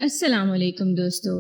السلام علیکم دوستو،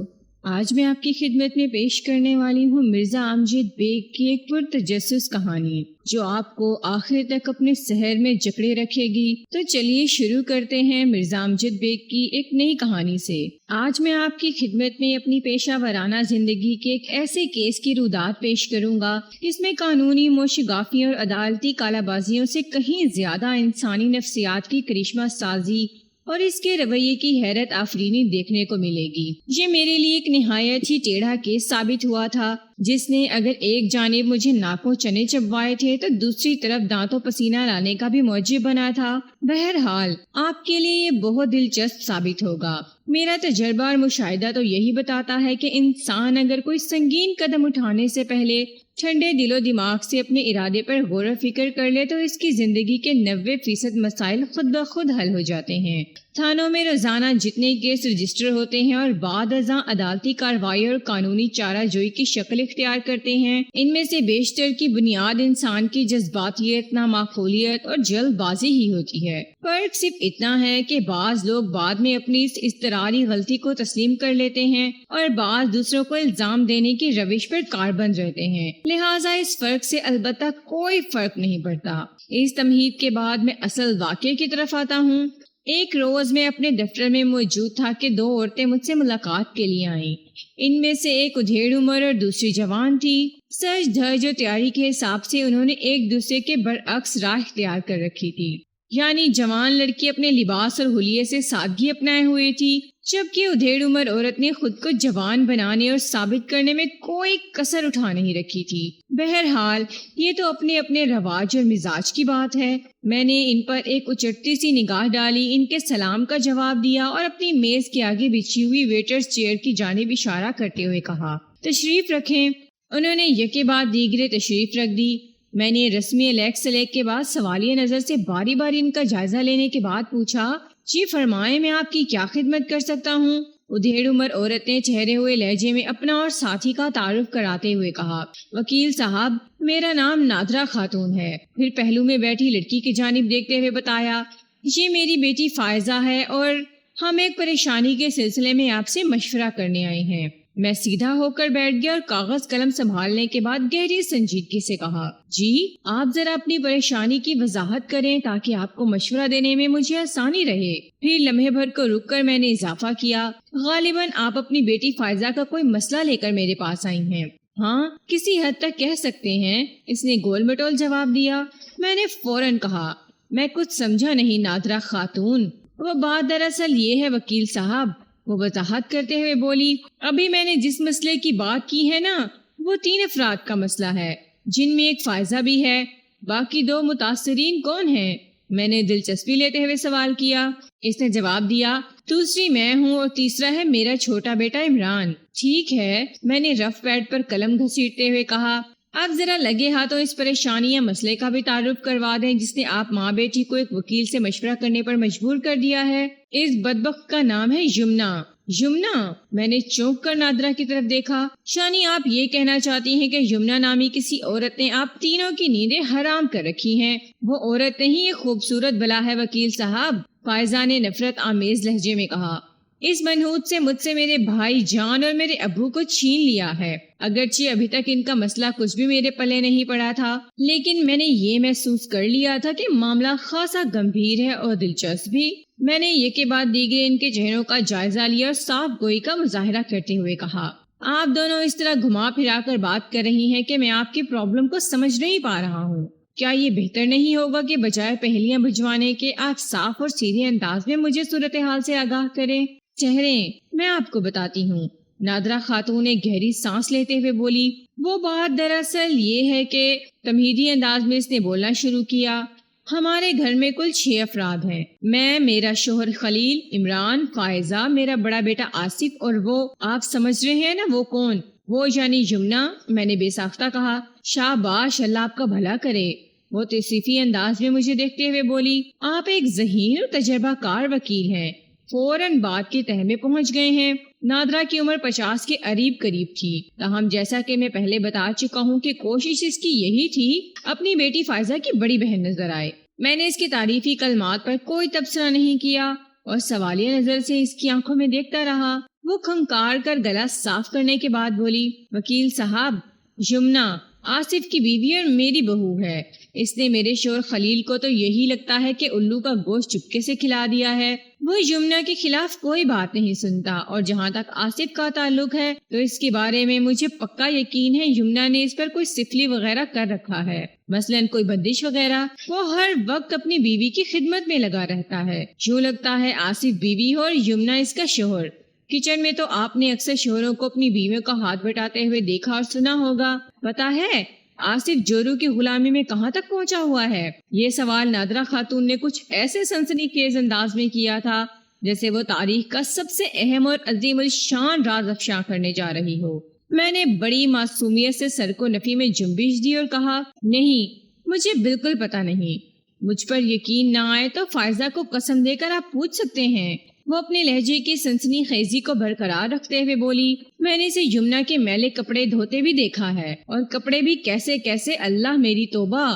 آج میں آپ کی خدمت میں پیش کرنے والی ہوں مرزا امجد بیگ کی ایک پرتجسس کہانی جو آپ کو آخر تک اپنے سحر میں جکڑے رکھے گی۔ تو چلیے شروع کرتے ہیں مرزا امجد بیگ کی ایک نئی کہانی سے۔ آج میں آپ کی خدمت میں اپنی پیشہ ورانہ زندگی کے ایک ایسے کیس کی رودات پیش کروں گا جس میں قانونی موشگافی اور عدالتی کالا بازیوں سے کہیں زیادہ انسانی نفسیات کی کرشمہ سازی اور اس کے رویے کی حیرت آفرینی دیکھنے کو ملے گی۔ یہ میرے لیے ایک نہایت ہی ٹیڑھا کیس ثابت ہوا تھا جس نے اگر ایک جانب مجھے ناکوں چنے چبوائے تھے تو دوسری طرف دانتوں پسینہ لانے کا بھی موجب بنا تھا۔ بہرحال آپ کے لیے یہ بہت دلچسپ ثابت ہوگا۔ میرا تجربہ اور مشاہدہ تو یہی بتاتا ہے کہ انسان اگر کوئی سنگین قدم اٹھانے سے پہلے ٹھنڈے دل و دماغ سے اپنے ارادے پر غور و فکر کر لے تو اس کی زندگی کے 90% مسائل خود بخود حل ہو جاتے ہیں۔ تھانوں میں روزانہ جتنے کیس رجسٹر ہوتے ہیں اور بعد ازاں عدالتی کارروائی اور قانونی چارہ جوئی کی شکل اختیار کرتے ہیں، ان میں سے بیشتر کی بنیاد انسان کی جذباتیت، نامعقولیت اور جلد بازی ہی ہوتی ہے۔ فرق صرف اتنا ہے کہ بعض لوگ بعد میں اپنی اس اضطراری غلطی کو تسلیم کر لیتے ہیں اور بعض دوسروں کو الزام دینے کی روش پر کاربند رہتے ہیں۔ لہٰذا اس فرق سے البتہ کوئی فرق نہیں پڑتا۔ اس تمہید کے بعد میں اصل واقعے کی طرف آتا ہوں۔ ایک روز میں اپنے دفتر میں موجود تھا کہ 2 عورتیں مجھ سے ملاقات کے لیے آئیں۔ ان میں سے ایک ادھیڑ عمر اور دوسری جوان تھی۔ سج دھج اور تیاری کے حساب سے انہوں نے ایک دوسرے کے برعکس راہ اختیار کر رکھی تھی، یعنی جوان لڑکی اپنے لباس اور حلیے سے سادگی اپنائے ہوئے تھی، جبکہ ادھیڑ عمر عورت نے خود کو جوان بنانے اور ثابت کرنے میں کوئی کسر اٹھا نہیں رکھی تھی۔ بہرحال یہ تو اپنے اپنے رواج اور مزاج کی بات ہے۔ میں نے ان پر ایک اچٹتی سی نگاہ ڈالی، ان کے سلام کا جواب دیا اور اپنی میز کے آگے بچھی ہوئی ویٹرز چیئر کی جانب اشارہ کرتے ہوئے کہا، تشریف رکھیں۔ انہوں نے یکے بعد دیگرے تشریف رکھ دی۔ میں نے رسمی الیک سلیک کے بعد سوالیہ نظر سے باری باری ان کا جائزہ لینے کے بعد پوچھا، جی فرمائیں، میں آپ کی کیا خدمت کر سکتا ہوں؟ ادھیڑ عمر عورت نے ٹھہرے ہوئے لہجے میں اپنا اور ساتھی کا تعارف کراتے ہوئے کہا، وکیل صاحب، میرا نام نادرہ خاتون ہے۔ پھر پہلو میں بیٹھی لڑکی کی جانب دیکھتے ہوئے بتایا، یہ میری بیٹی فائزہ ہے اور ہم ایک پریشانی کے سلسلے میں آپ سے مشورہ کرنے آئے ہیں۔ میں سیدھا ہو کر بیٹھ گیا اور کاغذ قلم سنبھالنے کے بعد گہری سنجیدگی سے کہا، جی آپ ذرا اپنی پریشانی کی وضاحت کریں تاکہ آپ کو مشورہ دینے میں مجھے آسانی رہے۔ پھر لمحے بھر کو رک کر میں نے اضافہ کیا، غالباً آپ اپنی بیٹی فائزہ کا کوئی مسئلہ لے کر میرے پاس آئی ہیں۔ ہاں، کسی حد تک کہہ سکتے ہیں، اس نے گول مٹول جواب دیا۔ میں نے فوراً کہا، میں کچھ سمجھا نہیں نادرہ خاتون۔ وہ بات دراصل یہ ہے وکیل صاحب، وہ وضاحت کرتے ہوئے بولی، ابھی میں نے جس مسئلے کی بات کی ہے نا، وہ 3 افراد کا مسئلہ ہے، جن میں ایک فائزہ بھی ہے۔ باقی 2 متاثرین کون ہیں؟ میں نے دلچسپی لیتے ہوئے سوال کیا۔ اس نے جواب دیا، دوسری میں ہوں اور تیسرا ہے میرا چھوٹا بیٹا عمران۔ ٹھیک ہے، میں نے رف پیڈ پر قلم گھسیٹتے ہوئے کہا، اب ذرا لگے ہاتھوں اس پریشانی یا مسئلے کا بھی تعارف کروا دیں جس نے آپ ماں بیٹی کو ایک وکیل سے مشورہ کرنے پر مجبور کر دیا ہے۔ اس بدبخت کا نام ہے یمنا۔ یمنا؟ میں نے چونک کر نادرہ کی طرف دیکھا۔ شانی آپ یہ کہنا چاہتی ہیں کہ یمنا نامی کسی عورت نے آپ تینوں کی نیندیں حرام کر رکھی ہیں؟ وہ عورت نہیں، ایک خوبصورت بلا ہے وکیل صاحب، فائزہ نے نفرت آمیز لہجے میں کہا۔ اس منحوت سے مجھ سے میرے بھائی جان اور میرے ابو کو چھین لیا ہے۔ اگرچہ ابھی تک ان کا مسئلہ کچھ بھی میرے پلے نہیں پڑا تھا، لیکن میں نے یہ محسوس کر لیا تھا کہ معاملہ خاصا گمبھیر ہے اور دلچسپ بھی۔ میں نے یہ کے بعد دیگرے ان کے چہروں کا جائزہ لیا اور صاف گوئی کا مظاہرہ کرتے ہوئے کہا، آپ دونوں اس طرح گھما پھرا کر بات کر رہی ہیں کہ میں آپ کی پرابلم کو سمجھ نہیں پا رہا ہوں۔ کیا یہ بہتر نہیں ہوگا کہ بجائے پہلیاں بھجوانے کے آپ صاف اور سیدھے انداز میں مجھے صورتحال سے آگاہ کریں؟ ٹھہریں، میں آپ کو بتاتی ہوں۔ نادرہ خاتون نے گہری سانس لیتے ہوئے بولی، وہ بات دراصل یہ ہے کہ تمہیدی انداز میں اس نے بولنا شروع کیا، ہمارے گھر میں کل 6 افراد ہیں، میں، میرا شوہر خلیل، عمران، فائزہ، میرا بڑا بیٹا آصف اور وہ آپ سمجھ رہے ہیں نا وہ کون؟ وہ یعنی یمنا، میں نے بے ساختہ کہا۔ شاباش، اللہ آپ کا بھلا کرے، وہ تصریفی انداز میں مجھے دیکھتے ہوئے بولی، آپ ایک ذہین اور تجربہ کار وکیل ہیں، فوراً بات کی تہ میں پہنچ گئے ہیں۔ نادرہ کی عمر 50 کے قریب تھی، تاہم جیسا کہ میں پہلے بتا چکا ہوں کہ کوشش اس کی یہی تھی اپنی بیٹی فائزہ کی بڑی بہن نظر آئے۔ میں نے اس کی تعریفی کلمات پر کوئی تبصرہ نہیں کیا، اور سوالیہ نظر سے اس کی آنکھوں میں دیکھتا رہا۔ وہ کھنکار کر گلا صاف کرنے کے بعد بولی، وکیل صاحب، یمنا آصف کی بیوی اور میری بہو ہے۔ اس نے میرے شوہر خلیل کو تو یہی لگتا ہے کہ الو کا گوشت چپکے سے کھلا دیا ہے۔ وہ یمنا کے خلاف کوئی بات نہیں سنتا، اور جہاں تک آصف کا تعلق ہے تو اس کے بارے میں مجھے پکا یقین ہے یمنا نے اس پر کوئی سفلی وغیرہ کر رکھا ہے، مثلاً کوئی بندش وغیرہ۔ وہ ہر وقت اپنی بیوی کی خدمت میں لگا رہتا ہے، یوں لگتا ہے آصف بیوی ہو اور یمنا اس کا شوہر۔ کچن میں تو آپ نے اکثر شوہروں کو اپنی بیویوں کا ہاتھ بٹاتے ہوئے دیکھا اور سنا ہوگا۔ پتا ہے آصف جورو کی غلامی میں کہاں تک پہنچا ہوا ہے؟ یہ سوال نادرہ خاتون نے کچھ ایسے سنسنی خیز انداز میں کیا تھا جیسے وہ تاریخ کا سب سے اہم اور عظیم الشان راز افشاں کرنے جا رہی ہو۔ میں نے بڑی معصومیت سے سر کو نفی میں جنبش دی اور کہا، نہیں، مجھے بالکل پتا نہیں۔ مجھ پر یقین نہ آئے تو فائزہ کو قسم دے کر آپ پوچھ سکتے ہیں۔ وہ اپنے لہجے کی سنسنی خیزی کو برقرار رکھتے ہوئے بولی، میں نے اسے یمنا کے میلے کپڑے دھوتے بھی دیکھا ہے، اور کپڑے بھی کیسے کیسے، اللہ میری توبہ۔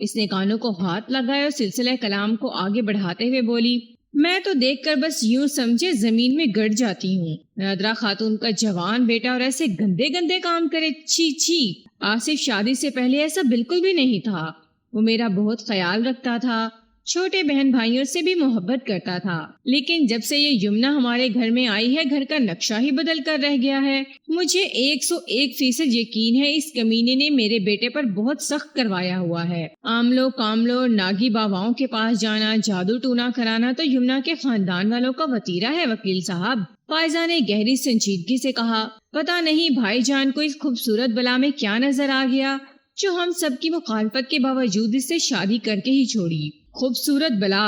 اس نے کانوں کو ہاتھ لگائے اور سلسلہ کلام کو آگے بڑھاتے ہوئے بولی، میں تو دیکھ کر بس یوں سمجھے زمین میں گڑ جاتی ہوں۔ نادرہ خاتون کا جوان بیٹا اور ایسے گندے گندے کام کرے، چھی چھی۔ آصف شادی سے پہلے ایسا بالکل بھی نہیں تھا۔ وہ میرا بہت خیال رکھتا تھا، چھوٹے بہن بھائیوں سے بھی محبت کرتا تھا، لیکن جب سے یہ یمنا ہمارے گھر میں آئی ہے گھر کا نقشہ ہی بدل کر رہ گیا ہے۔ مجھے 101% یقین ہے اس کمینے نے میرے بیٹے پر بہت سخت کروایا ہوا ہے۔ آملو کاملو اور ناگی باباؤں کے پاس جانا، جادو ٹونا کرانا تو یمنا کے خاندان والوں کا وتیرہ ہے وکیل صاحب۔ فائزہ نے گہری سنجیدگی سے کہا، پتہ نہیں بھائی جان کو اس خوبصورت بلا میں کیا نظر آ گیا جو ہم سب کی مخالفت کے باوجود اس سے شادی کر کے ہی چھوڑی۔ خوبصورت بلا،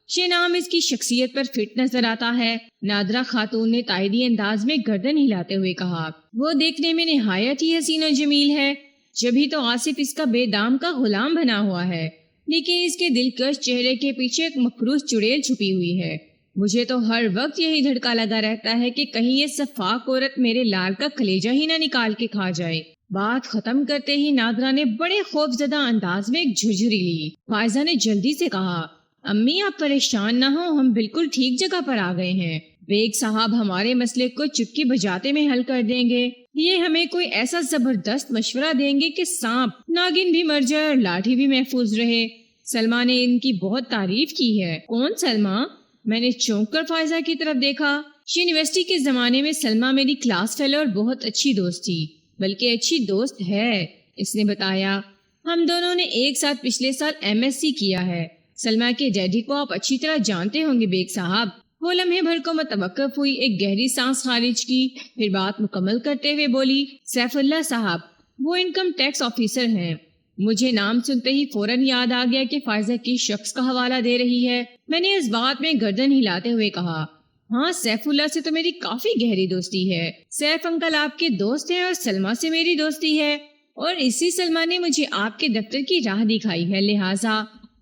یہ نام اس کی شخصیت پر فٹ نظر آتا ہے۔ نادرہ خاتون نے تائیدی انداز میں گردن ہلاتے ہوئے کہا، وہ دیکھنے میں نہایت ہی حسین و جمیل ہے، جبھی تو آصف اس کا بے دام کا غلام بنا ہوا ہے، لیکن اس کے دلکش چہرے کے پیچھے ایک مخروش چڑیل چھپی ہوئی ہے۔ مجھے تو ہر وقت یہی دھڑکا لگا رہتا ہے کہ کہیں یہ سفاک عورت میرے لال کا کلیجہ ہی نہ نکال کے کھا جائے۔ بات ختم کرتے ہی نادرہ نے بڑے خوف زدہ انداز میں ایک جھرجھری لی۔ فائزہ نے جلدی سے کہا، امی آپ پریشان نہ ہو، ہم بالکل ٹھیک جگہ پر آ گئے ہیں۔ بیگ صاحب ہمارے مسئلے کو چٹکی بجاتے میں حل کر دیں گے۔ یہ ہمیں کوئی ایسا زبردست مشورہ دیں گے کہ سانپ ناگن بھی مر جائے اور لاٹھی بھی محفوظ رہے۔ سلمہ نے ان کی بہت تعریف کی ہے۔ کون سلمہ؟ میں نے چونک کر فائزہ کی طرف دیکھا۔ یونیورسٹی کے زمانے میں سلمہ میری کلاس فیلو اور بہت اچھی دوست تھی، بلکہ اچھی دوست ہے، اس نے بتایا۔ ہم دونوں نے ایک ساتھ پچھلے سال MSc کیا ہے۔ سلمہ کے ڈیڈی کو آپ اچھی طرح جانتے ہوں گے بیگ صاحب۔ وہ لمحے بھر کو متوقف ہوئی، ایک گہری سانس خارج کی، پھر بات مکمل کرتے ہوئے بولی، سیف اللہ صاحب، وہ انکم ٹیکس آفیسر ہیں۔ مجھے نام سنتے ہی فوراً یاد آ گیا کہ فائزہ کس شخص کا حوالہ دے رہی ہے۔ میں نے اس بات میں گردن ہلاتے ہوئے کہا، ہاں سیف اللہ سے تو میری کافی گہری دوستی ہے۔ سیف انکل آپ کے دوست ہیں اور سلمہ سے میری دوستی ہے، اور اسی سلمہ نے مجھے آپ کے دفتر کی راہ دکھائی ہے، لہٰذا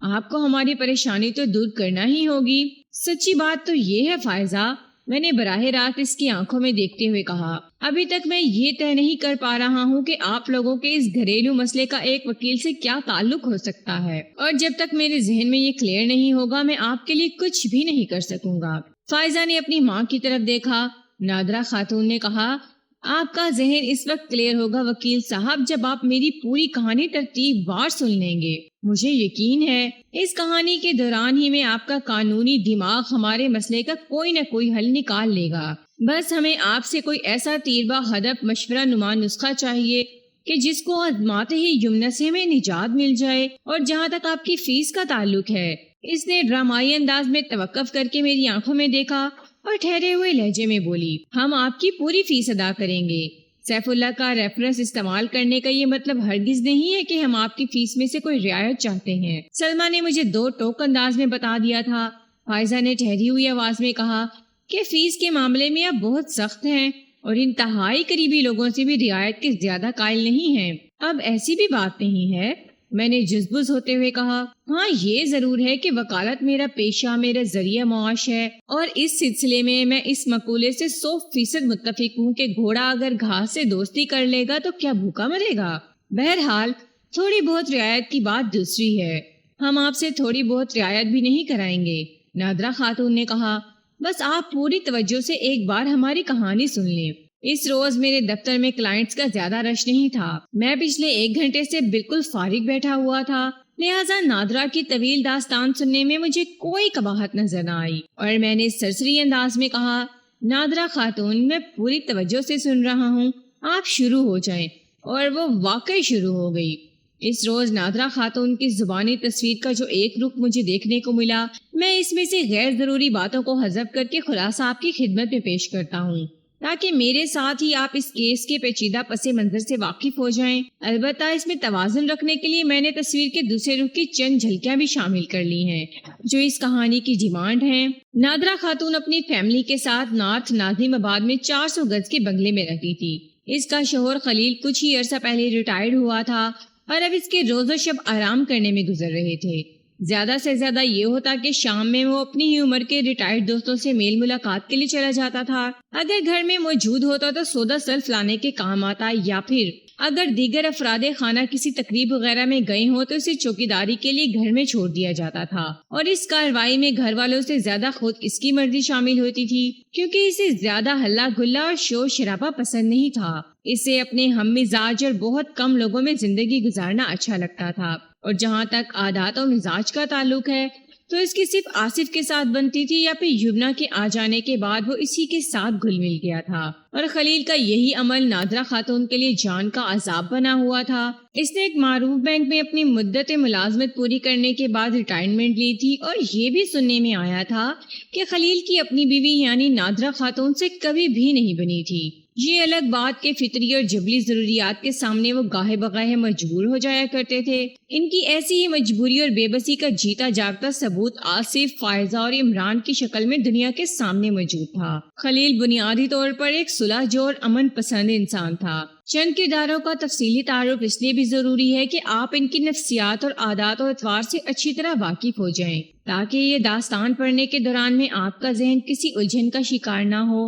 آپ کو ہماری پریشانی تو دور کرنا ہی ہوگی۔ سچی بات تو یہ ہے فائزہ، میں نے براہ راست اس کی آنکھوں میں دیکھتے ہوئے کہا، ابھی تک میں یہ طے نہیں کر پا رہا ہوں کہ آپ لوگوں کے اس گھریلو مسئلے کا ایک وکیل سے کیا تعلق ہو سکتا ہے، اور جب تک میرے ذہن میں یہ کلیئر نہیں ہوگا میں آپ کے لیے کچھ بھی نہیں کر سکوں گا۔ فائزہ نے اپنی ماں کی طرف دیکھا۔ نادرہ خاتون نے کہا، آپ کا ذہن اس وقت کلیئر ہوگا وکیل صاحب جب آپ میری پوری کہانی ترتیب وار سن لیں گے۔ مجھے یقین ہے اس کہانی کے دوران ہی میں آپ کا قانونی دماغ ہمارے مسئلے کا کوئی نہ کوئی حل نکال لے گا۔ بس ہمیں آپ سے کوئی ایسا تیربا ہدف مشورہ نما نسخہ چاہیے کہ جس کو آزماتے ہی یمنا سے ہمیں نجات مل جائے۔ اور جہاں تک آپ کی فیس کا تعلق ہے، اس نے ڈرامائی انداز میں توقف کر کے میری آنکھوں میں دیکھا اور ٹھہرے ہوئے لہجے میں بولی، ہم آپ کی پوری فیس ادا کریں گے۔ سیف اللہ کا ریفرنس استعمال کرنے کا یہ مطلب ہرگز نہیں ہے کہ ہم آپ کی فیس میں سے کوئی رعایت چاہتے ہیں۔ سلمہ نے مجھے 2 ٹوک انداز میں بتا دیا تھا۔ فائزہ نے ٹھہری ہوئی آواز میں کہا کہ فیس کے معاملے میں آپ بہت سخت ہیں اور انتہائی قریبی لوگوں سے بھی رعایت کے زیادہ قائل نہیں ہیں۔ اب ایسی بھی بات نہیں ہے، میں نے جزبز ہوتے ہوئے کہا، ہاں یہ ضرور ہے کہ وکالت میرا پیشہ، میرا ذریعہ معاش ہے، اور اس سلسلے میں اس مقولے سے 100% متفق ہوں کہ گھوڑا اگر گھاس سے دوستی کر لے گا تو کیا بھوکا مرے گا۔ بہرحال تھوڑی بہت رعایت کی بات دوسری ہے، ہم آپ سے تھوڑی بہت رعایت بھی نہیں کرائیں گے۔ نادرہ خاتون نے کہا، بس آپ پوری توجہ سے ایک بار ہماری کہانی سن لیں۔ اس روز میرے دفتر میں کلائنٹس کا زیادہ رش نہیں تھا۔ میں پچھلے 1 گھنٹے سے بالکل فارغ بیٹھا ہوا تھا، لہٰذا نادرا کی طویل داستان سننے میں مجھے کوئی قباحت نظر نہ آئی، اور میں نے سرسری انداز میں کہا، نادرا خاتون، میں پوری توجہ سے سن رہا ہوں، آپ شروع ہو جائیں۔ اور وہ واقعی شروع ہو گئی۔ اس روز نادرا خاتون کی زبانی تصویر کا جو ایک رخ مجھے دیکھنے کو ملا، میں اس میں سے غیر ضروری باتوں کو حذف کر کے خلاصہ آپ کی خدمت میں پیش کرتا ہوں، تاکہ میرے ساتھ ہی آپ اس کیس کے پیچیدہ پس منظر سے واقف ہو جائیں۔ البتہ اس میں توازن رکھنے کے لیے میں نے تصویر کے دوسرے رخ کی چند جھلکیاں بھی شامل کر لی ہیں، جو اس کہانی کی ڈیمانڈ ہیں۔ نادرا خاتون اپنی فیملی کے ساتھ نارتھ ناظم آباد میں 400 گز کے بنگلے میں رہتی تھی۔ اس کا شوہر خلیل کچھ ہی عرصہ پہلے ریٹائرڈ ہوا تھا، اور اب اس کے روز و شب آرام کرنے میں گزر رہے تھے۔ زیادہ سے زیادہ یہ ہوتا کہ شام میں وہ اپنی ہی عمر کے ریٹائرڈ دوستوں سے میل ملاقات کے لیے چلا جاتا تھا۔ اگر گھر میں موجود ہوتا تو سودا سلف لانے کے کام آتا، یا پھر اگر دیگر افراد خانہ کسی تقریب وغیرہ میں گئے ہوں تو اسے چوکیداری کے لیے گھر میں چھوڑ دیا جاتا تھا، اور اس کارروائی میں گھر والوں سے زیادہ خود اس کی مرضی شامل ہوتی تھی، کیونکہ اسے زیادہ ہلہ گلا اور شور شرابہ پسند نہیں تھا۔ اسے اپنے ہم مزاج اور بہت کم لوگوں میں زندگی گزارنا اچھا لگتا تھا، اور جہاں تک عادات و مزاج کا تعلق ہے تو اس کی صرف آصف کے ساتھ بنتی تھی، یا پھر یمنا کے آ جانے کے بعد وہ اسی کے ساتھ گھل مل گیا تھا۔ اور خلیل کا یہی عمل نادرا خاتون کے لیے جان کا عذاب بنا ہوا تھا۔ اس نے ایک معروف بینک میں اپنی مدت ملازمت پوری کرنے کے بعد ریٹائرمنٹ لی تھی، اور یہ بھی سننے میں آیا تھا کہ خلیل کی اپنی بیوی یعنی نادرا خاتون سے کبھی بھی نہیں بنی تھی۔ یہ الگ بات کہ فطری اور جبلی ضروریات کے سامنے وہ گاہے بگاہے مجبور ہو جایا کرتے تھے۔ ان کی ایسی ہی مجبوری اور بے بسی کا جیتا جاگتا ثبوت آصف، فائزہ اور عمران کی شکل میں دنیا کے سامنے موجود تھا۔ خلیل بنیادی طور پر ایک صلح جو اور امن پسند انسان تھا۔ چند کرداروں کا تفصیلی تعارف اس لیے بھی ضروری ہے کہ آپ ان کی نفسیات اور عادات و اطوار سے اچھی طرح واقف ہو جائیں، تاکہ یہ داستان پڑھنے کے دوران میں آپ کا ذہن کسی الجھن کا شکار نہ ہو،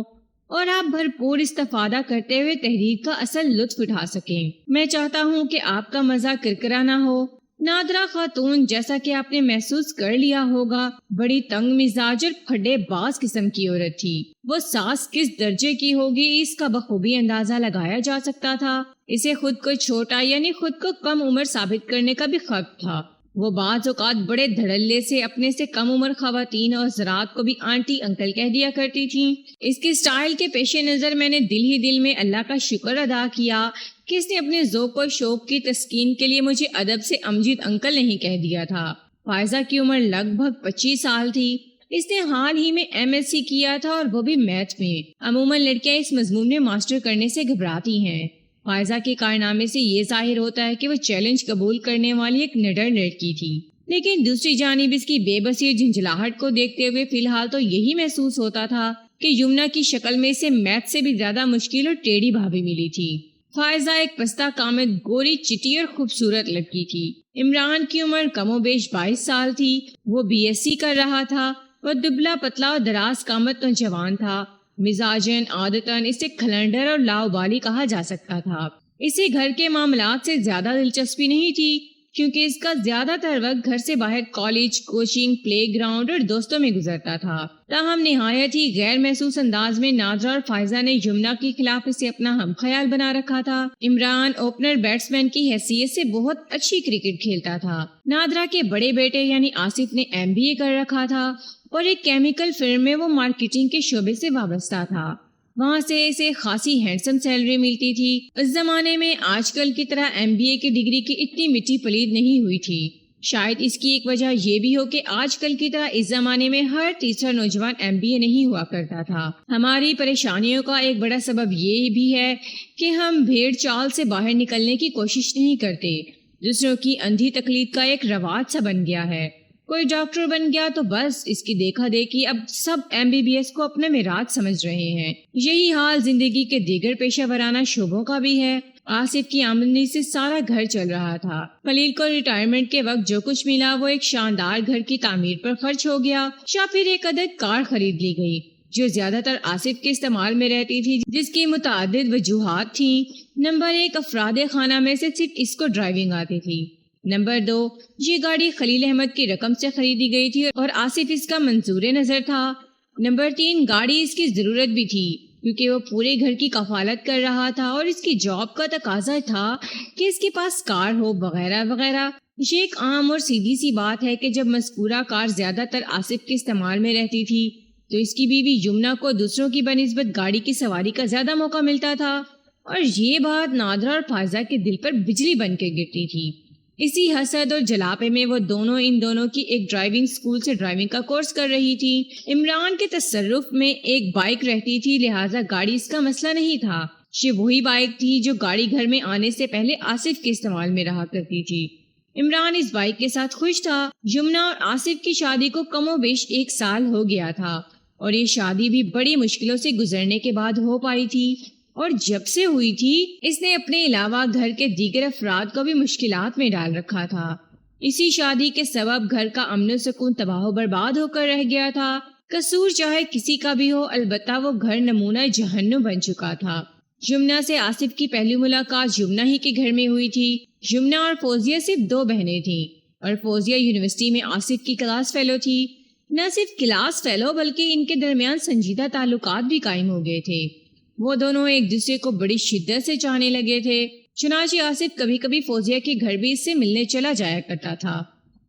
اور آپ بھرپور استفادہ کرتے ہوئے تحریر کا اصل لطف اٹھا سکیں۔ میں چاہتا ہوں کہ آپ کا مزہ کرکرا نہ ہو۔ نادرا خاتون، جیسا کہ آپ نے محسوس کر لیا ہوگا، بڑی تنگ مزاج اور پھڈے باز قسم کی عورت تھی۔ وہ ساس کس درجے کی ہوگی اس کا بخوبی اندازہ لگایا جا سکتا تھا۔ اسے خود کو چھوٹا یعنی خود کو کم عمر ثابت کرنے کا بھی خوف تھا۔ وہ بعض اوقات بڑے دھڑلے سے اپنے سے کم عمر خواتین اور حضرات کو بھی آنٹی انکل کہہ دیا کرتی تھیں۔ اس کے سٹائل کے پیش نظر میں نے دل ہی دل میں اللہ کا شکر ادا کیا کہ اس نے اپنے ذوق و شوق کی تسکین کے لیے مجھے ادب سے امجد انکل نہیں کہہ دیا تھا۔ فائزہ کی عمر لگ بھگ 25 سال تھی۔ اس نے حال ہی میں MSc کیا تھا، اور وہ بھی میتھ میں۔ عموماً لڑکیاں اس مضمون میں ماسٹر کرنے سے گھبراتی ہیں۔ فائزہ کے کارنامے سے یہ ظاہر ہوتا ہے کہ وہ چیلنج قبول کرنے والی ایک نڈر لڑکی تھی، لیکن دوسری جانب اس کی بے بسی اور جھنجھلاہٹ کو دیکھتے ہوئے فی الحال تو یہی محسوس ہوتا تھا کہ یمنا کی شکل میں اسے میتھ سے بھی زیادہ مشکل اور ٹیڑھی بھابھی ملی تھی۔ فائزہ ایک پستہ قامت، گوری، چٹی اور خوبصورت لڑکی تھی۔ عمران کی عمر کم و بیش 22 سال تھی۔ وہ BSc کر رہا تھا۔ وہ دبلا پتلا اور دراز قامت نوجوان تھا۔ مزاجن عادتاً اسے کھلنڈر اور لاؤبالی کہا جا سکتا تھا۔ اسے گھر کے معاملات سے زیادہ دلچسپی نہیں تھی، کیونکہ اس کا زیادہ تر وقت گھر سے باہر کالج، کوچنگ، پلے گراؤنڈ اور دوستوں میں گزرتا تھا۔ تاہم نہایت ہی غیر محسوس انداز میں نادرا اور فائزہ نے یمنا کے خلاف اسے اپنا ہم خیال بنا رکھا تھا۔ عمران اوپنر بیٹسمین کی حیثیت سے بہت اچھی کرکٹ کھیلتا تھا۔ نادرا کے بڑے بیٹے یعنی آصف نے MBA کر رکھا تھا، اور ایک کیمیکل فرم میں وہ مارکیٹنگ کے شعبے سے وابستہ تھا۔ وہاں سے اسے خاصی ہینڈسم سیلری ملتی تھی۔ اس زمانے میں آج کل کی طرح MBA کی ڈگری کی اتنی مٹی پلید نہیں ہوئی تھی۔ شاید اس کی ایک وجہ یہ بھی ہو کہ آج کل کی طرح اس زمانے میں ہر تیسرا نوجوان MBA نہیں ہوا کرتا تھا۔ ہماری پریشانیوں کا ایک بڑا سبب یہ بھی ہے کہ ہم بھیڑ چال سے باہر نکلنے کی کوشش نہیں کرتے۔ دوسروں کی اندھی تقلید کا ایک رواج سا بن گیا ہے۔ کوئی ڈاکٹر بن گیا تو بس اس کی دیکھا دیکھی اب سب MBBS کو اپنے معراج سمجھ رہے ہیں۔ یہی حال زندگی کے دیگر پیشہ ورانہ شعبوں کا بھی ہے۔ آصف کی آمدنی سے سارا گھر چل رہا تھا۔ خلیل کو ریٹائرمنٹ کے وقت جو کچھ ملا وہ ایک شاندار گھر کی تعمیر پر خرچ ہو گیا، یا پھر ایک عدد کار خرید لی گئی جو زیادہ تر آصف کے استعمال میں رہتی تھی، جس کی متعدد وجوہات تھیں۔ نمبر 1، افراد خانہ میں سے صرف اس کو ڈرائیونگ آتی تھی۔ نمبر 2، یہ گاڑی خلیل احمد کی رقم سے خریدی گئی تھی اور آصف اس کا منظور نظر تھا۔ نمبر 3، گاڑی اس کی ضرورت بھی تھی کیونکہ وہ پورے گھر کی کفالت کر رہا تھا اور اس کی جاب کا تقاضا تھا کہ اس کے پاس کار ہو وغیرہ وغیرہ۔ یہ ایک عام اور سیدھی سی بات ہے کہ جب مذکورہ کار زیادہ تر آصف کے استعمال میں رہتی تھی تو اس کی بیوی یمنا کو دوسروں کی بنسبت گاڑی کی سواری کا زیادہ موقع ملتا تھا، اور یہ بات نادرہ اور فائزہ کے دل پر بجلی بن کے گرتی تھی۔ اسی حسد اور جلاپے میں وہ ان دونوں کی ایک ڈرائیونگ اسکول سے ڈرائیونگ کا کورس کر رہی تھی۔ عمران کے تصرف میں ایک بائک رہتی تھی، لہٰذا گاڑی اس کا مسئلہ نہیں تھا۔ یہ وہی بائک تھی جو گاڑی گھر میں آنے سے پہلے آصف کے استعمال میں رہا کرتی تھی۔ عمران اس بائک کے ساتھ خوش تھا۔ یمنا اور آصف کی شادی کو کم و بیش 1 سال ہو گیا تھا، اور یہ شادی بھی بڑی مشکلوں سے گزرنے کے بعد ہو پائی تھی، اور جب سے ہوئی تھی اس نے اپنے علاوہ گھر کے دیگر افراد کو بھی مشکلات میں ڈال رکھا تھا۔ اسی شادی کے سبب گھر کا امن و سکون تباہ و برباد ہو کر رہ گیا تھا۔ قصور چاہے کسی کا بھی ہو، البتہ وہ گھر نمونہ جہنم بن چکا تھا۔ یمنا سے آصف کی پہلی ملاقات یمنا ہی کے گھر میں ہوئی تھی۔ یمنا اور فوزیہ صرف 2 بہنیں تھیں، اور فوزیہ یونیورسٹی میں آصف کی کلاس فیلو تھی۔ نہ صرف کلاس فیلو بلکہ ان کے درمیان سنجیدہ تعلقات بھی قائم ہو گئے تھے۔ وہ دونوں ایک دوسرے کو بڑی شدت سے چاہنے لگے تھے۔ چنانچہ آصف کبھی کبھی فوزیہ کے گھر بھی اس سے ملنے چلا جایا کرتا تھا۔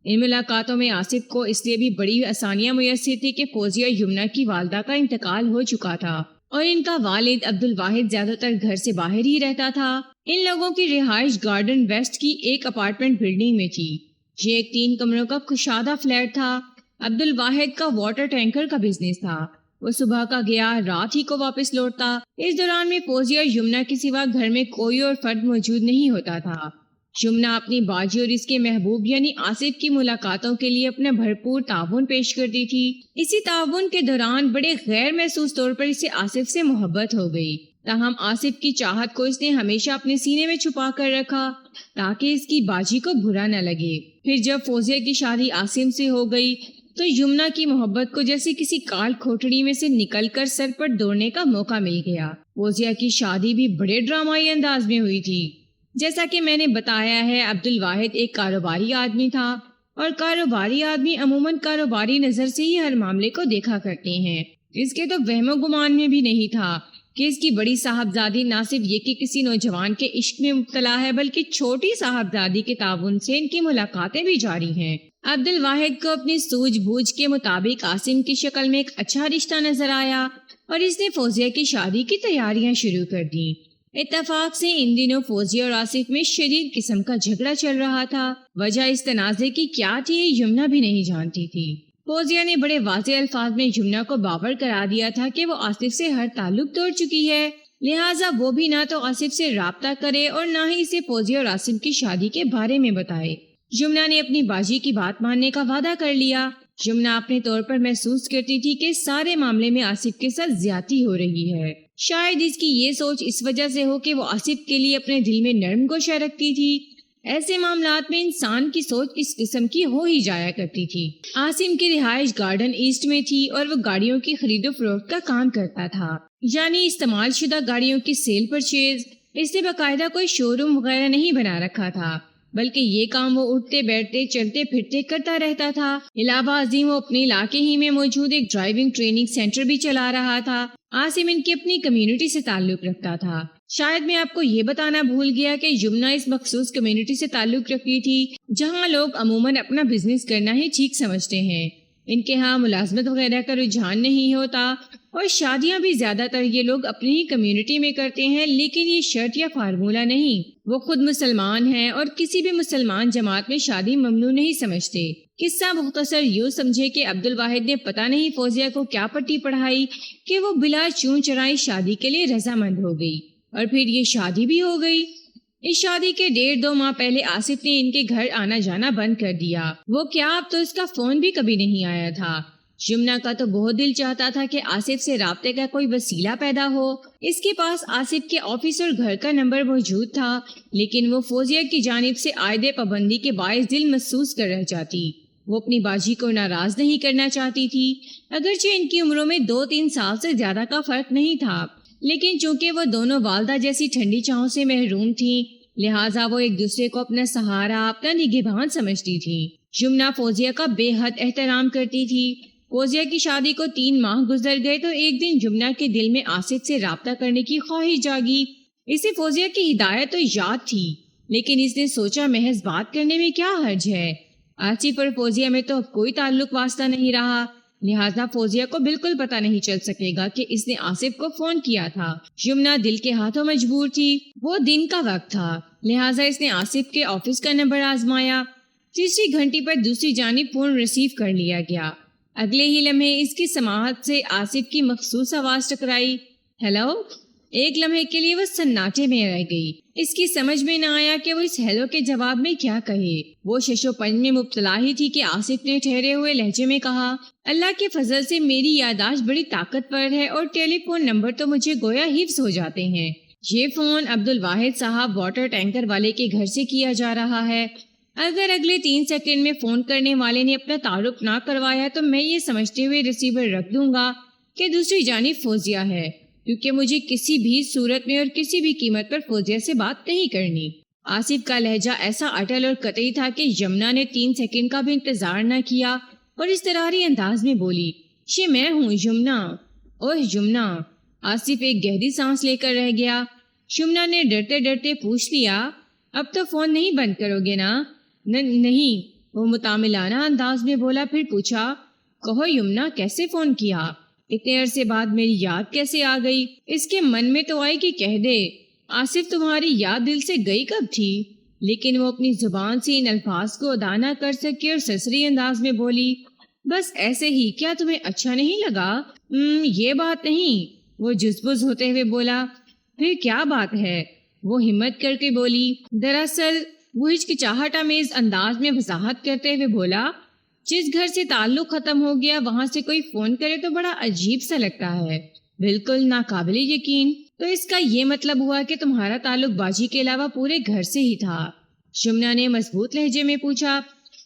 ان ملاقاتوں میں آصف کو اس لیے بھی بڑی آسانیاں میسر تھی کہ فوزیہ یمنا کی والدہ کا انتقال ہو چکا تھا، اور ان کا والد عبدالواحد زیادہ تر گھر سے باہر ہی رہتا تھا۔ ان لوگوں کی رہائش گارڈن ویسٹ کی ایک اپارٹمنٹ بلڈنگ میں تھی۔ یہ ایک 3 کمروں کا کشادہ فلیٹ تھا۔ عبدالواحد کا واٹر ٹینکر کا بزنس تھا۔ وہ صبح کا گیا، رات ہی کو واپس لوٹتا۔ اس دوران میں فوزیہ اور یمنا کے سوا گھر میں کوئی اور فرد موجود نہیں ہوتا تھا۔ یمنا اپنی باجی اور اس کے محبوب یعنی آصف کی ملاقاتوں کے لیے اپنا بھرپور تعاون پیش کرتی تھی۔ اسی تعاون کے دوران بڑے غیر محسوس طور پر اسے آصف سے محبت ہو گئی، تاہم آصف کی چاہت کو اس نے ہمیشہ اپنے سینے میں چھپا کر رکھا تاکہ اس کی باجی کو برا نہ لگے۔ پھر جب فوزیہ کی شادی آصف سے ہو گئی تو یمنا کی محبت کو جیسے کسی کال کھوٹڑی میں سے نکل کر سر پر دوڑنے کا موقع مل گیا۔ فوزیہ کی شادی بھی بڑے ڈرامائی انداز میں ہوئی تھی۔ جیسا کہ میں نے بتایا ہے، عبدالواحد ایک کاروباری آدمی تھا، اور کاروباری آدمی عموماً کاروباری نظر سے ہی ہر معاملے کو دیکھا کرتے ہیں۔ اس کے تو وہم و گمان میں بھی نہیں تھا کہ اس کی بڑی صاحبزادی نہ صرف یہ کہ کسی نوجوان کے عشق میں مبتلا ہے، بلکہ چھوٹی صاحبزادی کے تعاون سے ان کی ملاقاتیں بھی جاری ہیں۔ عبدالواحد کو اپنی سوجھ بوجھ کے مطابق عاصم کی شکل میں ایک اچھا رشتہ نظر آیا، اور اس نے فوزیہ کی شادی کی تیاریاں شروع کر دیں۔ اتفاق سے ان دنوں فوزیہ اور آصف میں شدید قسم کا جھگڑا چل رہا تھا۔ وجہ اس تنازع کی کیا تھی یمنا بھی نہیں جانتی تھی۔ فوزیہ نے بڑے واضح الفاظ میں یمنا کو باور کرا دیا تھا کہ وہ آصف سے ہر تعلق توڑ چکی ہے، لہٰذا وہ بھی نہ تو آصف سے رابطہ کرے اور نہ ہی اسے فوزیہ اور آصف کی شادی کے بارے میں بتائے۔ یمنا نے اپنی باجی کی بات ماننے کا وعدہ کر لیا۔ یمنا اپنے طور پر محسوس کرتی تھی کہ اس سارے معاملے میں آصف کے ساتھ زیادتی ہو رہی ہے۔ شاید اس کی یہ سوچ اس وجہ سے ہو کہ وہ آصف کے لیے اپنے دل میں نرم گوشہ رکھتی تھی۔ ایسے معاملات میں انسان کی سوچ اس قسم کی ہو ہی جایا کرتی تھی۔ عاصم کی رہائش گارڈن ایسٹ میں تھی، اور وہ گاڑیوں کی خرید و فروخت کا کام کرتا تھا، یعنی استعمال شدہ گاڑیوں کی سیل پرچیز۔ اس نے باقاعدہ کوئی شو روم وغیرہ نہیں بنا رکھا تھا، بلکہ یہ کام وہ اٹھتے بیٹھتے چلتے پھرتے کرتا رہتا تھا۔ علاوہ ازیں وہ اپنے علاقے ہی میں موجود ایک ڈرائیونگ ٹریننگ سینٹر بھی چلا رہا تھا۔ عاصم ان کی اپنی کمیونٹی سے تعلق رکھتا تھا۔ شاید میں آپ کو یہ بتانا بھول گیا کہ یمنا اس مخصوص کمیونٹی سے تعلق رکھتی تھی جہاں لوگ عموماً اپنا بزنس کرنا ہی ٹھیک سمجھتے ہیں۔ ان کے ہاں ملازمت وغیرہ کا رجحان نہیں ہوتا، اور شادیاں بھی زیادہ تر یہ لوگ اپنی ہی کمیونٹی میں کرتے ہیں، لیکن یہ شرط یا فارمولہ نہیں۔ وہ خود مسلمان ہیں اور کسی بھی مسلمان جماعت میں شادی ممنوع نہیں سمجھتے۔ قصہ مختصر یوں سمجھے کہ عبدالواحد نے پتہ نہیں فوزیہ کو کیا پٹی پڑھائی کہ وہ بلا چون چرائی شادی کے لیے رضامند ہو گئی، اور پھر یہ شادی بھی ہو گئی۔ اس شادی کے 1.5-2 ماہ پہلے آصف نے ان کے گھر آنا جانا بند کر دیا۔ وہ کیا، اب تو اس کا فون بھی کبھی نہیں آیا تھا۔ یمنا کا تو بہت دل چاہتا تھا کہ آصف سے رابطے کا کوئی وسیلہ پیدا ہو۔ اس کے پاس آصف کے آفس اور گھر کا نمبر موجود تھا، لیکن وہ فوزیہ کی جانب سے عائد پابندی کے باعث دل محسوس کر رہ جاتی۔ وہ اپنی باجی کو ناراض نہیں کرنا چاہتی تھی، اگرچہ ان کی عمروں میں 2-3 سال سے زیادہ کا فرق نہیں تھا، لیکن چونکہ وہ دونوں والدہ جیسی ٹھنڈی چھاؤں سے محروم تھیں، لہٰذا وہ ایک دوسرے کو اپنا سہارا، اپنا نگہبان سمجھتی تھی۔ یمنا فوزیہ کا بے حد احترام کرتی تھی، فوزیہ کی شادی کو 3 ماہ گزر گئے تو ایک دن جمنہ کے دل میں آصف سے رابطہ کرنے کی خواہش جاگی۔ اسے فوزیہ کی ہدایت تو یاد تھی، لیکن اس نے سوچا محض بات کرنے میں کیا حرج ہے۔ آصف اور فوزیہ میں تو اب کوئی تعلق واسطہ نہیں رہا، لہٰذا فوزیہ کو بالکل پتہ نہیں چل سکے گا کہ اس نے آصف کو فون کیا تھا۔ یمنا دل کے ہاتھوں مجبور تھی، وہ دن کا وقت تھا، لہٰذا اس نے آصف کے آفس کا نمبر آزمایا۔ تیسری گھنٹی پر دوسری جانب فون ریسیو کر لیا گیا۔ اگلے ہی لمحے اس کی سماعت سے آصف کی مخصوص آواز ٹکرائی، ہیلو۔ ایک لمحے کے لیے وہ سناٹے میں رہ گئی۔ اس کی سمجھ میں نہ آیا کہ وہ اس ہیلو کے جواب میں کیا کہے۔ وہ شش و پنج میں مبتلا ہی تھی کہ آصف نے ٹھہرے ہوئے لہجے میں کہا، اللہ کے فضل سے میری یادداشت بڑی طاقتور ہے اور ٹیلی فون نمبر تو مجھے گویا حفظ ہو جاتے ہیں۔ یہ فون عبدالواحد صاحب واٹر ٹینکر والے کے گھر سے کیا جا رہا ہے۔ اگر اگلے 3 سیکنڈ میں فون کرنے والے نے اپنا تعارف نہ کروایا تو میں یہ سمجھتے ہوئے ریسیور رکھ دوں گا کہ دوسری جانب فوزیہ ہے، کیونکہ مجھے کسی بھی صورت میں اور کسی بھی قیمت پر فوزیہ سے بات نہیں کرنی۔ آصف کا لہجہ ایسا اٹل اور قطعی تھا کہ یمنا نے 3 سیکنڈ کا بھی انتظار نہ کیا اور اضطراری انداز میں بولی، یہ میں ہوں یمنا۔ اوہ یمنا۔ آصف ایک گہری سانس لے کر رہ گیا۔ یمنا نے ڈرتے ڈرتے پوچھ لیا، اب تو فون نہیں بند کرو گے نا؟ نہیں، وہ متعاملانہ انداز میں بولا، پھر پوچھا، کہو یمنا کیسے فون کیا؟ اتنے عرصے بعد میری یاد کیسے آ گئی؟ اس کے من میں تو آئی کہ کہہ دے، آصف تمہاری یاد دل سے گئی کب تھی؟ لیکن وہ اپنی زبان سے ان الفاظ کو ادا نہ کر سکی اور سرسری انداز میں بولی، بس ایسے ہی، کیا تمہیں اچھا نہیں لگا؟ یہ بات نہیں، وہ جزبز ہوتے ہوئے بولا، پھر کیا بات ہے؟ وہ ہمت کر کے بولی، دراصل وہ ہچکچاہٹ آمیز انداز میں وضاحت کرتے ہوئے بولا، جس گھر سے تعلق ختم ہو گیا وہاں سے کوئی فون کرے تو بڑا عجیب سا لگتا ہے، بالکل ناقابل یقین۔ تو اس کا یہ مطلب ہوا کہ تمہارا تعلق باجی کے علاوہ پورے گھر سے ہی تھا؟ یمنا نے مضبوط لہجے میں پوچھا،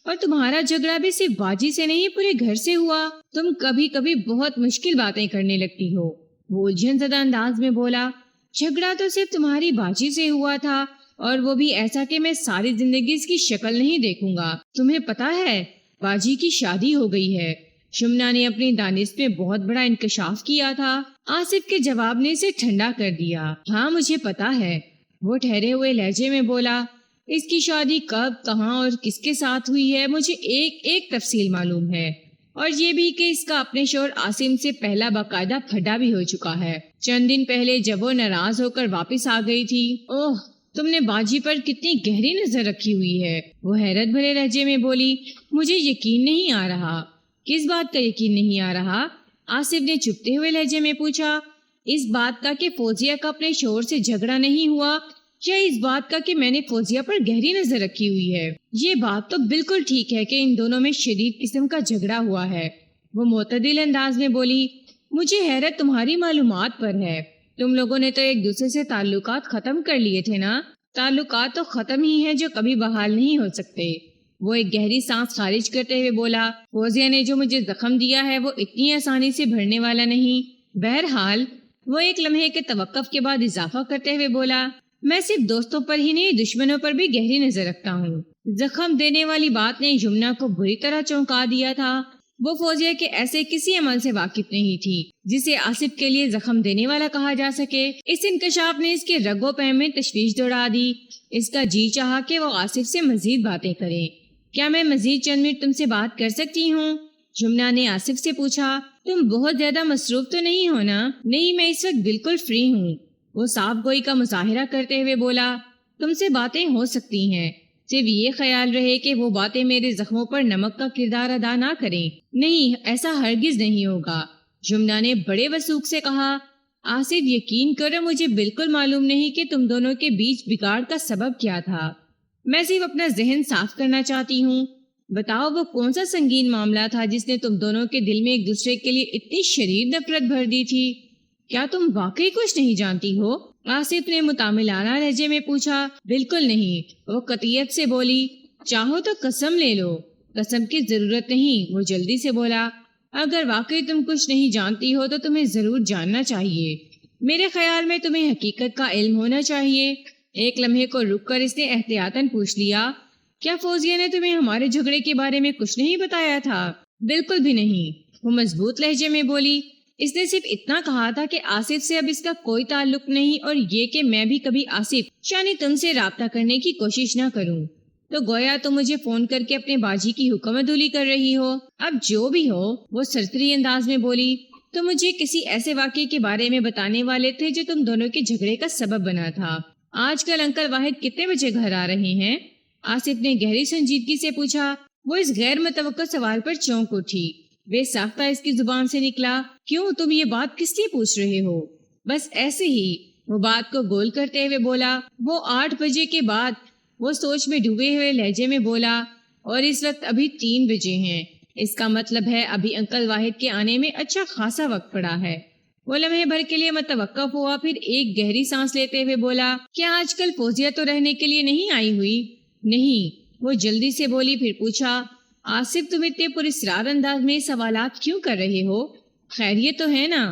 اور تمہارا جھگڑا بھی صرف باجی سے نہیں پورے گھر سے ہوا؟ تم کبھی کبھی بہت مشکل باتیں کرنے لگتی ہو، وہ الجھن زدہ انداز میں بولا، جھگڑا تو صرف تمہاری باجی سے ہوا تھا، اور وہ بھی ایسا کہ میں ساری زندگی اس کی شکل نہیں دیکھوں گا۔ تمہیں پتا ہے باجی کی شادی ہو گئی ہے۔ یمنا نے اپنی دانش میں بہت بڑا انکشاف کیا تھا۔ آصف کے جواب نے اسے ٹھنڈا کر دیا۔ ہاں مجھے پتا ہے، وہ ٹھہرے ہوئے لہجے میں بولا، اس کی شادی کب، کہاں اور کس کے ساتھ ہوئی ہے مجھے ایک ایک تفصیل معلوم ہے، اور یہ بھی کہ اس کا اپنے شوہر عاصم سے پہلا باقاعدہ پھڈا بھی ہو چکا ہے۔ چند دن پہلے جب وہ ناراض ہو کر واپس آ گئی تھی، اوہ تم نے باجی پر کتنی گہری نظر رکھی ہوئی ہے، وہ حیرت بھرے لہجے میں بولی، مجھے یقین نہیں آ رہا۔ کس بات کا یقین نہیں آ رہا؟ آصف نے چپتے ہوئے لہجے میں پوچھا، اس بات کا کہ فوزیہ کا اپنے شوہر سے جھگڑا نہیں ہوا، یا اس بات کا کہ میں نے فوزیہ پر گہری نظر رکھی ہوئی ہے؟ یہ بات تو بالکل ٹھیک ہے کہ ان دونوں میں شدید قسم کا جھگڑا ہوا ہے، وہ معتدل انداز میں بولی، مجھے حیرت تمہاری معلومات پر ہے۔ تم لوگوں نے تو ایک دوسرے سے تعلقات ختم کر لیے تھے نا؟ تعلقات تو ختم ہی ہیں جو کبھی بحال نہیں ہو سکتے۔ وہ ایک گہری سانس خارج کرتے ہوئے بولا، فوزیہ نے جو مجھے زخم دیا ہے وہ اتنی آسانی سے بھرنے والا نہیں۔ بہرحال، وہ ایک لمحے کے توقف کے بعد اضافہ کرتے ہوئے بولا، میں صرف دوستوں پر ہی نہیں دشمنوں پر بھی گہری نظر رکھتا ہوں۔ زخم دینے والی بات نے یمنا کو بری طرح چونکا دیا تھا۔ وہ فوزیہ کے ایسے کسی عمل سے واقف نہیں تھی جسے آصف کے لیے زخم دینے والا کہا جا سکے۔ اس انکشاف نے اس کے رگ و پے میں تشویش دوڑا دی۔ اس کا جی چاہا کہ وہ آصف سے مزید باتیں کرے۔ کیا میں مزید چند منٹ تم سے بات کر سکتی ہوں؟ یمنا نے آصف سے پوچھا، تم بہت زیادہ مصروف تو نہیں ہو نا؟ نہیں، میں اس وقت بالکل فری ہوں، وہ صاف گوئی کا مظاہرہ کرتے ہوئے بولا، تم سے باتیں ہو سکتی ہیں، صرف یہ خیال رہے کہ وہ باتیں میرے زخموں پر نمک کا کردار ادا نہ کریں۔ نہیں، ایسا ہرگز نہیں ہوگا، یمنا نے بڑے وثوق سے کہا۔ آصف، یقین کرو مجھے بالکل معلوم نہیں کہ تم دونوں کے بیچ بگاڑ کا سبب کیا تھا۔ میں صرف اپنا ذہن صاف کرنا چاہتی ہوں۔ بتاؤ وہ کون سا سنگین معاملہ تھا جس نے تم دونوں کے دل میں ایک دوسرے کے لیے اتنی شدید نفرت بھر دی تھی؟ کیا تم واقعی کچھ نہیں جانتی ہو؟ آصف نے متعاملانہ لہجے میں پوچھا۔ بالکل نہیں، وہ قطعیت سے بولی، چاہو تو قسم لے لو۔ قسم کی ضرورت نہیں، وہ جلدی سے بولا، اگر واقعی تم کچھ نہیں جانتی ہو تو تمہیں ضرور جاننا چاہیے۔ میرے خیال میں تمہیں حقیقت کا علم ہونا چاہیے۔ ایک لمحے کو رک کر اس نے احتیاطاً پوچھ لیا، کیا فوزیہ نے تمہیں ہمارے جھگڑے کے بارے میں کچھ نہیں بتایا تھا؟ بالکل بھی نہیں، وہ مضبوط لہجے میں بولی، اس نے صرف اتنا کہا تھا کہ آصف سے اب اس کا کوئی تعلق نہیں، اور یہ کہ میں بھی کبھی آصف یعنی تم سے رابطہ کرنے کی کوشش نہ کروں۔ تو گویا تم مجھے فون کر کے اپنے باجی کی حکم عدولی کر رہی ہو۔ اب جو بھی ہو، وہ سرسری انداز میں بولی، تو مجھے کسی ایسے واقعے کے بارے میں بتانے والے تھے جو تم دونوں کے جھگڑے کا سبب بنا تھا۔ آج کل انکل واحد کتنے بجے گھر آ رہے ہیں؟ آصف نے گہری سنجیدگی سے پوچھا۔ وہ اس غیر متوقع سوال پر چونک اٹھی۔ بے ساختہ اس کی زبان سے نکلا، کیوں تم یہ بات کس لیے پوچھ رہے ہو؟ بس ایسے ہی، وہ بات کو گول کرتے ہوئے بولا۔ وہ 8 بجے کے بعد، وہ سوچ میں ڈوبے ہوئے لہجے میں بولا، اور اس وقت ابھی 3 بجے ہیں۔ اس کا مطلب ہے ابھی انکل واحد کے آنے میں اچھا خاصا وقت پڑا ہے۔ وہ لمحے بھر کے لیے متوقف ہوا، پھر ایک گہری سانس لیتے ہوئے بولا، کیا آج کل فوزیہ تو رہنے کے لیے نہیں آئی ہوئی؟ نہیں، وہ جلدی سے بولی، پھر پوچھا، آصف تم اتنے پراسرار انداز میں سوالات کیوں کر رہے ہو؟ خیریت تو ہے نا؟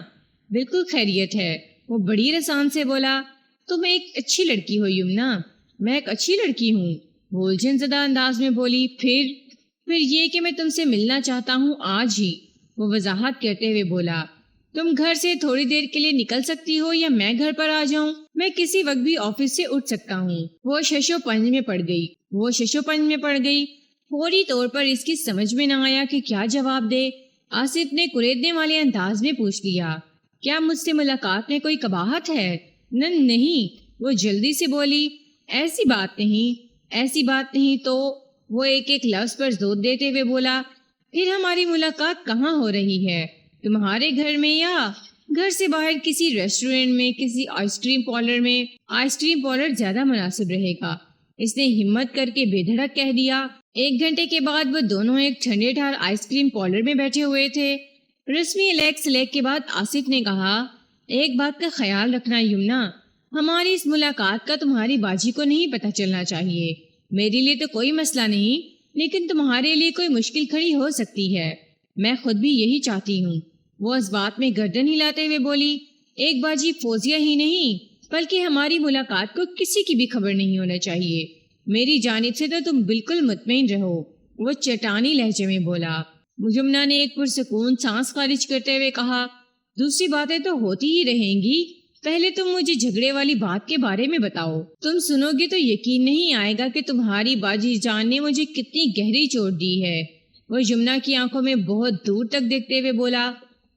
بالکل خیریت ہے، وہ بڑی رسان سے بولا۔ تم ایک اچھی لڑکی ہو یمنا۔ میں ایک اچھی لڑکی ہوں، بھولجن زدہ انداز میں بولی۔ پھر یہ کہ میں تم سے ملنا چاہتا ہوں آج ہی، وہ وضاحت کرتے ہوئے بولا۔ تم گھر سے تھوڑی دیر کے لیے نکل سکتی ہو یا میں گھر پر آ جاؤں؟ میں کسی وقت بھی آفس سے اٹھ سکتا ہوں۔ وہ ششو پنج میں پڑ گئی۔ فوری طور پر اس کی سمجھ میں نہ آیا کہ کیا جواب دے۔ آصف نے کریدنے والے انداز میں پوچھ لیا، کیا مجھ سے ملاقات میں کوئی قباحت ہے؟ نہیں، وہ جلدی سے بولی، ایسی بات نہیں تو وہ ایک لفظ پر زور دیتے ہوئے بولا، پھر ہماری ملاقات کہاں ہو رہی ہے؟ تمہارے گھر میں یا گھر سے باہر کسی ریسٹورینٹ میں، کسی آئس کریم پارلر میں؟ آئس کریم پارلر زیادہ مناسب رہے گا، اس نے ہمت کر کے بے دھڑک کہہ دیا۔ 1 گھنٹے کے بعد وہ دونوں ایک ٹھنڈے ٹھار آئس کریم پارلر میں بیٹھے ہوئے تھے۔ رسمی لیگ کے بعد آصف نے کہا، ایک بات کا خیال رکھنا یمنا، ہماری اس ملاقات کا تمہاری باجی کو نہیں پتہ چلنا چاہیے۔ میرے لیے تو کوئی مسئلہ نہیں، لیکن تمہارے لیے کوئی مشکل کھڑی ہو سکتی ہے۔ میں خود بھی یہی چاہتی ہوں، وہ اس بات میں گردن ہلاتے ہوئے بولی۔ ایک باجی فوزیہ ہی نہیں بلکہ ہماری ملاقات کو کسی کی بھی خبر نہیں ہونا چاہیے۔ میری جانب سے تو تم بالکل مطمئن رہو، وہ چٹانی لہجے میں بولا۔ یمنا نے ایک پرسکون سانس خارج کرتے ہوئے کہا، دوسری باتیں تو ہوتی ہی رہیں گی، پہلے تم مجھے جھگڑے والی بات کے بارے میں بتاؤ۔ تم سنو گے تو یقین نہیں آئے گا کہ تمہاری باجی جان نے مجھے کتنی گہری چوٹ دی ہے۔ وہ یمنا کی آنکھوں میں بہت دور تک دیکھتے ہوئے بولا،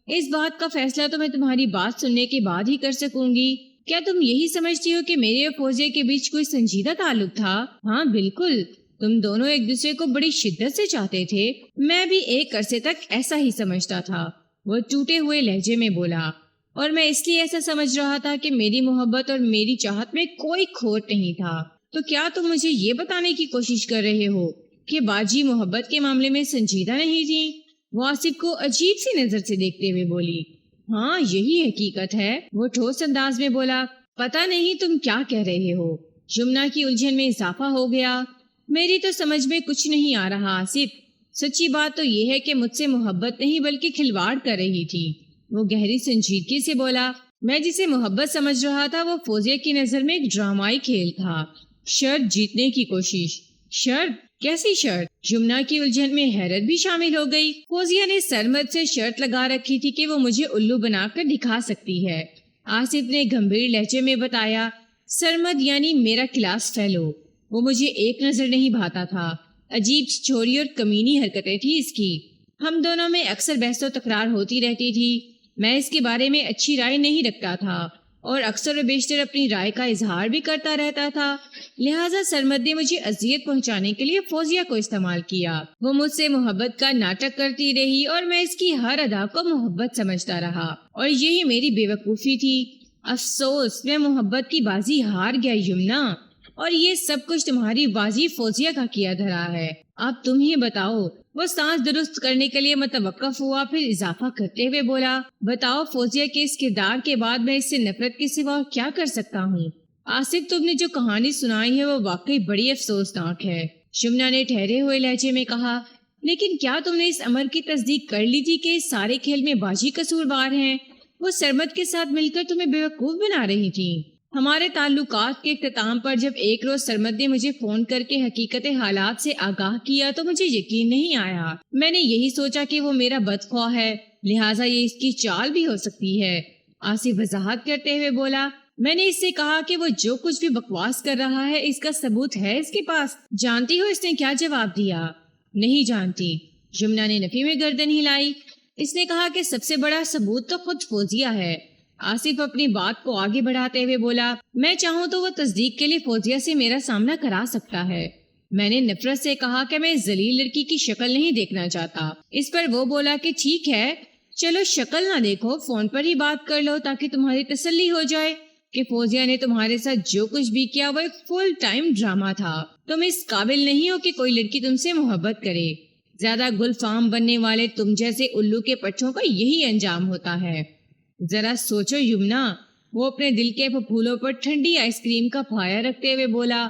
اس بات کا فیصلہ تو میں تمہاری بات سننے کے بعد ہی کر سکوں گی۔ کیا تم یہی سمجھتی ہو کہ میرے اور فوزیہ کے بیچ کوئی سنجیدہ تعلق تھا؟ ہاں بالکل، تم دونوں ایک دوسرے کو بڑی شدت سے چاہتے تھے، میں بھی ایک عرصے تک ایسا ہی سمجھتا تھا، وہ ٹوٹے ہوئے لہجے میں بولا، اور میں اس لیے ایسا سمجھ رہا تھا کہ میری محبت اور میری چاہت میں کوئی کھوٹ نہیں تھا۔ تو کیا تم مجھے یہ بتانے کی کوشش کر رہے ہو کہ باجی محبت کے معاملے میں سنجیدہ نہیں تھی؟ وہ آصف کو عجیب سی نظر سے دیکھتے ہوئے بولی۔ ہاں یہی حقیقت ہے، وہ ٹھوس انداز میں بولا۔ پتہ نہیں تم کیا کہہ رہے ہو؟ یمنا کی الجھن میں اضافہ ہو گیا۔ میری تو سمجھ میں کچھ نہیں آ رہا آصف، سچی بات تو یہ ہے کہ مجھ سے محبت نہیں بلکہ کھلواڑ کر رہی تھی، وہ گہری سنجیدگی سے بولا۔ میں جسے محبت سمجھ رہا تھا وہ فوزیہ کی نظر میں ایک ڈرامائی کھیل تھا، شرط جیتنے کی کوشش۔ شرط؟ کیسی شرط؟ یمنا کی الجھن میں حیرت بھی شامل ہو گئی۔ فوزیہ نے سرمد سے شرط لگا رکھی تھی کہ وہ مجھے الو بنا کر دکھا سکتی ہے۔ آصف نے گمبھیر لہجے میں بتایا، سرمد یعنی میرا کلاس فیلو، وہ مجھے ایک نظر نہیں بھاتا تھا، عجیب چوری اور کمینی حرکتیں تھی اس کی۔ ہم دونوں میں اکثر بحث و تکرار ہوتی رہتی تھی، میں اس کے بارے میں اچھی رائے نہیں رکھتا تھا اور اکثر و بیشتر اپنی رائے کا اظہار بھی کرتا رہتا تھا، لہٰذا سرمد نے مجھے اذیت پہنچانے کے لیے فوزیہ کو استعمال کیا۔ وہ مجھ سے محبت کا ناٹک کرتی رہی اور میں اس کی ہر ادا کو محبت سمجھتا رہا، اور یہی میری بے وقوفی تھی۔ افسوس، میں محبت کی بازی ہار گیا یمنا، اور یہ سب کچھ تمہاری بازی فوزیہ کا کیا دھرا ہے۔ اب تم ہی بتاؤ، وہ سانس درست کرنے کے لیے متوقف ہوا، پھر اضافہ کرتے ہوئے بولا، بتاؤ فوزیہ کے اس کردار کے بعد میں اس سے نفرت کے سوا اور کیا کر سکتا ہوں؟ آصف، تم نے جو کہانی سنائی ہے وہ واقعی بڑی افسوسناک ہے، یمنا نے ٹھہرے ہوئے لہجے میں کہا، لیکن کیا تم نے اس امر کی تصدیق کر لی تھی کہ اس سارے کھیل میں باجی قصوروار ہیں؟ وہ سرمد کے ساتھ مل کر تمہیں بیوقوف بنا رہی تھی۔ ہمارے تعلقات کے اختتام پر جب ایک روز سرمد نے مجھے فون کر کے حقیقت حالات سے آگاہ کیا تو مجھے یقین نہیں آیا۔ میں نے یہی سوچا کہ وہ میرا بدخواہ ہے، لہٰذا یہ اس کی چال بھی ہو سکتی ہے۔ آصف وضاحت کرتے ہوئے بولا، میں نے اس سے کہا کہ وہ جو کچھ بھی بکواس کر رہا ہے اس کا ثبوت ہے اس کے پاس؟ جانتی ہو اس نے کیا جواب دیا؟ نہیں جانتی۔ یمنا نے نفی میں گردن ہلائی۔ اس نے کہا کہ سب سے بڑا ثبوت تو خود فوزیہ ہے۔ آصف اپنی بات کو آگے بڑھاتے ہوئے بولا، میں چاہوں تو وہ تصدیق کے لیے فوزیہ سے میرا سامنا کرا سکتا ہے۔ میں نے نفرت سے کہا کہ میں ذلیل لڑکی کی شکل نہیں دیکھنا چاہتا۔ اس پر وہ بولا کہ ٹھیک ہے، چلو شکل نہ دیکھو، فون پر ہی بات کر لو تاکہ تمہاری تسلی ہو جائے کہ فوزیہ نے تمہارے ساتھ جو کچھ بھی کیا وہ ایک فل ٹائم ڈرامہ تھا۔ تم اس قابل نہیں ہو کہ کوئی لڑکی تم سے محبت کرے۔ زیادہ گل فام بننے والے تم جیسے الو کے پٹھوں کا یہی انجام ہوتا ہے۔ ذرا سوچو یمنا، وہ اپنے دل کے پھولوں پر ٹھنڈی آئس کریم کا پھایا رکھتے ہوئے بولا،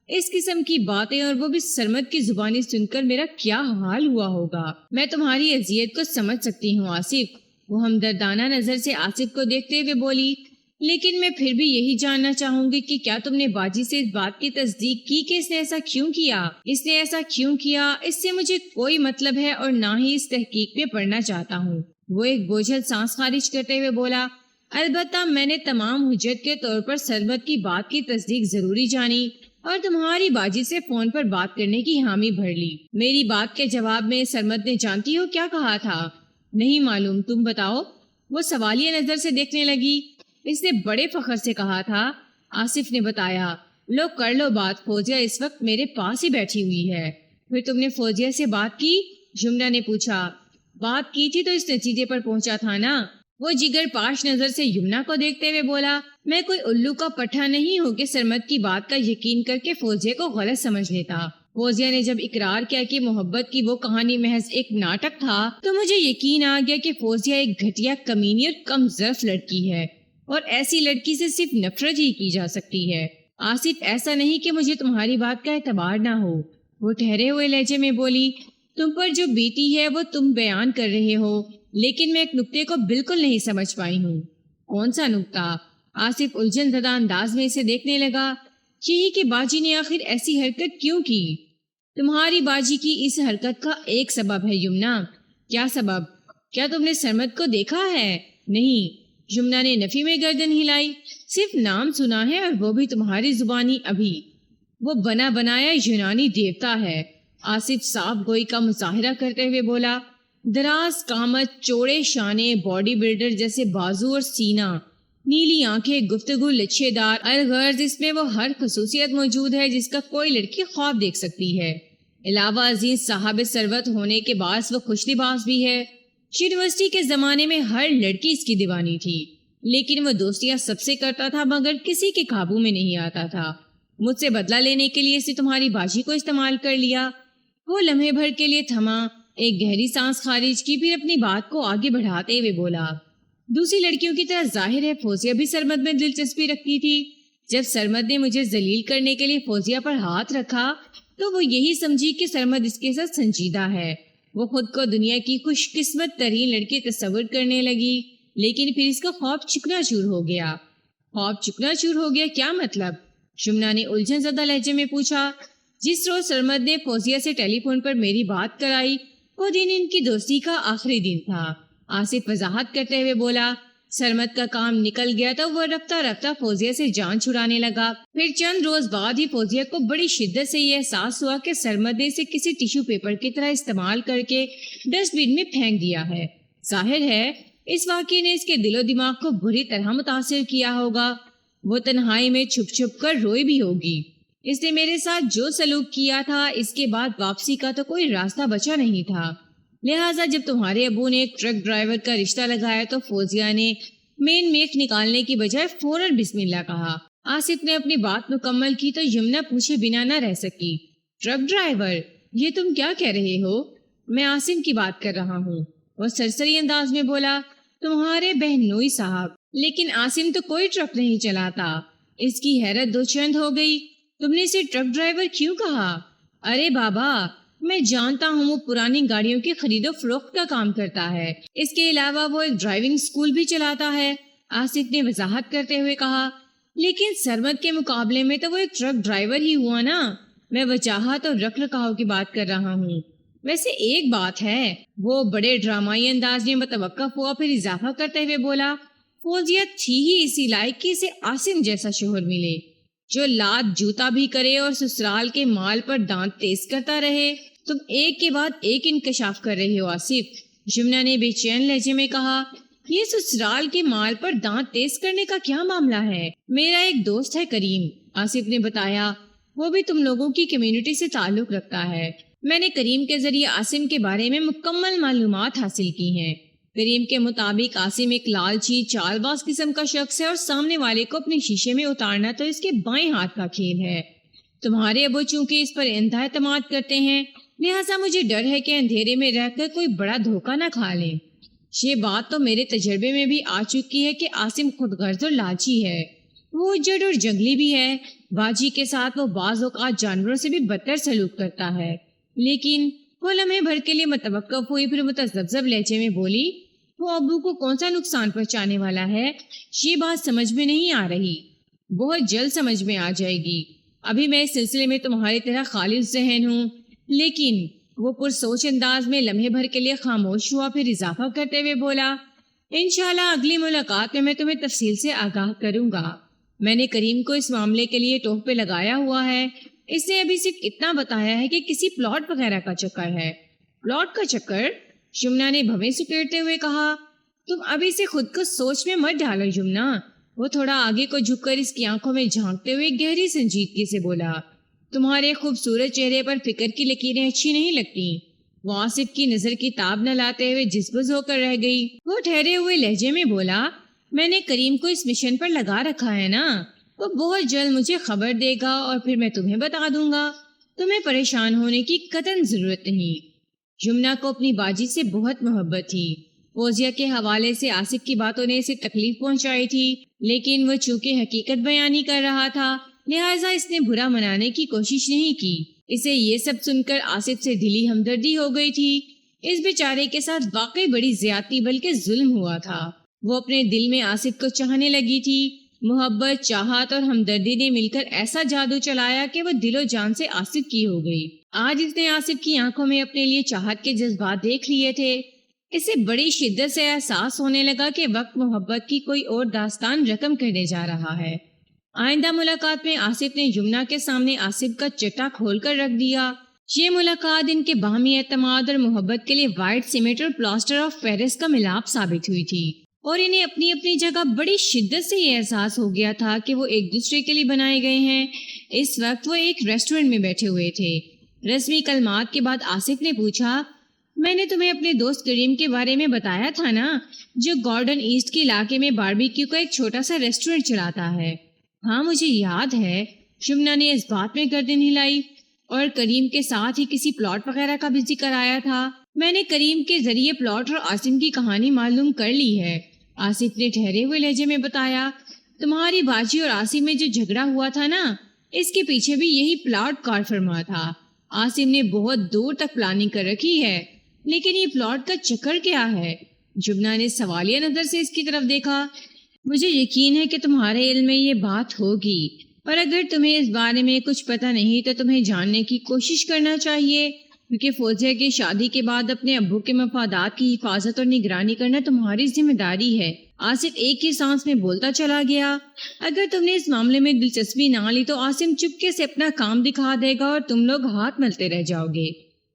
اس قسم کی باتیں اور وہ بھی سرمد کی زبانی سن کر میرا کیا حال ہوا ہوگا۔ میں تمہاری اذیت کو سمجھ سکتی ہوں آصف۔ وہ ہمدردانہ نظر سے آصف کو دیکھتے ہوئے بولی، لیکن میں پھر بھی یہی جاننا چاہوں گی کہ کیا تم نے باجی سے اس بات کی تصدیق کی کہ اس نے ایسا کیوں کیا؟ اس نے ایسا کیوں کیا اس سے مجھے کوئی مطلب ہے اور نہ ہی اس تحقیق میں پڑھنا چاہتا ہوں۔ وہ ایک بوجھل سانس خارج کرتے ہوئے بولا، البتہ میں نے تمام حجت کے طور پر سرمد کی بات کی تصدیق ضروری جانی اور تمہاری باجی سے فون پر بات کرنے کی حامی بھر لی۔ میری بات کے جواب میں سرمد نے جانتی ہو کیا کہا تھا؟ نہیں معلوم، تم بتاؤ۔ وہ سوالیہ نظر سے دیکھنے لگی۔ اس نے بڑے فخر سے کہا تھا، آصف نے بتایا، لو کر لو بات، فوزیہ اس وقت میرے پاس ہی بیٹھی ہوئی ہے۔ پھر تم نے فوزیہ سے بات کی؟ یمنا نے پوچھا۔ بات کی تھی تو اس نتیجے پر پہنچا تھا نا۔ وہ جگر پاش نظر سے یمنا کو دیکھتے ہوئے بولا، میں کوئی الو کا پٹھا نہیں ہوں کہ سرمد کی بات کا یقین کر کے فوزیہ کو غلط سمجھ لیتا۔ فوزیہ نے جب اقرار کیا کہ محبت کی وہ کہانی محض ایک ناٹک تھا تو مجھے یقین آ گیا کہ فوزیہ ایک گھٹیا، کمینی اور کم ظرف لڑکی ہے اور ایسی لڑکی سے صرف نفرت ہی کی جا سکتی ہے۔ آصف، ایسا نہیں کہ مجھے تمہاری بات کا اعتبار نہ ہو۔ وہ ٹھہرے ہوئے لہجے میں بولی، تم پر جو بیتی ہے وہ تم بیان کر رہے ہو، لیکن میں ایک نکتے کو بالکل نہیں سمجھ پائی ہوں۔ کون سا نکتہ؟ آصف الجھن زدہ انداز میں اسے دیکھنے لگا۔ یہی کہ باجی نے آخر ایسی حرکت کیوں کی؟ تمہاری باجی کی اس حرکت کا ایک سبب ہے یمنا۔ کیا سبب؟ کیا تم نے سرمد کو دیکھا ہے؟ نہیں۔ یمنا نے نفی میں گردن ہلائی۔ صرف نام سنا ہے اور وہ بھی تمہاری زبانی ابھی۔ وہ بنا بنایا یونانی دیوتا ہے۔ آصف صاف گوئی کا مظاہرہ کرتے ہوئے بولا، دراز قامت، چوڑے شانے، باڈی بلڈر جیسے بازو اور سینہ، نیلی آنکھیں، گفتگو لچھے دار، الغرض اس میں وہ ہر خصوصیت موجود ہے جس کا کوئی لڑکی خواب دیکھ سکتی ہے۔ علاوہ ازیں صاحب ثروت ہونے کے باعث وہ خوش لباس بھی ہے۔ یونیورسٹی کے زمانے میں ہر لڑکی اس کی دیوانی تھی، لیکن وہ دوستیاں سب سے کرتا تھا مگر کسی کے قابو میں نہیں آتا تھا۔ مجھ سے بدلہ لینے کے لیے اس نے تمہاری باجی کو استعمال کر لیا۔ وہ لمحے بھر کے لیے تھما، ایک گہری سانس خارج کی، پھر اپنی بات کو آگے بڑھاتے ہوئے بولا، دوسری لڑکیوں کی طرح ظاہر ہے فوزیہ بھی سرمد میں دلچسپی رکھتی تھی۔ جب سرمد نے مجھے ذلیل کرنے کے لیے فوزیہ پر ہاتھ رکھا تو وہ یہی سمجھی کہ سرمد اس کے ساتھ سنجیدہ ہے۔ وہ خود کو دنیا کی خوش قسمت ترین لڑکی تصور کرنے لگی، لیکن پھر اس کا خواب چکنا چور ہو گیا۔ خواب چکنا چور ہو گیا کیا مطلب؟ یمنا نے الجھن زدہ لہجے میں پوچھا۔ جس روز سرمد نے فوزیہ سے ٹیلی فون پر میری بات کرائی وہ دن ان کی دوستی کا آخری دن تھا۔ آصف وضاحت کرتے ہوئے بولا، سرمد کا کام نکل گیا تو وہ رفتہ رفتہ فوزیہ سے جان چھڑانے لگا۔ پھر چند روز بعد ہی فوزیہ کو بڑی شدت سے یہ احساس ہوا کہ سرمد نے اسے کسی ٹیشو پیپر کی طرح استعمال کر کے ڈسٹ بن میں پھینک دیا ہے۔ ظاہر ہے اس واقعے نے اس کے دل و دماغ کو بری طرح متاثر کیا ہوگا۔ وہ تنہائی میں چھپ چھپ کر روئی بھی ہوگی۔ اس نے میرے ساتھ جو سلوک کیا تھا اس کے بعد واپسی کا تو کوئی راستہ بچا نہیں تھا، لہٰذا جب تمہارے ابو نے ایک ٹرک ڈرائیور کا رشتہ لگایا تو فوزیہ نے مین میخ نکالنے کی بجائے فوراً بسم اللہ کہا۔ آصف نے اپنی بات مکمل کی تو یمنا پوچھے بنا نہ رہ سکی، ٹرک ڈرائیور؟ یہ تم کیا کہہ رہے ہو؟ میں عاصم کی بات کر رہا ہوں۔ وہ سرسری انداز میں بولا، تمہارے بہنوئی صاحب۔ لیکن عاصم تو کوئی ٹرک نہیں چلاتا۔ اس کی حیرت دو چند ہو گئی۔ تم نے اسے ٹرک ڈرائیور کیوں کہا؟ ارے بابا، میں جانتا ہوں وہ پرانی گاڑیوں کی خرید و فروخت کا کام کرتا ہے، اس کے علاوہ وہ ایک ڈرائیونگ اسکول بھی چلاتا ہے۔ آصف نے وضاحت کرتے ہوئے کہا، لیکن سرمد کے مقابلے میں تو وہ ایک ٹرک ڈرائیور ہی ہوا نا. میں وجاہت اور رکھ رکھاؤ کی بات کر رہا ہوں. ویسے ایک بات ہے. وہ بڑے ڈرامائی انداز میں متوقف ہوا، پھر اضافہ کرتے ہوئے بولا، فوزیہ تھی ہی اسی لائق کہ اسے عاصم جیسا شوہر ملے جو لات جوتا بھی کرے اور سسرال کے مال پر دانت تیز کرتا رہے. تم ایک کے بعد ایک انکشاف کر رہے ہو آصف. یمنا نے بے چین لہجے میں کہا. یہ سسرال کے مال پر دانت تیز کرنے کا کیا معاملہ ہے؟ میرا ایک دوست ہے کریم، آصف نے بتایا. وہ بھی تم لوگوں کی کمیونٹی سے تعلق رکھتا ہے. میں نے کریم کے ذریعے عاصم کے بارے میں مکمل معلومات حاصل کی ہیں. کریم کے مطابق عاصم ایک لالچی چال باز قسم کا شخص ہے اور سامنے والے کو اپنے شیشے میں اتارنا تو اس کے بائیں ہاتھ کا کھیل ہے. تمہارے ابو چونکہ اس پر انتہا اعتماد کرتے ہیں، لہٰذا مجھے ڈر ہے کہ اندھیرے میں رہ کر کوئی بڑا دھوکہ نہ کھا لیں. یہ بات تو میرے تجربے میں بھی آ چکی ہے کہ عاصم خود غرض اور لالچی ہے. وہ اجڑ اور جنگلی بھی ہے. باجی کے ساتھ وہ بعض اوقات جانوروں سے بھی بدتر سلوک کرتا ہے. لیکن وہ لمحے بھر کے لیے متوقف ہوئی، پھر متذبذب لہجے میں بولی، وہ ابو کو کون سا نقصان پہنچانے والا ہے؟ یہ بات سمجھ میں نہیں آ رہی. بہت جلد سمجھ میں آ جائے گی. ابھی میں اس سلسلے میں تمہاری طرح خالص ذہن ہوں. لیکن وہ پرسوچ انداز میں لمحے بھر کے لیے خاموش ہوا، پھر اضافہ کرتے ہوئے بولا، انشاءاللہ اگلی ملاقات میں تمہیں تفصیل سے آگاہ کروں گا. میں نے کریم کو اس معاملے کے لیے ٹوپ پہ لگایا ہوا ہے. اس نے ابھی صرف اتنا بتایا ہے کہ کسی پلاٹ وغیرہ کا چکر ہے. پلاٹ کا چکر؟ یمنا نے بھویں سکیڑتے ہوئے کہا. تم ابھی سے خود کو سوچ میں مت ڈالو یمنا. وہ تھوڑا آگے کو جھک کر اس کی آنکھوں میں جھانکتے ہوئے گہری سنجیدگی سے بولا، تمہارے خوبصورت چہرے پر فکر کی لکیریں اچھی نہیں لگتی. وہ آصف کی نظر کی تاب نہ لاتے ہوئے جزبز ہو کر رہ گئی. وہ ٹھہرے ہوئے لہجے میں بولا، میں نے کریم کو اس مشن پر لگا رکھا ہے نا. وہ بہت جلد مجھے خبر دے گا اور پھر میں تمہیں بتا دوں گا. تمہیں پریشان ہونے کی قطعاً ضرورت نہیں. یمنا کو اپنی باجی سے بہت محبت تھی. فوزیہ کے حوالے سے آصف کی باتوں نے اسے تکلیف پہنچائی تھی، لیکن وہ چونکہ حقیقت بیانی کر رہا تھا لہٰذا اس نے برا منانے کی کوشش نہیں کی. اسے یہ سب سن کر آصف سے دلی ہمدردی ہو گئی تھی. اس بیچارے کے ساتھ واقعی بڑی زیادتی بلکہ ظلم ہوا تھا. وہ اپنے دل میں آصف کو چاہنے لگی تھی. محبت، چاہت اور ہمدردی نے مل کر ایسا جادو چلایا کہ وہ دل و جان سے آصف کی ہو گئی. آج اس نے آصف کی آنکھوں میں اپنے لیے چاہت کے جذبات دیکھ لیے تھے. اسے بڑی شدت سے احساس ہونے لگا کہ وقت محبت کی کوئی اور داستان رقم کرنے جا رہا ہے. آئندہ ملاقات میں آصف نے یمنا کے سامنے آصف کا چٹا کھول کر رکھ دیا. یہ ملاقات ان کے باہمی اعتماد اور محبت کے لیے وائٹ سیمنٹ اور پلاسٹر آف پیرس کا ملاپ ثابت ہوئی تھی، اور انہیں اپنی اپنی جگہ بڑی شدت سے یہ احساس ہو گیا تھا کہ وہ ایک دوسرے کے لیے بنائے گئے ہیں. اس وقت وہ ایک ریسٹورنٹ میں بیٹھے ہوئے تھے. رسمی کلمات کے بعد آصف نے پوچھا، میں نے تمہیں اپنے دوست کریم کے بارے میں بتایا تھا نا، جو گارڈن ایسٹ کے علاقے میں باربیکیو کا ایک چھوٹا سا ریسٹورنٹ چلاتا ہے؟ ہاں مجھے یاد ہے. یمنا نے اس بات میں گردن ہلائی. اور کریم کے ساتھ ہی کسی پلاٹ وغیرہ کا بھی ذکر آیا تھا. میں نے کریم کے ذریعے پلاٹ اور عاصم کی کہانی معلوم کر لی ہے. آصف نے ٹھہرے ہوئے لہجے میں بتایا، تمہاری باجی اور عاصم میں جو جھگڑا ہوا تھا نا، اس کے پیچھے بھی یہی پلاٹ کار فرما تھا. عاصم نے بہت دور تک پلاننگ کر رکھی ہے، لیکن یہ پلاٹ کا چکر کیا ہے؟ یمنا نے سوالیہ نظر سے اس کی طرف دیکھا. مجھے یقین ہے کہ تمہارے علم میں یہ بات ہوگی، اور اگر تمہیں اس بارے میں کچھ پتہ نہیں تو تمہیں جاننے کی کوشش کرنا چاہیے، کیونکہ فوزیہ کی شادی کے بعد اپنے ابو کے مفادات کی حفاظت اور نگرانی کرنا تمہاری ذمہ داری ہے. آصف ایک ہی سانس میں بولتا چلا گیا. اگر تم نے اس معاملے میں دلچسپی نہ لی تو عاصم چپکے سے اپنا کام دکھا دے گا اور تم لوگ ہاتھ ملتے رہ جاؤ گے.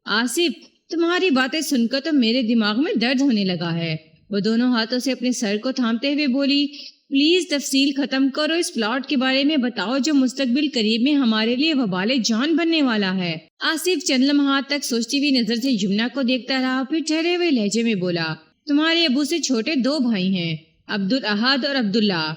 آصف، تمہاری باتیں سن کر تو میرے دماغ میں درد ہونے لگا ہے. وہ دونوں ہاتھوں سے اپنے سر کو تھامتے ہوئے بولی، پلیز تفصیل ختم کرو. اس پلاٹ کے بارے میں بتاؤ جو مستقبل قریب میں ہمارے لیے وبال جان بننے والا ہے. آصف چند لمحات تک سوچتی ہوئی نظر سے یمنا کو دیکھتا رہا، پھر ٹھہرے ہوئے لہجے میں بولا، تمہارے ابو سے چھوٹے 2 بھائی ہیں، عبدالاحد اور عبداللہ.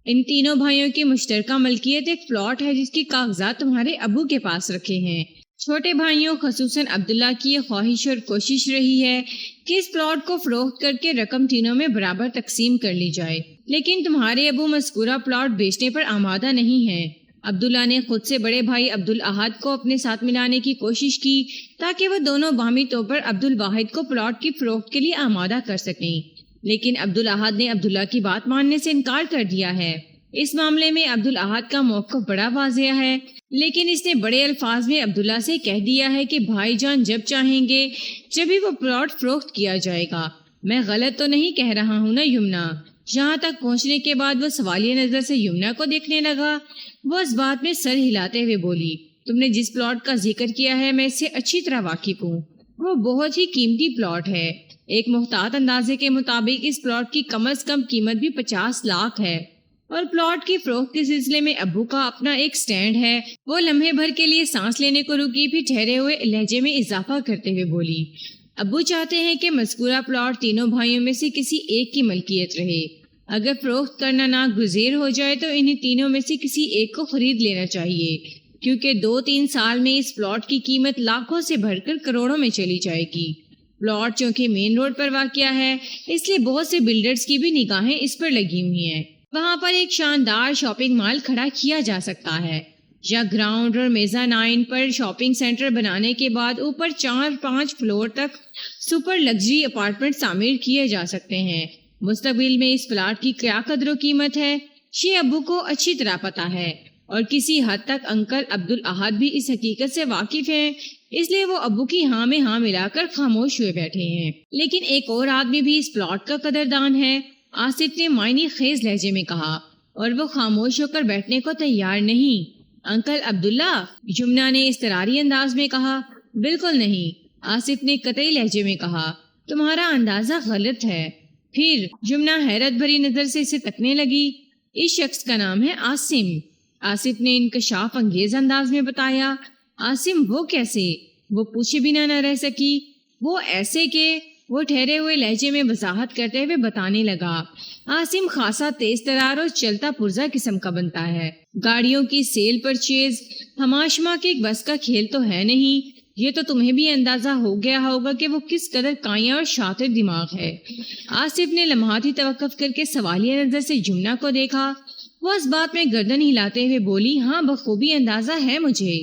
ان تینوں بھائیوں کی مشترکہ ملکیت ایک پلاٹ ہے جس کی کاغذات تمہارے ابو کے پاس رکھے ہیں. چھوٹے بھائیوں خصوصاً عبداللہ کی یہ خواہش اور کوشش رہی ہے کہ اس پلاٹ کو فروخت کر کے رقم تینوں میں برابر تقسیم کر لی جائے، لیکن تمہارے ابو مذکورہ پلاٹ بیچنے پر آمادہ نہیں ہیں. عبداللہ نے خود سے بڑے بھائی عبدالاحد کو اپنے ساتھ ملانے کی کوشش کی تاکہ وہ دونوں باہمی طور پر عبدالواحد کو پلاٹ کی فروخت کے لیے آمادہ کر سکیں، لیکن عبدالاحد نے عبداللہ کی بات ماننے سے انکار کر دیا ہے. اس معاملے میں عبدالاحد کا موقف بڑا واضح ہے، لیکن اس نے بڑے الفاظ میں عبداللہ سے کہہ دیا ہے کہ بھائی جان جب چاہیں گے جبھی وہ پلاٹ فروخت کیا جائے گا۔ میں غلط تو نہیں کہہ رہا ہوں نا یمنا؟ یہاں تک پہنچنے کے بعد وہ سوالیہ نظر سے یمنا کو دیکھنے لگا۔ وہ اس بات میں سر ہلاتے ہوئے بولی، تم نے جس پلاٹ کا ذکر کیا ہے میں اس سے اچھی طرح واقف ہوں۔ وہ بہت ہی قیمتی پلاٹ ہے۔ ایک محتاط اندازے کے مطابق اس پلاٹ کی کم از کم قیمت بھی 50 لاکھ ہے، اور پلاٹ کی فروخت کے سلسلے میں ابو کا اپنا ایک سٹینڈ ہے۔ وہ لمحے بھر کے لیے سانس لینے کو رکی، پھر ٹھہرے ہوئے لہجے میں اضافہ کرتے ہوئے بولی، ابو چاہتے ہیں کہ مذکورہ پلاٹ تینوں بھائیوں میں سے کسی ایک کی ملکیت رہے۔ اگر فروخت کرنا ناگزیر ہو جائے تو انہیں تینوں میں سے کسی ایک کو خرید لینا چاہیے، کیونکہ 2-3 سال میں اس پلاٹ کی قیمت لاکھوں سے بڑھ کر کروڑوں میں چلی جائے گی۔ پلاٹ چونکہ مین روڈ پر واقع ہے، اس لیے بہت سے بلڈرز کی بھی نگاہیں اس پر لگی ہوئی ہیں۔ وہاں پر ایک شاندار شاپنگ مال کھڑا کیا جا سکتا ہے، یا گراؤنڈ اور میزانائن پر شاپنگ سینٹر بنانے کے بعد اوپر 4-5 فلور تک سپر لگژری اپارٹمنٹ تعمیر کیے جا سکتے ہیں۔ مستقبل میں اس پلاٹ کی کیا قدر و قیمت ہے یہ ابو کو اچھی طرح پتا ہے، اور کسی حد تک انکل عبدالاحد بھی اس حقیقت سے واقف ہیں، اس لیے وہ ابو کی ہاں میں ہاں ملا کر خاموش ہوئے بیٹھے ہیں۔ لیکن ایک اور آدمی بھی اس پلاٹ کا قدردان ہے، آصف نے معنی خیز لہجے میں کہا، اور وہ خاموش ہو کر بیٹھنے کو تیار نہیں۔ انکل عبداللہ، یمنا نے اضطراری انداز میں کہا۔ بالکل نہیں، آصف نے قطعی لہجے میں کہا، تمہارا اندازہ غلط ہے۔ پھر یمنا حیرت بھری نظر سے اسے تکنے لگی۔ اس شخص کا نام ہے عاصم، آصف نے انکشاف انگیز انداز میں بتایا۔ عاصم وہ کیسے؟ وہ پوچھے بنا نہ رہ سکی۔ وہ ایسے کہ وہ ٹھہرے ہوئے لہجے میں وضاحت کرتے ہوئے بتانے لگا، عاصم خاصا تیز ترار اور چلتا پرزا قسم کا بنتا ہے۔ گاڑیوں کی سیل پرچیز ہماشما کے ایک بس کا کھیل تو ہے نہیں۔ یہ تو تمہیں بھی اندازہ ہو گیا ہوگا کہ وہ کس قدر کائیں اور شاطر دماغ ہے۔ آصف نے لمحات ہی توقف کر کے سوالیہ نظر سے یمنا کو دیکھا۔ وہ اس بات میں گردن ہلاتے ہوئے بولی، ہاں بخوبی اندازہ ہے مجھے۔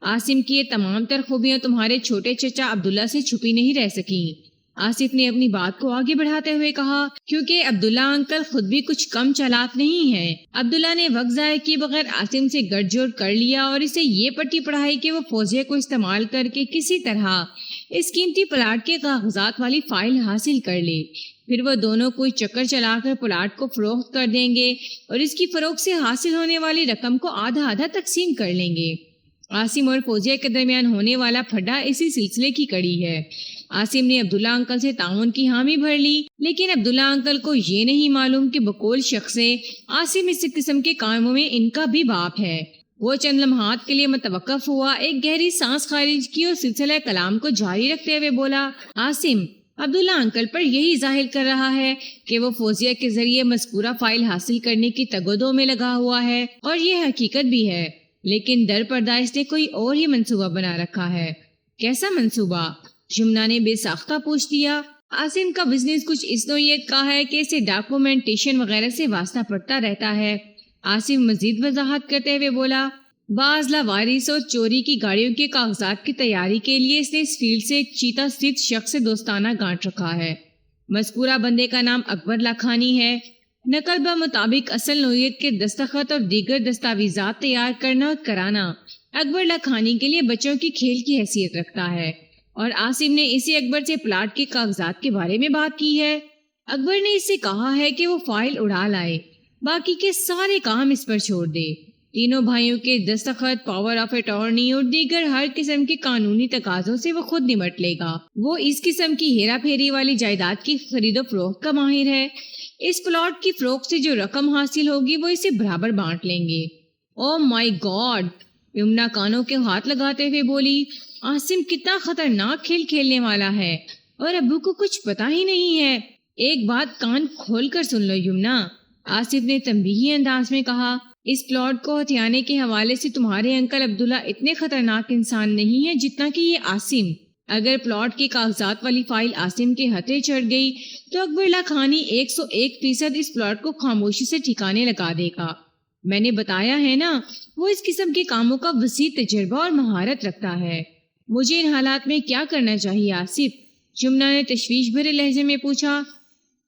عاصم کی یہ تمام تر خوبیاں تمہارے چھوٹے چچا عبداللہ سے چھپی نہیں رہ سکیں۔ آصف نے اپنی بات کو آگے بڑھاتے ہوئے کہا، کیونکہ عبداللہ انکل خود بھی کچھ کم چالاک نہیں ہے۔ عبداللہ نے وقت ضائع کیے بغیر عاصم سے گٹھ جوڑ کر لیا اور اسے یہ پٹی پڑھائی کہ وہ فوزیہ کو استعمال کر کے کسی طرح اس قیمتی پلاٹ کے کاغذات والی فائل حاصل کر لے۔ پھر وہ دونوں کوئی چکر چلا کر پلاٹ کو فروخت کر دیں گے اور اس کی فروخت سے حاصل ہونے والی رقم کو آدھا آدھا تقسیم کر لیں گے۔ عاصم اور فوزیہ کے درمیان ہونے والا پھڈا اسی سلسلے کی کڑی ہے۔ عاصم نے عبداللہ انکل سے تعاون کی حامی بھر لی، لیکن عبداللہ انکل کو یہ نہیں معلوم کہ بقول شخص عاصم اس قسم کے کاموں میں ان کا بھی باپ ہے۔ وہ چند لمحات کے لیے متوقف ہوا، ایک گہری سانس خارج کی اور سلسلہ کلام کو جاری رکھتے ہوئے بولا، عاصم عبداللہ انکل پر یہی ظاہر کر رہا ہے کہ وہ فوزیہ کے ذریعے مذکورہ فائل حاصل کرنے کی تگودوں میں لگا ہوا ہے، اور یہ حقیقت بھی ہے، لیکن در پردہ اس نے کوئی اور ہی منصوبہ بنا رکھا ہے۔ کیسا منصوبہ؟ یمنا نے بے ساختہ پوچھ دیا۔ عاصم کا بزنس کچھ اس نوعیت کا ہے کہ اسے ڈاکومنٹیشن وغیرہ سے واسطہ پڑتا رہتا ہے۔ عاصم مزید وضاحت کرتے ہوئے بولا، بعض لاوارث اور چوری کی گاڑیوں کے کاغذات کی تیاری کے لیے اس نے اس فیلڈ سے ایک چیتا ستھ شخص سے دوستانہ گانٹ رکھا ہے۔ مذکورہ بندے کا نام اکبر لاکھانی ہے۔ نقل بمطابق اصل نوعیت کے دستخط اور دیگر دستاویزات تیار کرنا اور کرانا اکبر لاکھانی کے لیے بچوں کی کھیل کی حیثیت رکھتا ہے، اور عاصم نے اسی اکبر سے پلاٹ کے کاغذات کے بارے میں بات کی ہے۔ اکبر نے اس سے کہا ہے کہ وہ فائل اڑا لائے، باقی کے سارے کام اس پر چھوڑ دے۔ تینوں بھائیوں کے دستخط، پاور آف اٹارنی اور دیگر ہر قسم کے قانونی تقاضوں سے وہ خود نمٹ لے گا۔ وہ اس قسم کی ہیرا پھیری والی جائیداد کی خرید و فروخت کا ماہر ہے۔ اس پلاٹ کی فروخت سے جو رقم حاصل ہوگی وہ اسے برابر بانٹ لیں گے۔ او مائی گاڈ! یمنا کانوں کے ہاتھ لگاتے ہوئے بولی، عاصم کتنا خطرناک کھیل کھیلنے والا ہے، اور ابو کو کچھ پتا ہی نہیں ہے۔ ایک بات کان کھول کر سن لو یمنا، آصف نے تنبیہی انداز میں کہا، اس پلاٹ کو ہتھیانے کے حوالے سے تمہارے انکل عبداللہ اتنے خطرناک انسان نہیں ہے جتنا کہ یہ عاصم۔ اگر پلاٹ کی کاغذات والی فائل عاصم کے ہتھے چڑھ گئی تو اکبر لاکھانی 101% اس پلاٹ کو خاموشی سے ٹھکانے لگا دے گا۔ میں نے بتایا ہے نا، وہ اس قسم کے کاموں کا وسیع تجربہ اور مہارت رکھتا ہے۔ مجھے ان حالات میں کیا کرنا چاہیے آصف؟ یمنا نے تشویش بھرے لہجے میں پوچھا۔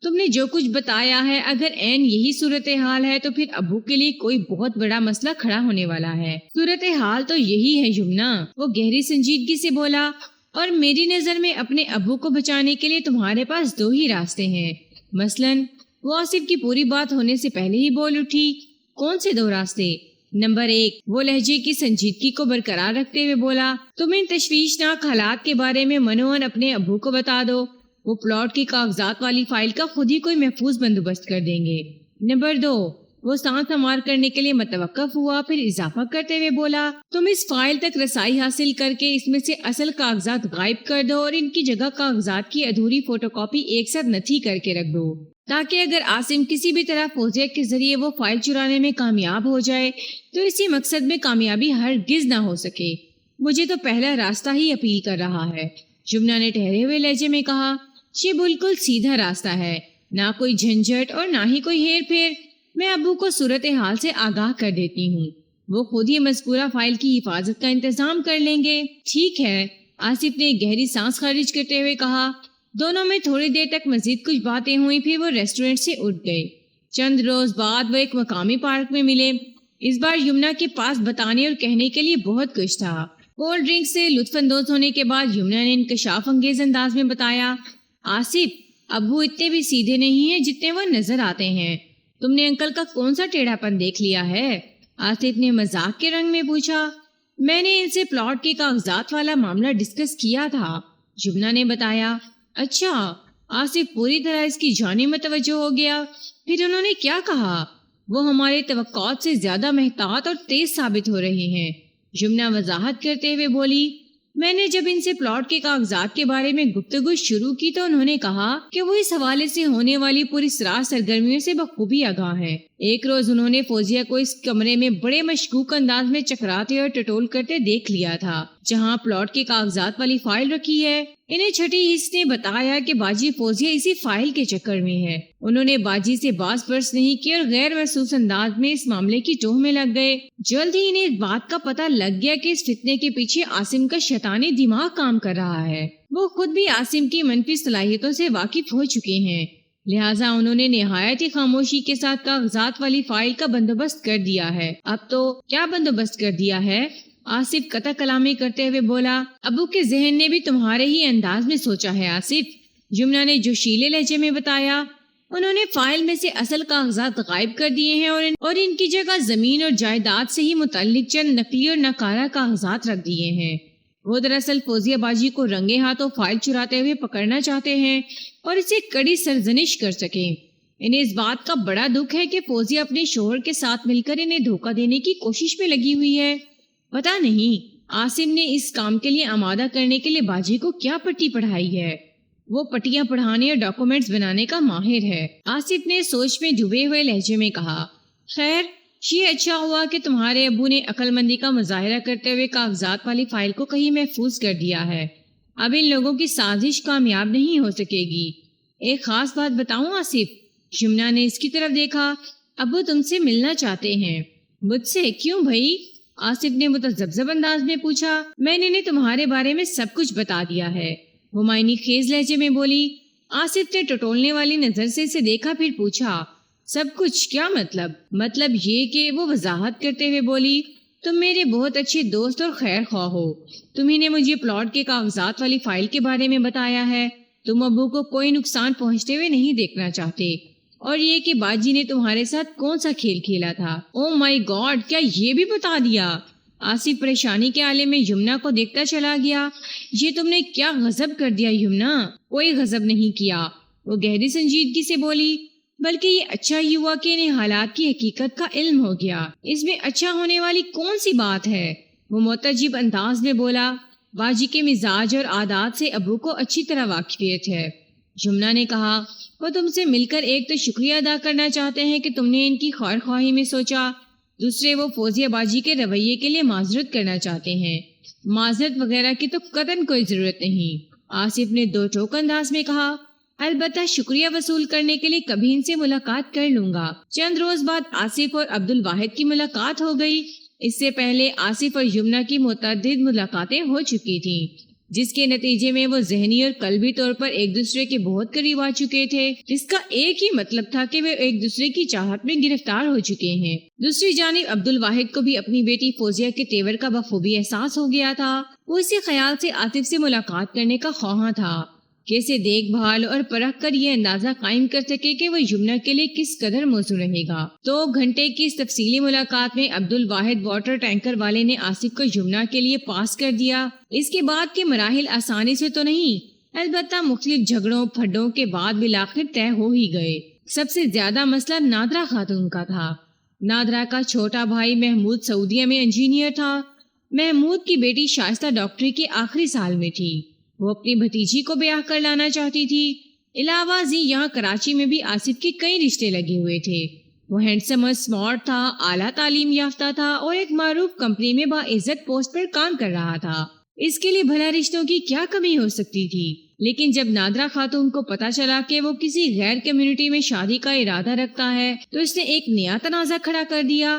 تم نے جو کچھ بتایا ہے اگر عین یہی صورتحال ہے تو پھر ابو کے لیے کوئی بہت بڑا مسئلہ کھڑا ہونے والا ہے۔ صورتحال تو یہی ہے یمنا، وہ گہری سنجیدگی سے بولا، اور میری نظر میں اپنے ابو کو بچانے کے لیے تمہارے پاس دو ہی راستے ہیں۔ مثلاً وہ آصف کی پوری بات ہونے سے پہلے ہی بول اٹھی، کون سے دو راستے؟ نمبر 1، وہ لہجے کی سنجیدگی کو برقرار رکھتے ہوئے بولا، تم ان تشویشناک حالات کے بارے میں منوعاً اپنے ابو کو بتا دو، وہ پلاٹ کی کاغذات والی فائل کا خود ہی کوئی محفوظ بندوبست کر دیں گے۔ نمبر 2، وہ سانس ہموار کرنے کے لیے متوقف ہوا، پھر اضافہ کرتے ہوئے بولا، تم اس فائل تک رسائی حاصل کر کے اس میں سے اصل کاغذات غائب کر دو اور ان کی جگہ کاغذات کی ادھوری فوٹو کاپی ایک ساتھ نتھی کر کے رکھ دو، تاکہ اگر عاصم کسی بھی طرح فوزیہ کے ذریعے وہ فائل چرانے میں کامیاب ہو جائے تو اسی مقصد میں کامیابی ہرگز نہ ہو سکے۔ مجھے تو پہلا راستہ ہی اپیل کر رہا ہے، یمنا نے ٹھہرے ہوئے لہجے میں کہا۔ یہ بالکل سیدھا راستہ ہے، نہ کوئی جھنجھٹ اور نہ ہی کوئی ہیر پھیر۔ میں ابو کو صورتحال سے آگاہ کر دیتی ہوں، وہ خود ہی مذکورہ فائل کی حفاظت کا انتظام کر لیں گے۔ ٹھیک ہے، آصف نے گہری سانس خارج کرتے ہوئے کہا۔ دونوں میں تھوڑی دیر تک مزید کچھ باتیں ہوئی، پھر وہ ریسٹورنٹ سے اٹھ گئے۔ چند روز بعد وہ ایک مقامی پارک میں ملے۔ اس بار یمنا کے پاس بتانے اور کہنے کے لیے بہت کچھ تھا۔ کولڈ ڈرنک سے لطف اندوز ہونے کے بعد یمنا نے انکشاف انگیز انداز میں بتایا، آصف، ابو اتنے بھی سیدھے نہیں ہیں جتنے وہ نظر آتے ہیں۔ تم نے انکل کا کون سا ٹیڑھا پن دیکھ لیا ہے؟ آصف نے مذاق کے رنگ میں پوچھا۔ میں نے ان سے پلاٹ کے کاغذات والا معاملہ ڈسکس کیا تھا، یمنا نے بتایا۔ اچھا، آصف پوری طرح اس کی جانب متوجہ ہو گیا۔ پھر انہوں نے کیا کہا؟ وہ ہماری توقعات سے زیادہ محتاط اور تیز ثابت ہو رہے ہیں، یمنا وضاحت کرتے ہوئے بولی۔ میں نے جب ان سے پلاٹ کے کاغذات کے بارے میں گفتگو شروع کی تو انہوں نے کہا کہ وہ اس حوالے سے ہونے والی پوری سرا سرگرمیوں سے بخوبی آگاہ ہیں۔ ایک روز انہوں نے فوزیہ کو اس کمرے میں بڑے مشکوک انداز میں چکراتے اور ٹٹول کرتے دیکھ لیا تھا جہاں پلاٹ کے کاغذات والی فائل رکھی ہے۔ انہیں چھٹی حص نے بتایا کہ باجی فوزیہ اسی فائل کے چکر میں ہے۔ انہوں نے باجی سے باز پرس نہیں کی اور غیر محسوس انداز میں اس معاملے کی ٹوہ میں لگ گئے۔ جلد ہی انہیں اس بات کا پتہ لگ گیا کہ اس فتنے کے پیچھے عاصم کا شیطانی دماغ کام کر رہا ہے۔ وہ خود بھی عاصم کی منفی صلاحیتوں سے واقف ہو چکے ہیں، لہٰذا انہوں نے نہایت ہی خاموشی کے ساتھ کاغذات والی فائل کا بندوبست کر دیا ہے۔ اب تو کیا بندوبست کر دیا ہے؟ آصف قطع کلامی کرتے ہوئے بولا۔ ابو کے ذہن نے بھی تمہارے ہی انداز میں سوچا ہے آصف، یمنا نے جوشیلے لہجے میں بتایا۔ انہوں نے فائل میں سے اصل کاغذات غائب کر دیے ہیں اور ان کی جگہ زمین اور جائیداد سے ہی متعلق چند نقلی اور ناکارہ کاغذات رکھ دیے ہیں۔ وہ دراصل فوزیہ باجی کو رنگے ہاتھوں فائل چراتے ہوئے پکڑنا چاہتے ہیں اور اسے کڑی سرزنش کر سکیں۔ انہیں اس بات کا بڑا دکھ ہے کہ فوزیہ اپنے شوہر کے ساتھ مل کر انہیں دھوکہ دینے کی کوشش میں لگی ہوئی ہے۔ پتہ نہیں عاصم نے اس کام کے لیے آمادہ کرنے کے لیے باجی کو کیا پٹی پڑھائی ہے۔ وہ پٹیاں پڑھانے اور ڈاکومنٹس بنانے کا ماہر ہے، آصف نے سوچ میں ڈوبے ہوئے لہجے میں کہا۔ خیر، یہ اچھا ہوا کہ تمہارے ابو نے عقل مندی کا مظاہرہ کرتے ہوئے کاغذات والی فائل کو کہیں محفوظ کر دیا ہے۔ اب ان لوگوں کی سازش کامیاب نہیں ہو سکے گی۔ ایک خاص بات بتاؤں آصف؟ یمنا نے اس کی طرف دیکھا۔ ابو تم سے ملنا چاہتے ہیں۔ مجھ سے؟ کیوں بھائی؟ آصف نے متذبذب انداز میں پوچھا۔ میں نے انہیں تمہارے بارے میں سب کچھ بتا دیا ہے، وہ معنی خیز لہجے میں بولی۔ آصف نے ٹٹولنے والی نظر سے اسے دیکھا، پھر پوچھا، سب کچھ کیا مطلب؟ مطلب یہ کہ وہ وضاحت کرتے ہوئے بولی، تم میرے بہت اچھے دوست اور خیر خواہ ہو، تمہیں نے مجھے پلاٹ کے کاغذات والی فائل کے بارے میں بتایا ہے، تم ابو کو کوئی نقصان پہنچتے ہوئے نہیں دیکھنا چاہتے، اور یہ کہ باجی نے تمہارے ساتھ کون سا کھیل کھیلا تھا۔ او مائی گاڈ، کیا یہ بھی بتا دیا؟ آصف پریشانی کے عالم میں یمنا کو دیکھتا چلا گیا۔ یہ تم نے کیا غضب کر دیا یمنا؟ کوئی غضب نہیں کیا، وہ گہری سنجیدگی سے بولی، بلکہ یہ اچھا ہی ہوا کہ انہیں حالات کی حقیقت کا علم ہو گیا۔ اس میں اچھا ہونے والی کون سی بات ہے؟ وہ معتجب انداز میں بولا۔ باجی کے مزاج اور عادات سے ابو کو اچھی طرح واقفیت ہے، یمنا نے کہا۔ وہ تم سے مل کر ایک تو شکریہ ادا کرنا چاہتے ہیں کہ تم نے ان کی خیر خواہی میں سوچا، دوسرے وہ فوزیہ باجی کے رویے کے لیے معذرت کرنا چاہتے ہیں۔ معذرت وغیرہ کی تو قطعاً کوئی ضرورت نہیں، آصف نے دو ٹوک انداز میں کہا۔ البتہ شکریہ وصول کرنے کے لیے کبھی ان سے ملاقات کر لوں گا۔ چند روز بعد آصف اور عبد الواحد کی ملاقات ہو گئی۔ اس سے پہلے آصف اور یمنا کی متعدد ملاقاتیں ہو چکی تھیں۔ جس کے نتیجے میں وہ ذہنی اور قلبی طور پر ایک دوسرے کے بہت قریب آ چکے تھے، جس کا ایک ہی مطلب تھا کہ وہ ایک دوسرے کی چاہت میں گرفتار ہو چکے ہیں۔ دوسری جانب عبد الواحد کو بھی اپنی بیٹی فوزیہ کے تیور کا بخوبی احساس ہو گیا تھا۔ وہ اسی خیال سے عاطف سے ملاقات کرنے کا خواہاں تھا کہ اسے دیکھ بھال اور پرکھ کر یہ اندازہ قائم کر سکے کہ وہ یمنا کے لیے کس قدر موزوں رہے گا۔ 2 گھنٹے کی اس تفصیلی ملاقات میں عبد الواحد واٹر ٹینکر والے نے آصف کو یمنا کے لیے پاس کر دیا۔ اس کے بعد کے مراحل آسانی سے تو نہیں، البتہ مختلف جھگڑوں پھڈوں کے بعد بالآخر طے ہو ہی گئے۔ سب سے زیادہ مسئلہ نادرہ خاتون کا تھا۔ نادرہ کا چھوٹا بھائی محمود سعودیہ میں انجینئر تھا۔ محمود کی بیٹی شائستہ ڈاکٹری کے آخری سال میں تھی۔ وہ اپنی بھتیجی کو بیاہ کر لانا چاہتی تھی۔ علاوہ ازیں یہاں کراچی میں بھی آصف کے کئی رشتے لگے ہوئے تھے۔ وہ ہینڈسم اور سمارٹ تھا، اعلیٰ تعلیم یافتہ تھا اور ایک معروف کمپنی میں باعزت پوسٹ پر کام کر رہا تھا۔ اس کے لیے بھلا رشتوں کی کیا کمی ہو سکتی تھی؟ لیکن جب نادرہ خاتون کو پتا چلا کہ وہ کسی غیر کمیونٹی میں شادی کا ارادہ رکھتا ہے تو اس نے ایک نیا تنازع کھڑا کر دیا۔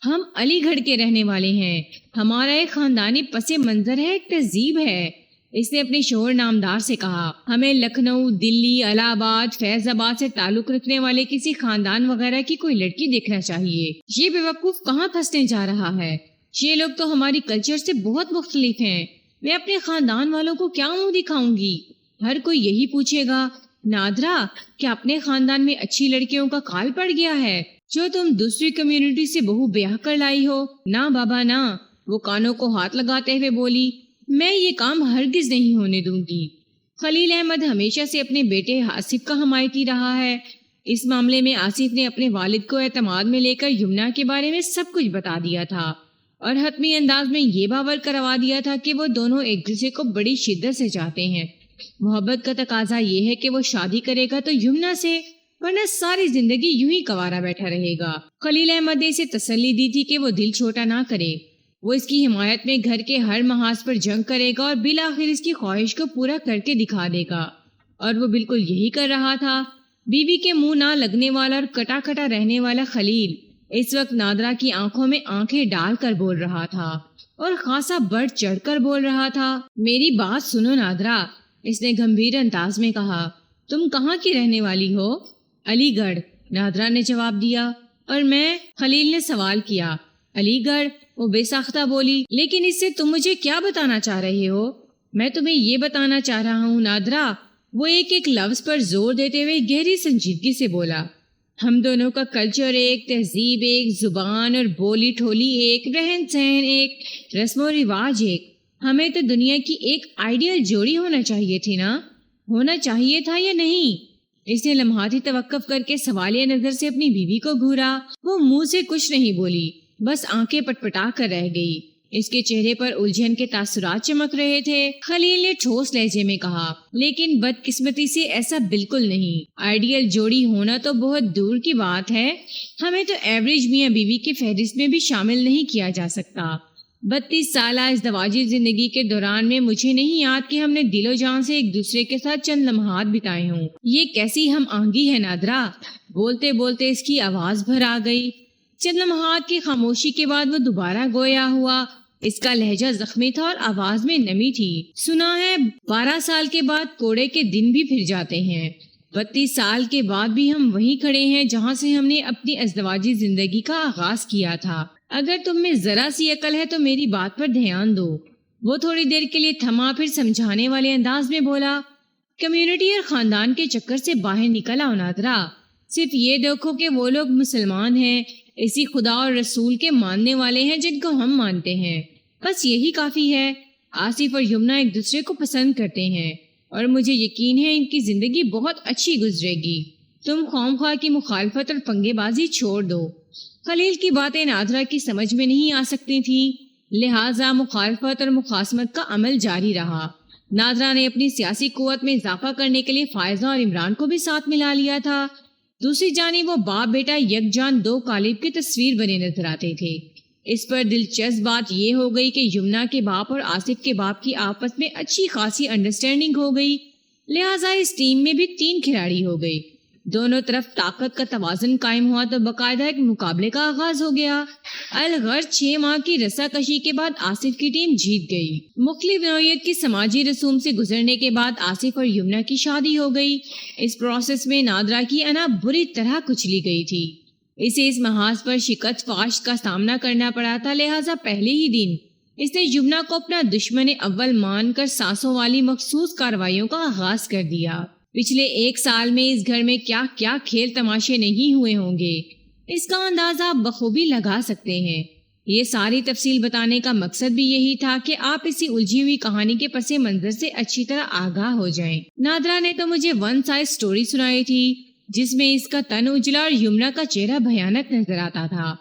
ہم علی گڑھ کے رہنے والے ہیں، ہمارا ایک خاندانی پس منظر ہے، ایک تہذیب ہے۔ اس نے اپنے شوہر نامدار سے کہا، ہمیں لکھنؤ، دلی، الہ آباد، فیض آباد سے تعلق رکھنے والے کسی خاندان وغیرہ کی کوئی لڑکی دیکھنا چاہیے۔ یہ بیوقوف کہاں پھنسنے جا رہا ہے؟ یہ لوگ تو ہماری کلچر سے بہت مختلف ہیں، میں اپنے خاندان والوں کو کیا منہ دکھاؤں گی؟ ہر کوئی یہی پوچھے گا، نادرہ کیا اپنے خاندان میں اچھی لڑکیوں کا کال پڑ گیا ہے جو تم دوسری کمیونٹی سے بہو بیاہ کر لائی ہو؟ نہ بابا نہ، وہ کانوں کو ہاتھ لگاتے ہوئے بولی، میں یہ کام ہرگز نہیں ہونے دوں گی۔ خلیل احمد ہمیشہ سے اپنے بیٹے آصف کا حمایتی رہا ہے۔ اس معاملے میں آصف نے اپنے والد کو اعتماد میں لے کر یمنا کے بارے میں سب کچھ بتا دیا تھا اور حتمی انداز میں یہ باور کروا دیا تھا کہ وہ دونوں ایک دوسرے کو بڑی شدت سے چاہتے ہیں۔ محبت کا تقاضا یہ ہے کہ وہ شادی کرے گا تو یمنا سے، ورنہ ساری زندگی یوں ہی کوارا بیٹھا رہے گا۔ خلیل احمد نے اسے تسلی دی تھی کہ وہ دل چھوٹا نہ کرے، وہ اس کی حمایت میں گھر کے ہر محاذ پر جنگ کرے گا اور بالآخر اس کی خواہش کو پورا کر کے دکھا دے گا، اور وہ بالکل یہی کر رہا تھا۔ بیوی کے منہ نہ لگنے والا اور کٹا کٹا رہنے والا خلیل اس وقت نادرہ کی آنکھوں میں آنکھیں ڈال کر بول رہا تھا اور خاصا بڑھ چڑھ کر بول رہا تھا۔ میری بات سنو نادرہ، اس نے گمبھیر انداز میں کہا، تم کہاں کی رہنے والی ہو؟ علی گڑھ، نادرہ نے جواب دیا۔ اور میں؟ خلیل نے سوال کیا۔ علی گڑھ، وہ بے ساختہ بولی، لیکن اس سے تم مجھے کیا بتانا چاہ رہے ہو؟ میں تمہیں یہ بتانا چاہ رہا ہوں نادرہ، وہ ایک ایک لفظ پر زور دیتے ہوئے گہری سنجیدگی سے بولا، ہم دونوں کا کلچر ایک، تہذیب ایک، زبان اور بولی ٹھولی ایک، رہن سہن ایک، رسم و رواج ایک، ہمیں تو دنیا کی ایک آئیڈیل جوڑی ہونا چاہیے تھی نا؟ ہونا چاہیے تھا یا نہیں؟ اس نے لمحاتی توقف کر کے سوالیہ نظر سے اپنی بیوی کو گھورا۔ وہ منہ سے کچھ نہیں بولی، بس آنکھیں پٹپٹا کر رہ گئی۔ اس کے چہرے پر الجھن کے تاثرات چمک رہے تھے۔ خلیل نے ٹھوس لہجے میں کہا، لیکن بدقسمتی سے ایسا بالکل نہیں، آئیڈیل جوڑی ہونا تو بہت دور کی بات ہے، ہمیں تو ایوریج میاں بیوی کی فہرست میں بھی شامل نہیں کیا جا سکتا۔ 32 سالہ ازدواجی زندگی کے دوران میں مجھے نہیں یاد کہ ہم نے دل و جان سے ایک دوسرے کے ساتھ چند لمحات بتائے ہوں۔ یہ کیسی ہم آہنگی ہے نادرہ؟ بولتے بولتے اس کی آواز بھر آ گئی۔ چند لمحات کی خاموشی کے بعد وہ دوبارہ گویا ہوا۔ اس کا لہجہ زخمی تھا اور آواز میں نمی تھی۔ سنا ہے 12 سال کے بعد کوڑے کے دن بھی پھر جاتے ہیں۔ 32 سال کے بعد بھی ہم وہیں کھڑے ہیں جہاں سے ہم نے اپنی ازدواجی زندگی کا آغاز کیا تھا۔ اگر تم میں ذرا سی عقل ہے تو میری بات پر دھیان دو۔ وہ تھوڑی دیر کے لیے تھما، پھر سمجھانے والے انداز میں بولا، کمیونٹی اور خاندان کے چکر سے باہر نکل آؤ نادرہ، صرف یہ دیکھو کہ وہ لوگ مسلمان ہیں، اسی خدا اور رسول کے ماننے والے ہیں جن کو ہم مانتے ہیں، بس یہی کافی ہے۔ آصف اور یمنا ایک دوسرے کو پسند کرتے ہیں اور مجھے یقین ہے ان کی زندگی بہت اچھی گزرے گی۔ تم خواہ کی مخالفت اور پنگے بازی چھوڑ دو۔ خلیل کی باتیں نادرہ کی سمجھ میں نہیں آ سکتی تھیں، لہٰذا مخالفت اور مخاصمت کا عمل جاری رہا۔ نادرہ نے اپنی سیاسی قوت میں اضافہ کرنے کے لیے فائزہ اور عمران کو بھی ساتھ ملا لیا تھا۔ دوسری جانب وہ باپ بیٹا یکجان 2 قالب کی تصویر بنے نظر آتے تھے۔ اس پر دلچسپ بات یہ ہو گئی کہ یمنا کے باپ اور آصف کے باپ کی آپس میں اچھی خاصی انڈرسٹینڈنگ ہو گئی، لہٰذا اس ٹیم میں بھی 3 کھلاڑی ہو گئی۔ دونوں طرف طاقت کا توازن قائم ہوا تو باقاعدہ ایک مقابلے کا آغاز ہو گیا۔ الغرض 6 ماہ کی رسا کشی کے بعد آصف کی ٹیم جیت گئی۔ مختلف نوعیت کی سماجی رسوم سے گزرنے کے بعد آصف اور یمنا کی شادی ہو گئی۔ اس پروسیس میں نادرا کی انا بری طرح کچلی گئی تھی۔ اسے اس محاذ پر شکست فاش کا سامنا کرنا پڑا تھا، لہٰذا پہلے ہی دن اس نے یمنا کو اپنا دشمن اول مان کر سانسوں والی مخصوص کارروائیوں کا آغاز کر دیا۔ پچھلے 1 سال میں اس گھر میں کیا کیا کھیل تماشے نہیں ہوئے ہوں گے، اس کا اندازہ آپ بخوبی لگا سکتے ہیں۔ یہ ساری تفصیل بتانے کا مقصد بھی یہی تھا کہ آپ اسی الجھی ہوئی کہانی کے پس منظر سے اچھی طرح آگاہ ہو جائیں۔ نادرا نے تو مجھے ون سائز سٹوری سنائی تھی جس میں اس کا تن اجلا اور یمنا کا چہرہ بھیانک نظر آتا تھا،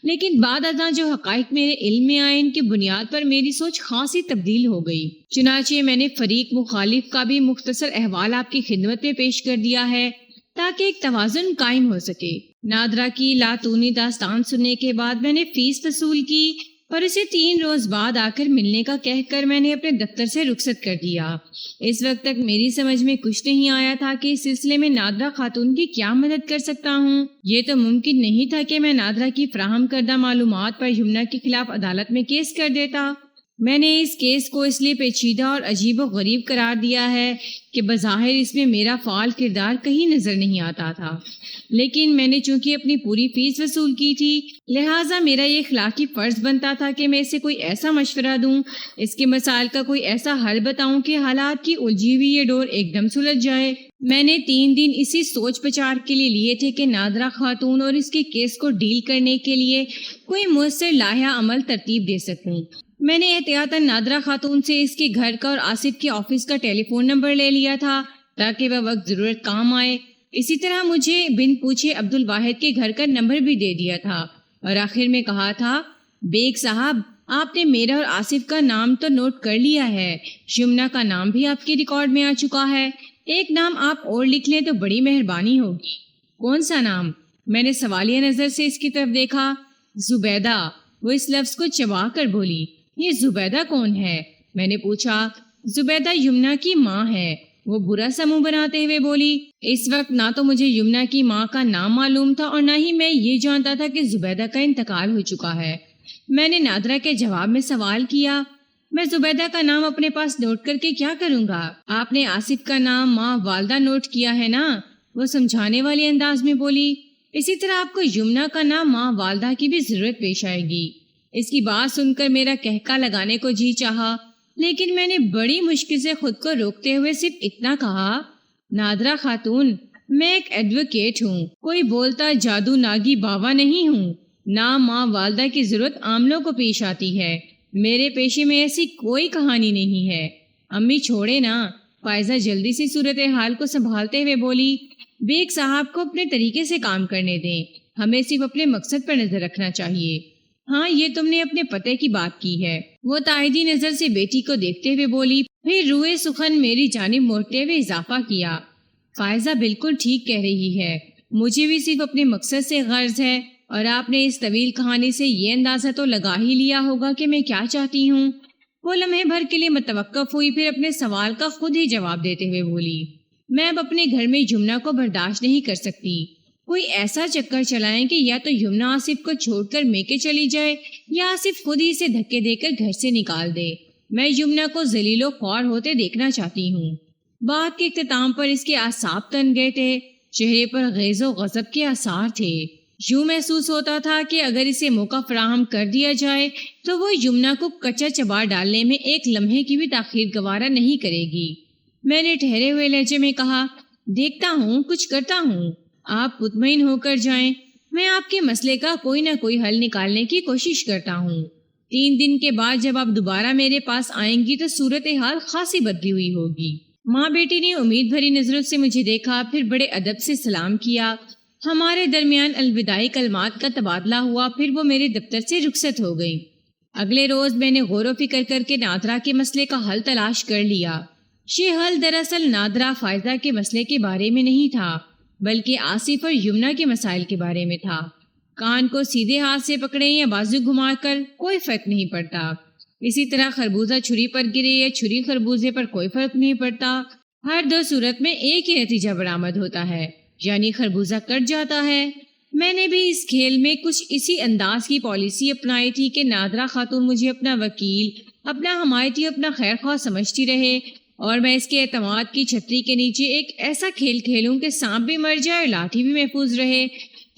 لیکن بعد ازاں جو حقائق میرے علم میں آئے ان کی بنیاد پر میری سوچ خاصی تبدیل ہو گئی۔ چنانچہ میں نے فریق مخالف کا بھی مختصر احوال آپ کی خدمت میں پیش کر دیا ہے تاکہ ایک توازن قائم ہو سکے۔ نادرا کی لاتونی داستان سننے کے بعد میں نے فیس وصول کی اور اسے 3 روز بعد آ کر ملنے کا کہہ کر میں نے اپنے دفتر سے رخصت کر دیا۔ اس وقت تک میری سمجھ میں کچھ نہیں آیا تھا کہ اس سلسلے میں نادرا خاتون کی کیا مدد کر سکتا ہوں۔ یہ تو ممکن نہیں تھا کہ میں نادرا کی فراہم کردہ معلومات پر یمنا کے خلاف عدالت میں کیس کر دیتا۔ میں نے اس کیس کو اس لیے پیچیدہ اور عجیب و غریب قرار دیا ہے کہ بظاہر اس میں میرا فعال کردار کہیں نظر نہیں آتا تھا، لیکن میں نے چونکہ اپنی پوری فیس وصول کی تھی لہٰذا میرا یہ اخلاقی فرض بنتا تھا کہ میں اسے کوئی ایسا مشورہ دوں، اس کے مسائل کا کوئی ایسا حل بتاؤں کہ حالات کی الجھی ہوئی یہ ڈور ایک دم سلجھ جائے۔ میں نے 3 دن اسی سوچ بچار کے لیے تھے کہ نادرا خاتون اور اس کے کیس کو ڈیل کرنے کے لیے کوئی مؤثر لائحہ عمل ترتیب دے سکوں۔ میں نے احتیاطاً نادرا خاتون سے اس کے گھر کا اور آصف کے آفس کا ٹیلی فون نمبر لے لیا تھا تاکہ وہ وقت ضرورت کام آئے۔ اسی طرح مجھے بن پوچھے عبد الواحد کے گھر کا نمبر بھی دے دیا تھا اور آخر میں کہا تھا، بیگ صاحب آپ نے میرا اور آصف کا نام تو نوٹ کر لیا ہے، یمنا کا نام بھی آپ کے ریکارڈ میں آ چکا ہے، ایک نام آپ اور لکھ لیں تو بڑی مہربانی ہوگی۔ کون سا نام؟ میں نے سوالیہ نظر سے اس کی طرف دیکھا۔ زبیدہ، وہ اس لفظ کو چبا کر بولی۔ یہ زبیدہ کون ہے؟ میں نے پوچھا۔ زبیدہ یمنا کی ماں ہے، وہ برا سا منہ بناتے ہوئے بولی۔ اس وقت نہ تو مجھے یمنا کی ماں کا نام معلوم تھا اور نہ ہی میں یہ جانتا تھا کہ زبیدہ کا انتقال ہو چکا ہے۔ میں نے نادرا کے جواب میں سوال کیا، میں زبیدہ کا نام اپنے پاس نوٹ کر کے کیا کروں گا؟ آپ نے آصف کا نام ماں والدہ نوٹ کیا ہے نا؟ وہ سمجھانے والے انداز میں بولی۔ اسی طرح آپ کو یمنا کا نام ماں والدہ کی بھی ضرورت پیش آئے گی۔ اس کی بات سن کر میرا کہکا لگانے کو جی چاہا، لیکن میں نے بڑی مشکل سے خود کو روکتے ہوئے صرف اتنا کہا، نادرا خاتون میں ایک ایڈوکیٹ ہوں، کوئی بولتا جادو ناگی باوا نہیں ہوں۔ نام ماں والدہ کی ضرورت عام لوگوں کو پیش آتی ہے، میرے پیشے میں ایسی کوئی کہانی نہیں ہے۔ امی چھوڑے نا۔ فائزہ جلدی سے صورتحال کو سنبھالتے ہوئے بولی، بیگ صاحب کو اپنے طریقے سے کام کرنے دیں، ہمیں صرف اپنے مقصد پر نظر رکھنا چاہیے۔ ہاں یہ تم نے اپنے پتے کی بات کی ہے، وہ تائیدی نظر سے بیٹی کو دیکھتے ہوئے بولی، پھر روئے سخن میری جانب موڑتے ہوئے اضافہ کیا، فائزہ بالکل ٹھیک کہہ رہی ہے، مجھے بھی صرف اپنے مقصد سے غرض ہے، اور آپ نے اس طویل کہانی سے یہ اندازہ تو لگا ہی لیا ہوگا کہ میں کیا چاہتی ہوں۔ وہ لمحے بھر کے لیے متوقف ہوئی، پھر اپنے سوال کا خود ہی جواب دیتے ہوئے بولی، میں اب اپنے گھر میں یمنا کو برداشت نہیں کر سکتی، کوئی ایسا چکر چلائیں کہ یا تو یمنا آصف کو چھوڑ کر میکے چلی جائے یا آصف خود ہی اسے دھکے دے کر گھر سے نکال دے، میں یمنا کو ذلیل و خوار ہوتے دیکھنا چاہتی ہوں۔ بات کے اختتام پر اس کے اعصاب تن گئے تھے، چہرے پر غیظ و غضب کے آثار تھے، یوں محسوس ہوتا تھا کہ اگر اسے موقع فراہم کر دیا جائے تو وہ یمنا کو کچا چبا ڈالنے میں ایک لمحے کی بھی تاخیر گوارا نہیں کرے گی۔ میں نے ٹھہرے ہوئے لہجے میں کہا، دیکھتا ہوں، کچھ کرتا ہوں، آپ مطمئن ہو کر جائیں، میں آپ کے مسئلے کا کوئی نہ کوئی حل نکالنے کی کوشش کرتا ہوں۔ 3 دن کے بعد جب آپ دوبارہ میرے پاس آئیں گی تو صورتحال خاصی بدلی ہوئی ہوگی۔ ماں بیٹی نے امید بھری نظروں سے مجھے دیکھا، پھر بڑے ادب سے سلام کیا، ہمارے درمیان الوداعی کلمات کا تبادلہ ہوا، پھر وہ میرے دفتر سے رخصت ہو گئی۔ اگلے روز میں نے غور و فکر کر کے نادرا کے مسئلے کا حل تلاش کر لیا۔ یہ حل دراصل نادرا فائزہ کے مسئلے کے بارے میں نہیں تھا، بلکہ آصف اور یمنا کے مسائل کے بارے میں تھا۔ کان کو سیدھے ہاتھ سے پکڑیں یا بازو گھما کر کوئی فرق نہیں پڑتا، اسی طرح خربوزہ چھری پر گرے یا چھری خربوزے پر کوئی فرق نہیں پڑتا، ہر 2 صورت میں ایک ہی نتیجہ برآمد ہوتا ہے۔ یعنی خربوزہ کٹ جاتا ہے۔ میں نے بھی اس کھیل میں کچھ اسی انداز کی پالیسی اپنائی تھی کہ نادرہ خاتون مجھے اپنا وکیل، اپنا حمایتی، اپنا خیر خواہ سمجھتی رہے، اور میں اس کے اعتماد کی چھتری کے نیچے ایک ایسا کھیل کھیلوں کہ سانپ بھی مر جائے اور لاٹھی بھی محفوظ رہے،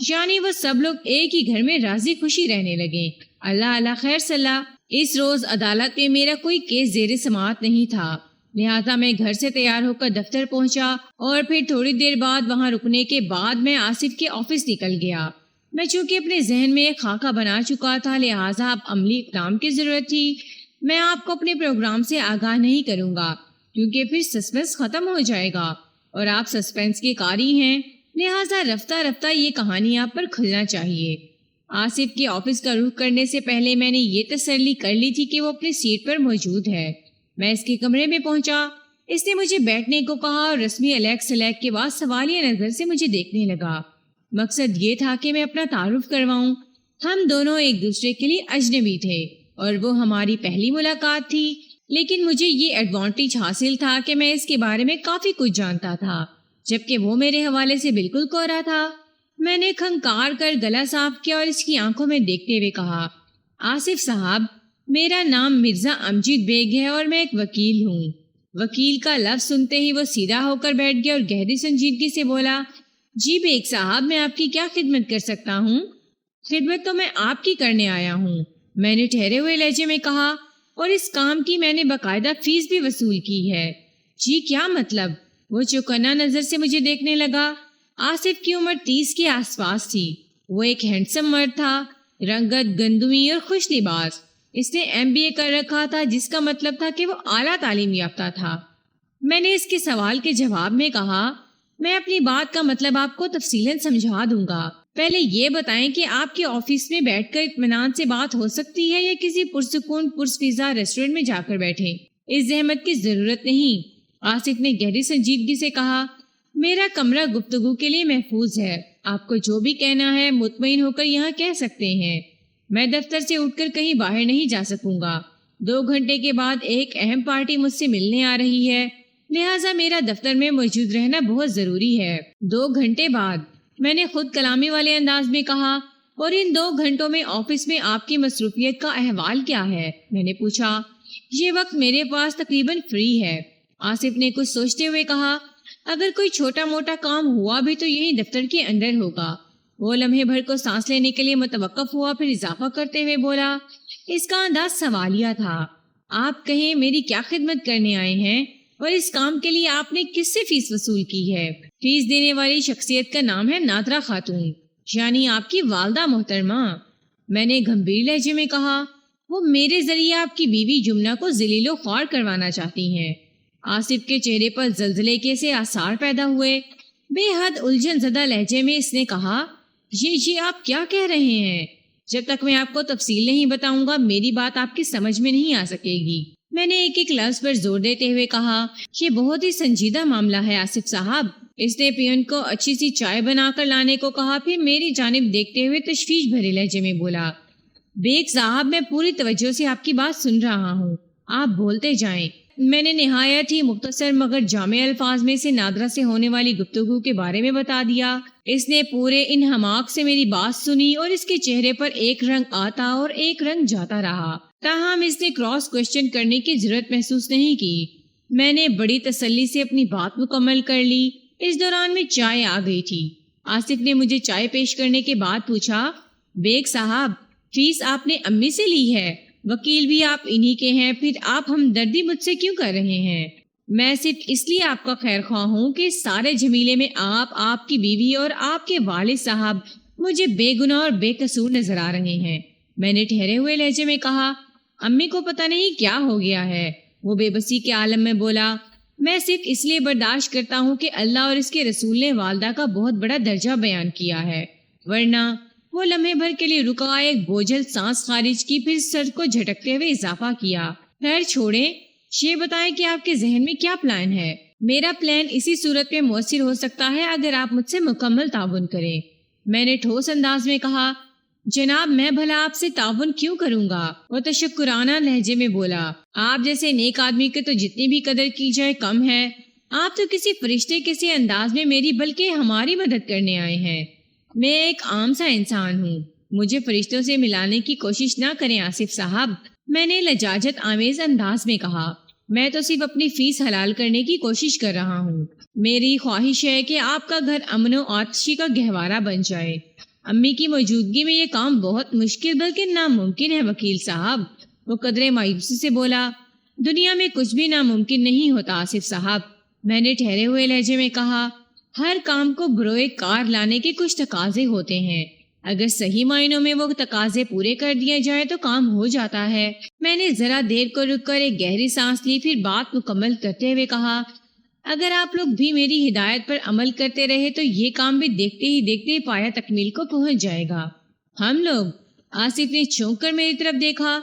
یعنی وہ سب لوگ ایک ہی گھر میں راضی خوشی رہنے لگے۔ اللہ اللہ خیر صلاح۔ اس روز عدالت میں میرا کوئی کیس زیر سماعت نہیں تھا، لہٰذا میں گھر سے تیار ہو کر دفتر پہنچا اور پھر تھوڑی دیر بعد وہاں رکنے کے بعد میں آصف کے آفس نکل گیا۔ میں چونکہ اپنے ذہن میں ایک خاکہ بنا چکا تھا، لہٰذا اب عملی اقدام کی ضرورت تھی۔ میں آپ کو اپنے پروگرام سے آگاہ نہیں کروں گا کیونکہ پھر سسپنس ختم ہو جائے گا، اور آپ سسپنس کے قاری ہیں، لہٰذا رفتہ رفتہ یہ کہانی آپ پر کھلنا چاہیے۔ آصف کے آفس کا رخ کرنے سے پہلے میں نے یہ تسلی کر لی تھی کہ وہ اپنی سیٹ پر موجود ہے۔ میں اس کے کمرے میں پہنچا، اس نے مجھے بیٹھنے کو کہا اور رسمی الیک سلیک کے بعد سوالیہ نظر سے مجھے دیکھنے لگا۔ مقصد یہ تھا کہ میں اپنا تعارف کرواؤں۔ ہم دونوں ایک دوسرے کے لیے اجنبی تھے اور وہ ہماری پہلی ملاقات تھی، لیکن مجھے یہ ایڈوانٹیج حاصل تھا کہ میں اس کے بارے میں کافی کچھ جانتا تھا، جبکہ وہ میرے حوالے سے بالکل کوڑا تھا۔ میں نے کھنکار کر گلا صاف کیا اور اس کی آنکھوں میں دیکھتے ہوئے کہا، آصف صاحب، میرا نام مرزا امجد بیگ ہے اور میں ایک وکیل ہوں۔ وکیل کا لفظ سنتے ہی وہ سیدھا ہو کر بیٹھ گیا اور گہری سنجیدگی سے بولا، جی بیگ صاحب، میں آپ کی کیا خدمت کر سکتا ہوں؟ خدمت تو میں آپ کی کرنے آیا ہوں، میں نے ٹھہرے ہوئے لہجے میں کہا، اور اس کام کی میں نے باقاعدہ فیس بھی وصول کی ہے۔ جی کیا مطلب؟ وہ چوکنا نظر سے مجھے دیکھنے لگا۔ آصف کی عمر 30 کے آس پاس تھی۔ وہ ایک ہینڈسم مرد تھا، رنگت گندمی اور خوش لباس۔ اس نے MBA کر رکھا تھا، جس کا مطلب تھا کہ وہ اعلیٰ تعلیم یافتہ تھا۔ میں نے اس کے سوال کے جواب میں کہا، میں اپنی بات کا مطلب آپ کو تفصیلاً سمجھا دوں گا، پہلے یہ بتائیں کہ آپ کے آفس میں بیٹھ کر اطمینان سے بات ہو سکتی ہے یا کسی پرسکون پرفضا ریسٹورنٹ میں جا کر بیٹھیں؟ اس زحمت کی ضرورت نہیں۔ آصف نے گہری سنجیدگی سے کہا، میرا کمرہ گفتگو کے لیے محفوظ ہے، آپ کو جو بھی کہنا ہے مطمئن ہو کر یہاں کہہ سکتے ہیں۔ میں دفتر سے اٹھ کر کہیں باہر نہیں جا سکوں گا، 2 گھنٹے کے بعد ایک اہم پارٹی مجھ سے ملنے آ رہی ہے، لہٰذا میرا دفتر میں موجود رہنا بہت ضروری ہے۔ 2 گھنٹے بعد، میں نے خود کلامی والے انداز میں کہا، اور ان 2 گھنٹوں میں آفس میں آپ کی مصروفیت کا احوال کیا ہے؟ میں نے پوچھا۔ یہ وقت میرے پاس تقریباً فری ہے، آصف نے کچھ سوچتے ہوئے کہا، اگر کوئی چھوٹا موٹا کام ہوا بھی تو یہی دفتر کے اندر ہوگا۔ وہ لمحے بھر کو سانس لینے کے لیے متوقف ہوا، پھر اضافہ کرتے ہوئے بولا، اس کا انداز سوالیہ تھا، آپ کہیں میری کیا خدمت کرنے آئے ہیں، اور اس کام کے لیے آپ نے کس سے فیس وصول کی ہے؟ فیس دینے والی شخصیت کا نام ہے نادرہ خاتون، یعنی آپ کی والدہ محترمہ۔ میں نے گمبھیر لہجے میں کہا، وہ میرے ذریعے آپ کی بیوی جمنہ کو ذلیل و خوار کروانا چاہتی ہیں۔ آصف کے چہرے پر زلزلے کے سے آثار پیدا ہوئے۔ بے حد الجھن زدہ لہجے میں اس نے کہا، یہ آپ کیا کہہ رہے ہیں؟ جب تک میں آپ کو تفصیل نہیں بتاؤں گا میری بات آپ کی سمجھ میں نہیں آ سکے گی۔ میں نے ایک ایک لفظ پر زور دیتے ہوئے کہا، یہ بہت ہی سنجیدہ معاملہ ہے آصف صاحب۔ اس نے پیون کو اچھی سی چائے بنا کر لانے کو کہا، پھر میری جانب دیکھتے ہوئے تشویش بھرے لہجے میں بولا، بیگ صاحب، میں پوری توجہ سے آپ کی بات سن رہا ہوں، آپ بولتے جائیں۔ میں نے نہایت ہی مختصر مگر جامع الفاظ میں سے نادرہ سے ہونے والی گفتگو کے بارے میں بتا دیا۔ اس نے پورے انہماک سے میری بات سنی اور اس کے چہرے پر ایک رنگ آتا اور ایک رنگ جاتا رہا، تاہم اس نے کراس کوشچن کرنے کی ضرورت محسوس نہیں کی۔ میں نے بڑی تسلی سے اپنی بات مکمل کر لی۔ اس دوران میں چائے آ گئی تھی۔ آصف نے مجھے چائے پیش کرنے کے بعد پوچھا، بیگ صاحب، فیس آپ نے امی سے لی ہے؟ وکیل بھی آپ انہی کے ہیں، پھر آپ ہمدردی مجھ سے کیوں کر رہے ہیں؟ میں صرف اس لیے آپ کا خیر خواہ ہوں کہ اس سارے جھمیلے میں آپ کی بیوی اور آپ کے والد صاحب مجھے بے گناہ اور بے قصور نظر آ رہے ہیں۔ میں نے ٹھہرے ہوئے لہجے میں کہا، امی کو پتہ نہیں کیا ہو گیا ہے۔ وہ بے بسی کے عالم میں بولا، میں صرف اس لیے برداشت کرتا ہوں کہ اللہ اور اس کے رسول نے والدہ کا بہت بڑا درجہ بیان کیا ہے، ورنہ۔ وہ لمحے بھر کے لیے رکا، ایک بوجھل سانس خارج کی، پھر سر کو جھٹکتے ہوئے اضافہ کیا، خیر چھوڑیں، یہ بتائیں کہ آپ کے ذہن میں کیا پلان ہے؟ میرا پلان اسی صورت میں مؤثر ہو سکتا ہے اگر آپ مجھ سے مکمل تعاون کریں۔ میں نے ٹھوس انداز میں کہا، جناب میں بھلا آپ سے تعاون کیوں کروں گا؟ وہ تشکرانہ لہجے میں بولا، آپ جیسے نیک آدمی کے تو جتنی بھی قدر کی جائے کم ہے۔ آپ تو کسی فرشتے کسی انداز میں میری بلکہ ہماری مدد کرنے آئے ہیں۔ میں ایک عام سا انسان ہوں، مجھے فرشتوں سے ملانے کی کوشش نہ کریں آصف صاحب، میں نے لجاجت آمیز انداز میں کہا۔ میں تو صرف اپنی فیس حلال کرنے کی کوشش کر رہا ہوں۔ میری خواہش ہے کہ آپ کا گھر امن و آتشی کا گہوارہ بن جائے۔ امی کی موجودگی میں یہ کام بہت مشکل بلکہ ناممکن ہے وکیل صاحب، وہ قدرے مایوسی سے بولا۔ دنیا میں کچھ بھی ناممکن نہیں ہوتا آصف صاحب، میں نے ٹھہرے ہوئے لہجے میں کہا۔ ہر کام کو بروئے کار لانے کے کچھ تقاضے ہوتے ہیں، اگر صحیح معنوں میں وہ تقاضے پورے کر دیے جائے تو کام ہو جاتا ہے۔ میں نے ذرا دیر کو رک کر ایک گہری سانس لی، پھر بات مکمل کرتے ہوئے کہا، اگر آپ لوگ بھی میری ہدایت پر عمل کرتے رہے تو یہ کام بھی دیکھتے ہی دیکھتے پایا تکمیل کو پہنچ جائے گا۔ ہم لوگ؟ آصف نے چونک کر میری طرف دیکھا۔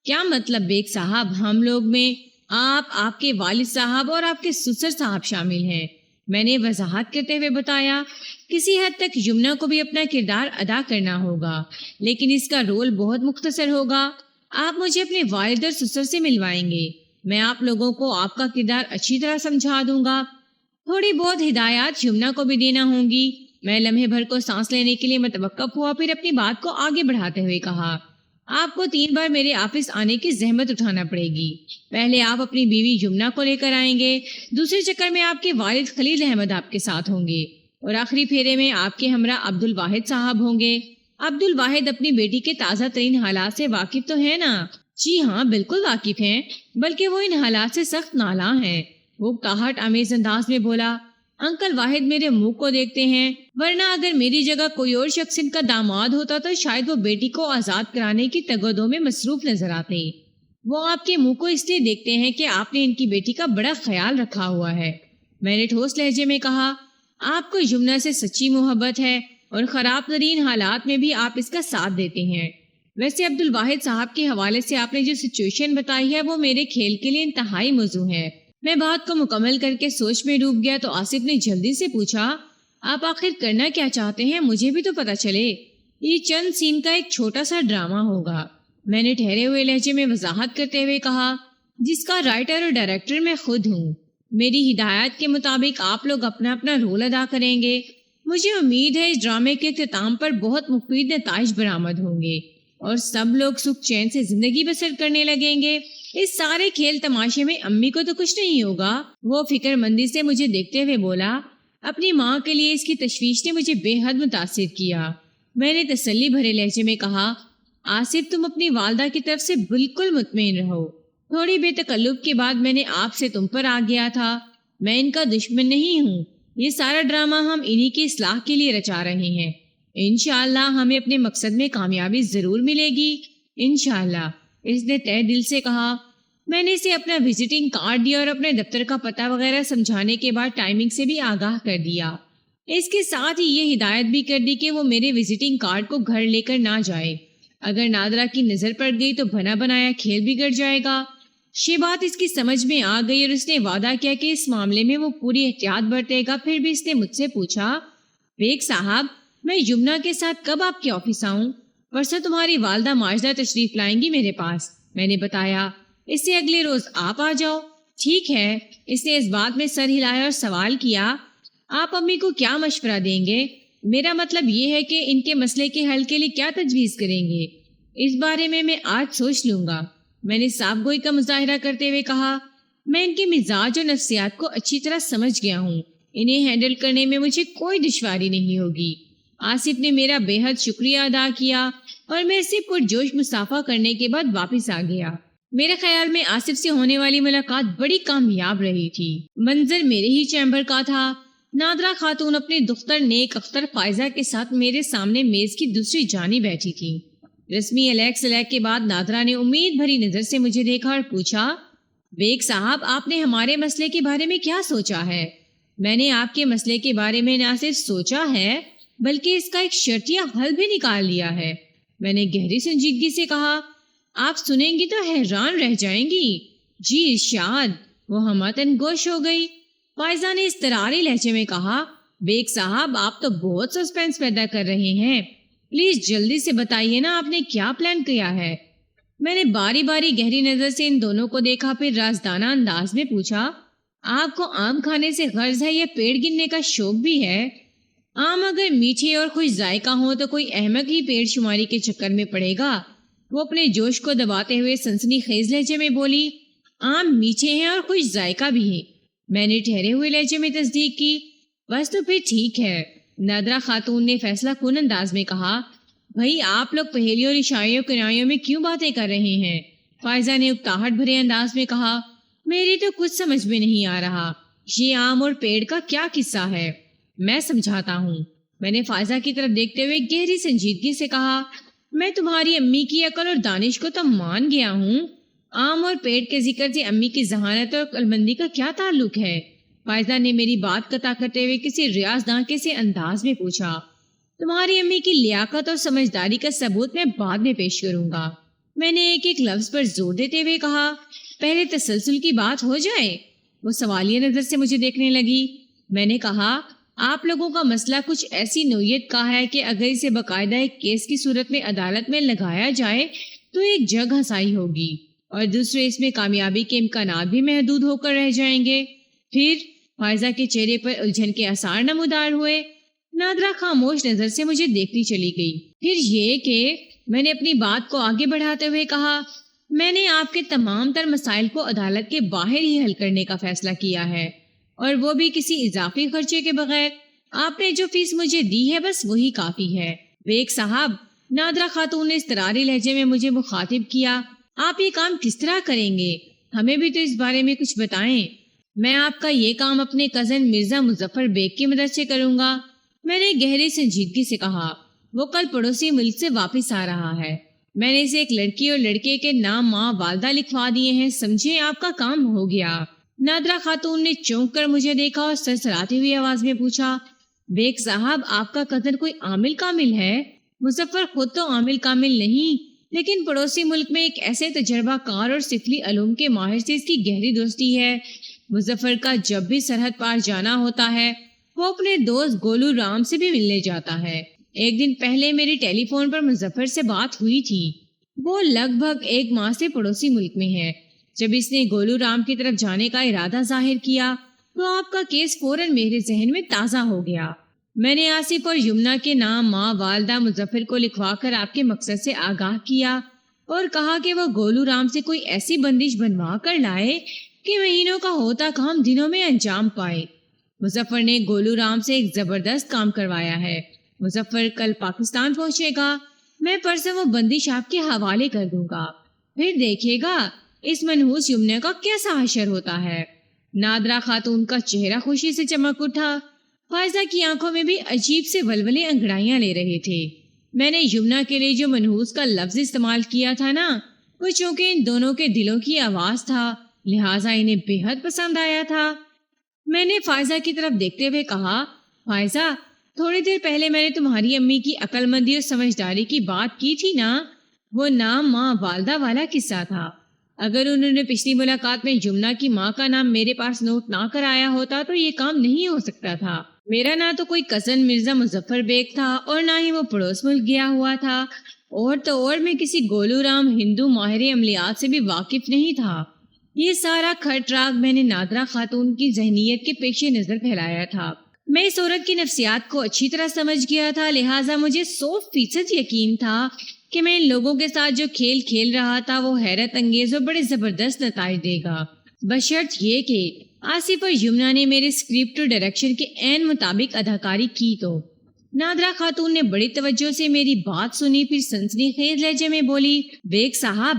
کیا مطلب بیگ صاحب؟ ہم لوگ میں آپ کے والد صاحب اور آپ کے سسر صاحب شامل ہیں، میں نے وضاحت کرتے ہوئے بتایا۔ کسی حد تک یمنا کو بھی اپنا کردار ادا کرنا ہوگا، لیکن اس کا رول بہت مختصر ہوگا۔ آپ مجھے اپنے والد اور سسر سے ملوائیں گے، میں آپ لوگوں کو آپ کا کردار اچھی طرح سمجھا دوں گا۔ تھوڑی بہت ہدایات یمنا کو بھی دینا ہوں گی۔ میں لمحے بھر کو سانس لینے کے لیے متوقف ہوا، پھر اپنی بات کو آگے بڑھاتے ہوئے کہا، آپ کو 3 بار میرے آفس آنے کی زحمت اٹھانا پڑے گی۔ پہلے آپ اپنی بیوی یمنا کو لے کر آئیں گے، دوسرے چکر میں آپ کے والد خلیل احمد آپ کے ساتھ ہوں گے، اور آخری پھیرے میں آپ کے ہمراہ عبد الواحد صاحب ہوں گے۔ عبد الواحد اپنی بیٹی کے تازہ ترین حالات سے واقف تو ہے نا؟ جی ہاں، بالکل واقف ہیں، بلکہ وہ ان حالات سے سخت نالاں ہیں، وہ قہر آمیز انداز میں بولا۔ انکل واحد میرے منہ کو دیکھتے ہیں، ورنہ اگر میری جگہ کوئی اور شخص ان کا داماد ہوتا تو شاید وہ بیٹی کو آزاد کرانے کی تگودوں میں مصروف نظر آتے۔ وہ آپ کے منہ کو اس لیے دیکھتے ہیں کہ آپ نے ان کی بیٹی کا بڑا خیال رکھا ہوا ہے، میں نے ٹھوس لہجے میں کہا۔ آپ کو یمنا سے سچی محبت ہے اور خراب ترین حالات میں بھی آپ اس کا ساتھ دیتے ہیں۔ ویسے عبد الواحد صاحب کے حوالے سے آپ نے جو سچویشن بتائی ہے وہ میرے کھیل کے لیے انتہائی موزوں ہے۔ میں بات کو مکمل کر کے سوچ میں ڈوب گیا تو آصف نے جلدی سے پوچھا، آپ آخر کرنا کیا چاہتے ہیں؟ مجھے بھی تو پتا چلے۔ یہ چند سین کا ایک چھوٹا سا ڈرامہ ہوگا، میں نے ٹھہرے ہوئے لہجے میں وضاحت کرتے ہوئے کہا، جس کا رائٹر اور ڈائریکٹر میں خود ہوں۔ میری ہدایت کے مطابق آپ لوگ اپنا اپنا رول ادا کریں گے۔ مجھے امید ہے اس ڈرامے کے اختتام پر بہت مفید نتائج برآمد ہوں گے اور سب لوگ سکھ چین سے زندگی بسر کرنے لگیں گے۔ اس سارے کھیل تماشے میں امی کو تو کچھ نہیں ہوگا، وہ فکر مندی سے مجھے دیکھتے ہوئے بولا۔ اپنی ماں کے لیے اس کی تشویش نے مجھے بے حد متاثر کیا، میں نے تسلی بھرے لہجے میں کہا۔ آصف تم اپنی والدہ کی طرف سے بالکل مطمئن رہو، تھوڑی بے تکلف کے بعد میں نے آپ سے تم پر آ گیا تھا، میں ان کا دشمن نہیں ہوں، یہ سارا ڈرامہ ہم انہی کی اصلاح کے لیے رچا رہے ہیں، انشاءاللہ ہمیں اپنے مقصد میں کامیابی ضرور ملے گی، انشاءاللہ، اس نے تہ دل سے کہا۔ میں نے اسے اپنا وزٹنگ کارڈ دیا اور اپنے دفتر کا پتہ وغیرہ سمجھانے کے بعد ٹائمنگ سے بھی آگاہ کر دیا۔ اس کے ساتھ ہی یہ ہدایت بھی کر دی کہ وہ میرے وزٹنگ کارڈ کو گھر لے کر نہ جائے، اگر نادرا کی نظر پڑ گئی تو بنا بنایا کھیل بگڑ جائے گا۔ یہ بات اس کی سمجھ میں آ گئی اور اس نے وعدہ کیا کہ اس معاملے میں وہ پوری احتیاط برتے گا۔ پھر بھی اس نے مجھ سے پوچھا، بیگ صاحب میں یمنا کے ساتھ کب آپ کے آفس آؤں؟ پرسوں تمہاری والدہ ماجدہ تشریف لائیں گی میرے پاس، میں نے بتایا، اس سے اگلے روز آپ آ جاؤ۔ ٹھیک ہے، اس نے اس بات میں سر ہلایا اور سوال کیا، آپ امی کو کیا مشورہ دیں گے؟ میرا مطلب یہ ہے کہ ان کے مسئلے کے حل کے لیے کیا تجویز کریں گے؟ اس بارے میں آج سوچ لوں گا، میں نے صاف گوئی کا مظاہرہ کرتے ہوئے کہا۔ میں ان کے مزاج اور نفسیات کو اچھی طرح سمجھ گیا ہوں، انہیں ہینڈل کرنے میں مجھے کوئی دشواری نہیں ہوگی۔ آصف نے میرا بے حد شکریہ ادا کیا اور میں اسے پرجوش مصافحہ کرنے کے بعد واپس آ گیا۔ میرے خیال میں آصف سے ہونے والی ملاقات بڑی کامیاب رہی تھی۔ منظر میرے ہی چیمبر کا تھا، نادرا خاتون اپنے دختر نیک اختر فائزہ کے ساتھ میرے سامنے میز کی دوسری جانب بیٹھی تھی۔ رسمی علیک سلیک کے بعد نادرا نے امید بھری نظر سے مجھے دیکھا اور پوچھا، بیگ صاحب آپ نے ہمارے مسئلے کے بارے میں کیا سوچا ہے؟ میں نے آپ کے مسئلے کے بارے میں نہ صرف سوچا ہے بلکہ اس کا ایک شرطیہ حل بھی نکال لیا ہے، میں نے گہری سنجیدگی سے کہا۔ آپ سنیں گی تو حیران رہ جائیں گی۔ جی ارشاد، وہ ہمتن گوش ہو گئی۔ فائزہ نے اضطراری لہجے میں کہا، بیگ صاحب آپ تو بہت سسپینس پیدا کر رہے ہیں، پلیز جلدی سے بتائیے نا آپ نے کیا پلان کیا ہے؟ میں نے باری باری گہری نظر سے ان دونوں کو دیکھا، پھر رازدانہ انداز میں پوچھا، آپ کو آم کھانے سے غرض ہے یا پیڑ گننے کا شوق بھی ہے؟ آم اگر میٹھے اور خوش ذائقہ ہو تو کوئی احمق ہی پیڑ شماری کے چکر میں پڑے گا۔ وہ اپنے جوش کو دباتے ہوئے سنسنی خیز لہجے میں بولی، آم میٹھے ہیں اور خوش ذائقہ بھی ہیں۔ میں نے ٹھہرے ہوئے لہجے میں تصدیق کی۔ بس تو پھر ٹھیک ہے، نادرا خاتون نے فیصلہ کن انداز میں کہا۔ بھائی آپ لوگ پہیلیوں اور اشاریوں کنایوں میں کیوں باتیں کر رہے ہیں؟ فائزہ نے اکتاہٹ بھرے انداز میں کہا۔ میری تو کچھ سمجھ میں نہیں آ رہا، یہ آم اور پیڑ کا کیا قصہ ہے؟ میں سمجھاتا ہوں۔ میں نے فائزہ کی طرف دیکھتے ہوئے گہری سنجیدگی سے کہا، میں تمہاری امی کی عقل اور دانش کو تو مان گیا ہوں، آم اور پیڑ کے ذکر سے امی کی ذہانت اور عقلمندی کا کیا تعلق ہے؟ فائزہ نے میری بات قطع کرتے ہوئے کسی ریاض کے سے انداز میں پوچھا۔ تمہاری امی کی لیاقت اور سمجھداری کا ثبوت میں بعد میں پیش کروں گا۔ میں نے ایک ایک لفظ پر زور دیتے ہوئے کہا، پہلے تسلسل کی بات ہو جائے۔ وہ سوالیہ نظر سے مجھے دیکھنے لگی۔ میں نے کہا، آپ لوگوں کا مسئلہ کچھ ایسی نوعیت کا ہے کہ اگر اسے باقاعدہ ایک کیس کی صورت میں عدالت میں لگایا جائے تو ایک جگ ہنسائی ہوگی، اور دوسرے اس میں کامیابی کے امکانات بھی محدود ہو کر رہ جائیں گے۔ پھر فائزہ کے چہرے پر الجھن کے آثار نمودار ہوئے۔ نادرا خاموش نظر سے مجھے دیکھتی چلی گئی۔ پھر یہ کہ میں نے اپنی بات کو آگے بڑھاتے ہوئے کہا، میں نے آپ کے تمام تر مسائل کو عدالت کے باہر ہی حل کرنے کا فیصلہ کیا ہے، اور وہ بھی کسی اضافی خرچے کے بغیر۔ آپ نے جو فیس مجھے دی ہے بس وہی کافی ہے۔ بیگ صاحب، نادرا خاتون نے اضطراری لہجے میں مجھے مخاطب کیا، آپ یہ کام کس طرح کریں گے؟ ہمیں بھی تو اس بارے میں کچھ بتائیں۔ میں آپ کا یہ کام اپنے کزن مرزا مظفر بیگ کی مدد سے کروں گا، میں نے گہری سنجیدگی سے کہا۔ وہ کل پڑوسی ملک سے واپس آ رہا ہے، میں نے اسے ایک لڑکی اور لڑکے کے نام ماں والدہ لکھوا دیے ہیں، سمجھے آپ کا کام ہو گیا۔ نادرا خاتون نے چونک کر مجھے دیکھا اور سرسراتی ہوئی آواز میں پوچھا، بیگ صاحب آپ کا کزن کوئی عامل کامل ہے؟ مظفر خود تو عامل کامل نہیں، لیکن پڑوسی ملک میں ایک ایسے تجربہ کار اور سفلی علوم کے ماہر سے اس کی گہری دوستی ہے۔ مظفر کا جب بھی سرحد پار جانا ہوتا ہے وہ اپنے دوست گولو رام سے بھی ملنے جاتا ہے۔ ایک دن پہلے میری ٹیلی فون پر مظفر سے بات ہوئی تھی۔ وہ لگ بھگ 1 ماہ سے پڑوسی ملک میں ہے۔ جب اس نے گولو رام کی طرف جانے کا ارادہ ظاہر کیا تو آپ کا کیس فوراً میرے ذہن میں تازہ ہو گیا۔ میں نے آصف اور یمنا کے نام ماں والدہ مظفر کو لکھوا کر آپ کے مقصد سے آگاہ کیا اور کہا کہ وہ گولو رام سے کوئی ایسی بندش بنوا کر لائے کہ مہینوں کا ہوتا کام دنوں میں انجام پائے۔ مظفر نے گولو رام سے ایک زبردست کام کروایا ہے۔ مظفر کل پاکستان پہنچے گا، میں پرسوں وہ بندش آپ کے حوالے کر دوں گا، پھر دیکھے گا اس منحوس یمنا کا کیسا حشر ہوتا ہے۔ نادرا خاتون کا چہرہ خوشی سے چمک اٹھا۔ فائزہ کی آنکھوں میں بھی عجیب سے ولولے انگڑائیاں لے رہے تھے۔ میں نے یمنا کے لیے جو منحوس کا لفظ استعمال کیا تھا نا، وہ چونکہ ان دونوں کے دلوں کی آواز تھا، لہٰذا انہیں بے حد پسند آیا تھا۔ میں نے فائزہ کی طرف دیکھتے ہوئے کہا، فائزہ، تھوڑی دیر پہلے میں نے تمہاری امی کی عقل مندی اور سمجھداری کی بات کی تھی نا، وہ نام ماں والدہ والا قصہ تھا۔ اگر انہوں نے پچھلی ملاقات میں یمنا کی ماں کا نام میرے پاس نوٹ نہ کرایا ہوتا تو یہ کام نہیں ہو سکتا تھا۔ میرا نہ تو کوئی کزن مرزا مظفر بیگ تھا اور نہ ہی وہ پڑوس ملک گیا ہوا تھا، اور تو اور میں کسی گولو رام ہندو ماہر عملیات سے بھی واقف نہیں تھا۔ یہ سارا کھٹ راگ میں نے نادرا خاتون کی ذہنیت کے پیش نظر پھیلایا تھا۔ میں اس عورت کی نفسیات کو اچھی طرح سمجھ گیا تھا، لہٰذا مجھے 100% یقین تھا کہ میں ان لوگوں کے ساتھ جو کھیل کھیل رہا تھا وہ حیرت انگیز اور بڑے زبردست نتائج دے گا، بشرط یہ کہ آصف اور یمنا نے میرے اسکرپٹ اور ڈائریکشن کے عین مطابق اداکاری کی تو۔ نادرا خاتون نے بڑی توجہ سے میری بات سنی، پھر سنسنی خیز لہجے میں بولی، بیگ صاحب،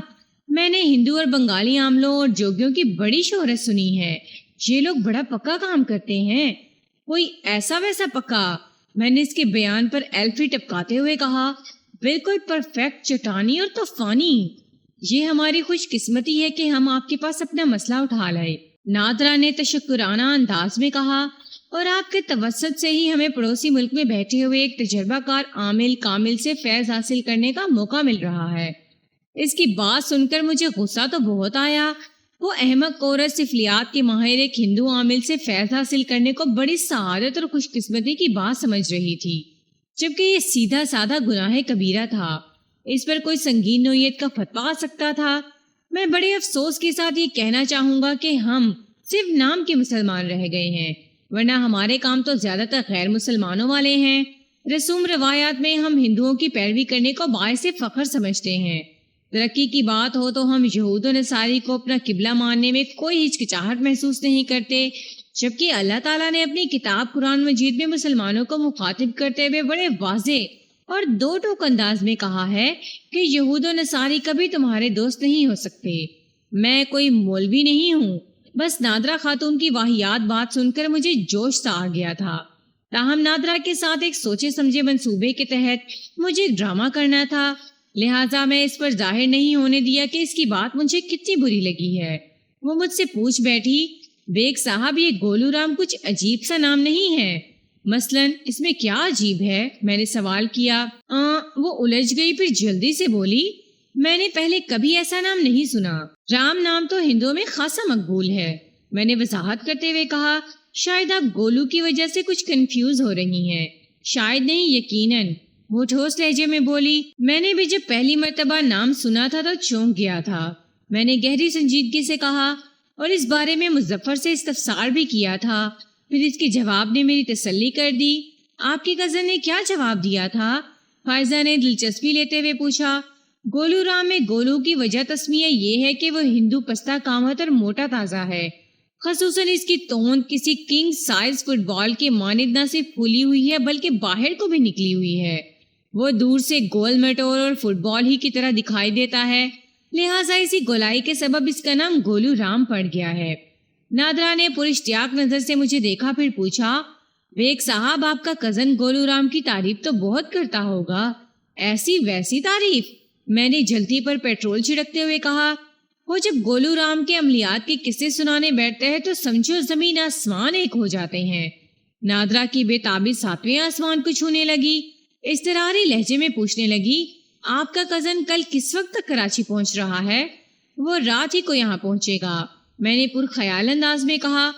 میں نے ہندو اور بنگالی عاملوں اور جوگیوں کی بڑی شہرت سنی ہے، یہ لوگ بڑا پکا کام کرتے ہیں۔ کوئی ایسا ویسا پکا؟ میں نے اس کے بیان پر ایلفی ٹپکاتے ہوئے کہا، بالکل پرفیکٹ، چٹانی اور طوفانی۔ یہ ہماری خوش قسمتی ہے کہ ہم آپ کے پاس اپنا مسئلہ اٹھا لائے، نادرا نے تشکرانہ انداز میں کہا، اور آپ کے توسط سے ہی ہمیں پڑوسی ملک میں بیٹھے ہوئے ایک تجربہ کار عامل کامل سے فیض حاصل کرنے کا موقع مل رہا ہے۔ اس کی بات سن کر مجھے غصہ تو بہت آیا۔ وہ احمق عورت سفلیات کے ماہر ایک ہندو عامل سے فیض حاصل کرنے کو بڑی سعادت اور خوش قسمتی کی بات سمجھ رہی تھی، جبکہ یہ سیدھا سادہ گناہ کبیرہ تھا۔ اس پر کوئی سنگین نوعیت کا فتویٰ آ سکتا تھا۔ میں بڑے افسوس کے ساتھ یہ کہنا چاہوں گا کہ ہم صرف نام کے مسلمان رہ گئے ہیں، ورنہ ہمارے کام تو زیادہ تر غیر مسلمانوں والے ہیں۔ رسوم روایات میں ہم ہندوؤں کی پیروی کرنے کو باعث فخر سمجھتے ہیں۔ ترقی کی بات ہو تو ہم یہود و نصاری کو اپنا قبلہ ماننے میں کوئی ہچکچاہٹ محسوس نہیں کرتے، جبکہ اللہ تعالیٰ نے اپنی کتاب قرآن مجید میں مسلمانوں کو مخاطب کرتے ہوئے بڑے واضح اور دو ٹوک انداز میں کہا ہے کہ یہود و نصاری کبھی تمہارے دوست نہیں ہو سکتے۔ میں کوئی مولوی نہیں ہوں، بس نادرا خاتون کی واہیات بات سن کر مجھے جوش سا آ گیا تھا۔ تاہم نادرا کے ساتھ ایک سوچے سمجھے منصوبے کے تحت مجھے ڈرامہ کرنا تھا، لہٰذا میں اس پر ظاہر نہیں ہونے دیا کہ اس کی بات مجھے کتنی بری لگی ہے۔ وہ مجھ سے پوچھ بیٹھی، بیگ صاحب یہ گولو رام کچھ عجیب سا نام نہیں ہے؟ مثلاً اس میں کیا عجیب ہے؟ میں نے سوال کیا۔ وہ الجھ گئی، پھر جلدی سے بولی، میں نے پہلے کبھی ایسا نام نہیں سنا۔ رام نام تو ہندوؤں میں خاصا مقبول ہے۔ میں نے وضاحت کرتے ہوئے کہا، شاید آپ گولو کی وجہ سے کچھ کنفیوز ہو رہی ہیں۔ شاید نہیں، یقیناً، وہ ٹھوس لہجے میں بولی۔ میں نے بھی جب پہلی مرتبہ نام سنا تھا تو چونک گیا تھا۔ میں نے گہری سنجیدگی سے کہا، اور اس بارے میں مظفر سے استفسار بھی کیا تھا۔ پھر اس کے جواب نے میری تسلی کر دی۔ آپ کی کزن نے کیا جواب دیا تھا؟ فائزہ نے دلچسپی لیتے ہوئے پوچھا۔ گولو رام میں گولو کی وجہ تسمیہ یہ ہے کہ وہ ہندو پستہ قامت اور موٹا تازہ ہے، خصوصاً اس کی توند کسی کنگ سائز فٹ بال کے مانند نہ صرف پھولی ہوئی ہے بلکہ باہر کو بھی نکلی ہوئی ہے۔ وہ دور سے گول مٹور اور فٹ بال ہی کی طرح دکھائی دیتا ہے، لہٰذا اسی گولائی کے سبب اس کا نام گولو رام پڑ گیا ہے۔ نادرا نے پراشتیاق نظر سے مجھے دیکھا، پھر پوچھا، بیگ صاحب آپ کا کزن گولو رام کی تعریف تو بہت کرتا ہوگا، ایسی ویسی تعریف؟ میں نے جلدی پر پیٹرول چھڑکتے ہوئے کہا، وہ جب گولو رام کے عملیات کے قصے سنانے بیٹھتے ہیں تو سمجھو زمین آسمان ایک ہو جاتے ہیں۔ نادرا کی بے تابی ساتویں آسمان کو چھونے لگی، اضطراری لہجے میں پوچھنے لگی، آپ کا کزن کل کس وقت تک کراچی پہنچ رہا ہے؟ وہ رات ہی کو یہاں پہنچے گا، میں نے پرخیال انداز میں کہا۔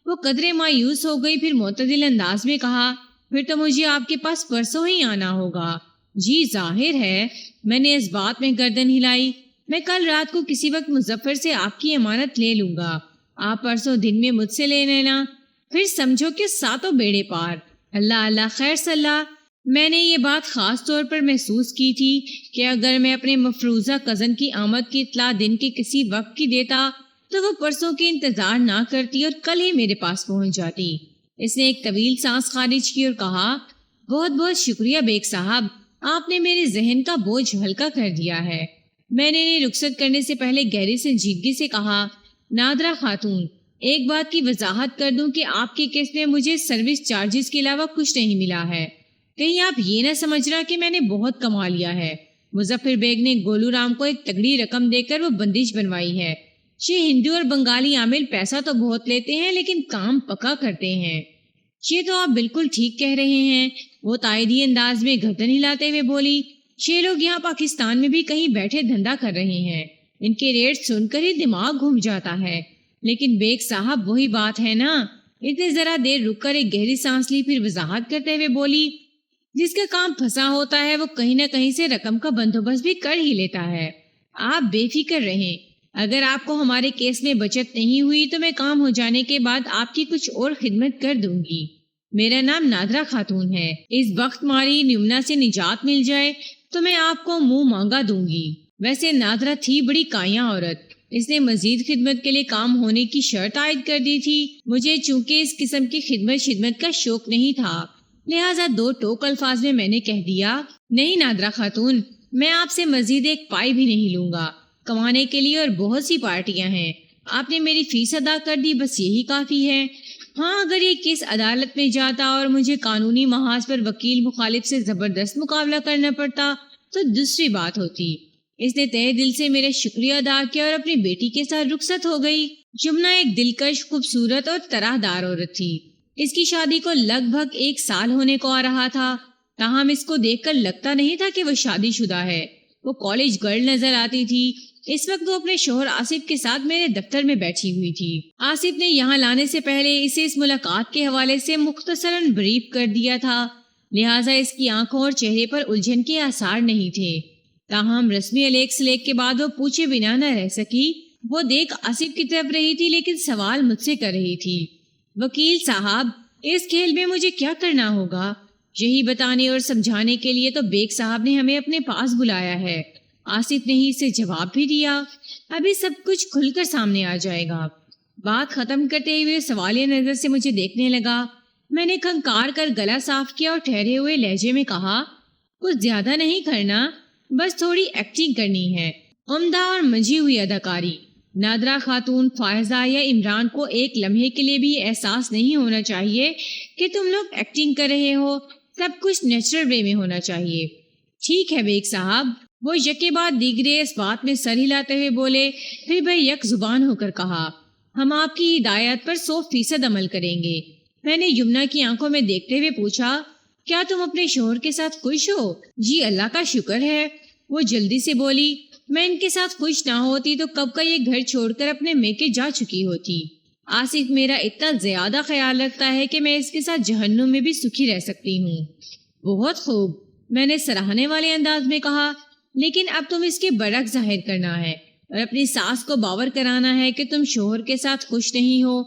وہ قدرے مایوس ہو گئی، پھر معتدل انداز میں کہا، پھر تو مجھے آپ کے پاس پرسوں ہی آنا ہوگا۔ جی ظاہر ہے، میں نے اس بات میں گردن ہلائی، میں کل رات کو کسی وقت مظفر سے آپ کی امانت لے لوں گا، آپ پرسوں دن میں مجھ سے لے لینا، پھر سمجھو کہ ساتوں بیڑے پار۔ اللہ اللہ خیر صلاح۔ میں نے یہ بات خاص طور پر محسوس کی تھی کہ اگر میں اپنے مفروضہ کزن کی آمد کی اطلاع دن کے کسی وقت کی دیتا تو وہ پرسوں کے انتظار نہ کرتی اور کل ہی میرے پاس پہنچ جاتی۔ اس نے ایک طویل سانس خارج کی اور کہا، بہت بہت شکریہ بیگ صاحب، آپ نے میرے ذہن کا بوجھ ہلکا کر دیا ہے۔ میں نے رخصت کرنے سے پہلے گہری سنجیدگی سے کہا، نادرا خاتون، ایک بات کی وضاحت کر دوں کہ آپ کے کیس میں مجھے سروس چارجز کے علاوہ کچھ نہیں ملا ہے، کہیں آپ یہ نہ سمجھ رہا کہ میں نے بہت کما لیا ہے۔ مظفر بیگ نے گولو رام کو ایک تگڑی رقم دے کر وہ بندش بنوائی ہے۔ یہ ہندو اور بنگالی عامل پیسہ تو بہت لیتے ہیں لیکن کام پکا کرتے ہیں۔ یہ تو آپ بالکل ٹھیک کہہ رہے ہیں، وہ تائیدی انداز میں گردن ہلاتے ہوئے بولی، یہ لوگ یہاں پاکستان میں بھی کہیں بیٹھے دھندا کر رہے ہیں، ان کے ریٹ سن کر ہی دماغ گھوم جاتا ہے۔ لیکن بیگ صاحب وہی بات ہے نا۔ اتنے ذرا دیر رک کر ایک گہری سانس لی، پھر وضاحت کرتے ہوئے بولی، جس کا کام پھنسا ہوتا ہے وہ کہیں نہ کہیں سے رقم کا بندوبست بھی کر ہی لیتا ہے۔ آپ بے فکر رہیں، اگر آپ کو ہمارے کیس میں بچت نہیں ہوئی تو میں کام ہو جانے کے بعد آپ کی کچھ اور خدمت کر دوں گی۔ میرا نام نادرا خاتون ہے، اس وقت ماری نیمنا سے نجات مل جائے تو میں آپ کو منہ مانگا دوں گی۔ ویسے نادرا تھی بڑی کائیاں عورت، اس نے مزید خدمت کے لیے کام ہونے کی شرط عائد کر دی تھی۔ مجھے چونکہ اس قسم کی خدمت کا شوق نہیں تھا، لہٰذا دو ٹوک الفاظ میں نے کہہ دیا، نہیں نادرا خاتون، میں آپ سے مزید ایک پائی بھی نہیں لوں گا، کمانے کے لیے اور بہت سی پارٹیاں ہیں، آپ نے میری فیس ادا کر دی، بس یہی کافی ہے۔ ہاں اگر یہ کیس عدالت میں جاتا اور مجھے قانونی محاذ پر وکیل مخالف سے زبردست مقابلہ کرنا پڑتا تو دوسری بات ہوتی۔ اس نے تہہ دل سے میرا شکریہ ادا کیا اور اپنی بیٹی کے ساتھ رخصت ہو گئی۔ جمنا ایک دلکش، خوبصورت اور طرح دار عورت تھی۔ اس کی شادی کو لگ بھگ 1 سال ہونے کو آ رہا تھا، تاہم اس کو دیکھ کر لگتا نہیں تھا کہ وہ شادی شدہ ہے۔ وہ کالج گرل نظر آتی تھی۔ اس وقت وہ اپنے شوہر آصف کے ساتھ میرے دفتر میں بیٹھی ہوئی تھی۔ آصف نے یہاں لانے سے پہلے اسے اس ملاقات کے حوالے سے مختصراً بریف کر دیا تھا، لہٰذا اس کی آنکھوں اور چہرے پر الجھن کے آثار نہیں تھے۔ تاہم رسمی الیک سلیک کے بعد وہ پوچھے بنا نہ رہ سکی، وہ دیکھ آصف کی طرف رہی تھی لیکن سوال مجھ سے کر رہی تھی۔ وکیل صاحب، اس کھیل میں مجھے کیا کرنا ہوگا؟ یہی بتانے اور سمجھانے کے لیے تو بیگ صاحب نے ہمیں اپنے پاس بلایا ہے۔ آصف نے ہی اسے جواب بھی دیا۔ ابھی سب کچھ کھل کر سامنے آ جائے گا۔ بات ختم کرتے ہوئے سوالیہ نظر سے مجھے دیکھنے لگا۔ میں نے کھنکار کر گلا صاف کیا اور ٹھہرے ہوئے لہجے میں کہا، کچھ زیادہ نہیں کرنا، بس تھوڑی ایکٹنگ کرنی ہے، عمدہ اور منجھی ہوئی اداکاری۔ نادرہ خاتون، فائزہ یا عمران کو ایک لمحے کے لیے بھی احساس نہیں ہونا چاہیے کہ تم لوگ ایکٹنگ کر رہے ہو، سب کچھ نیچرل وے میں ہونا چاہیے۔ ٹھیک ہے بیگ صاحب، وہ یکے بعد دیگرے اس بات میں سر ہلاتے ہوئے بولے، پھر بھائی یک زبان ہو کر کہا، ہم آپ کی ہدایت پر 100% عمل کریں گے۔ میں نے یمنا کی آنکھوں میں دیکھتے ہوئے پوچھا، کیا تم اپنے شوہر کے ساتھ خوش ہو؟ جی اللہ کا شکر ہے، وہ جلدی سے بولی۔ میں ان کے ساتھ خوش نہ ہوتی تو کب کا یہ گھر چھوڑ کر اپنے میکے جا چکی ہوتی۔ آصف میرا اتنا زیادہ خیال رکھتا ہے کہ میں اس کے ساتھ جہنم میں بھی سکھی رہ سکتی ہوں۔ بہت خوب، میں نے سراہنے والے انداز میں کہا، لیکن اب تم اس کے برعکس ظاہر کرنا ہے اور اپنی ساس کو باور کرانا ہے کہ تم شوہر کے ساتھ خوش نہیں ہو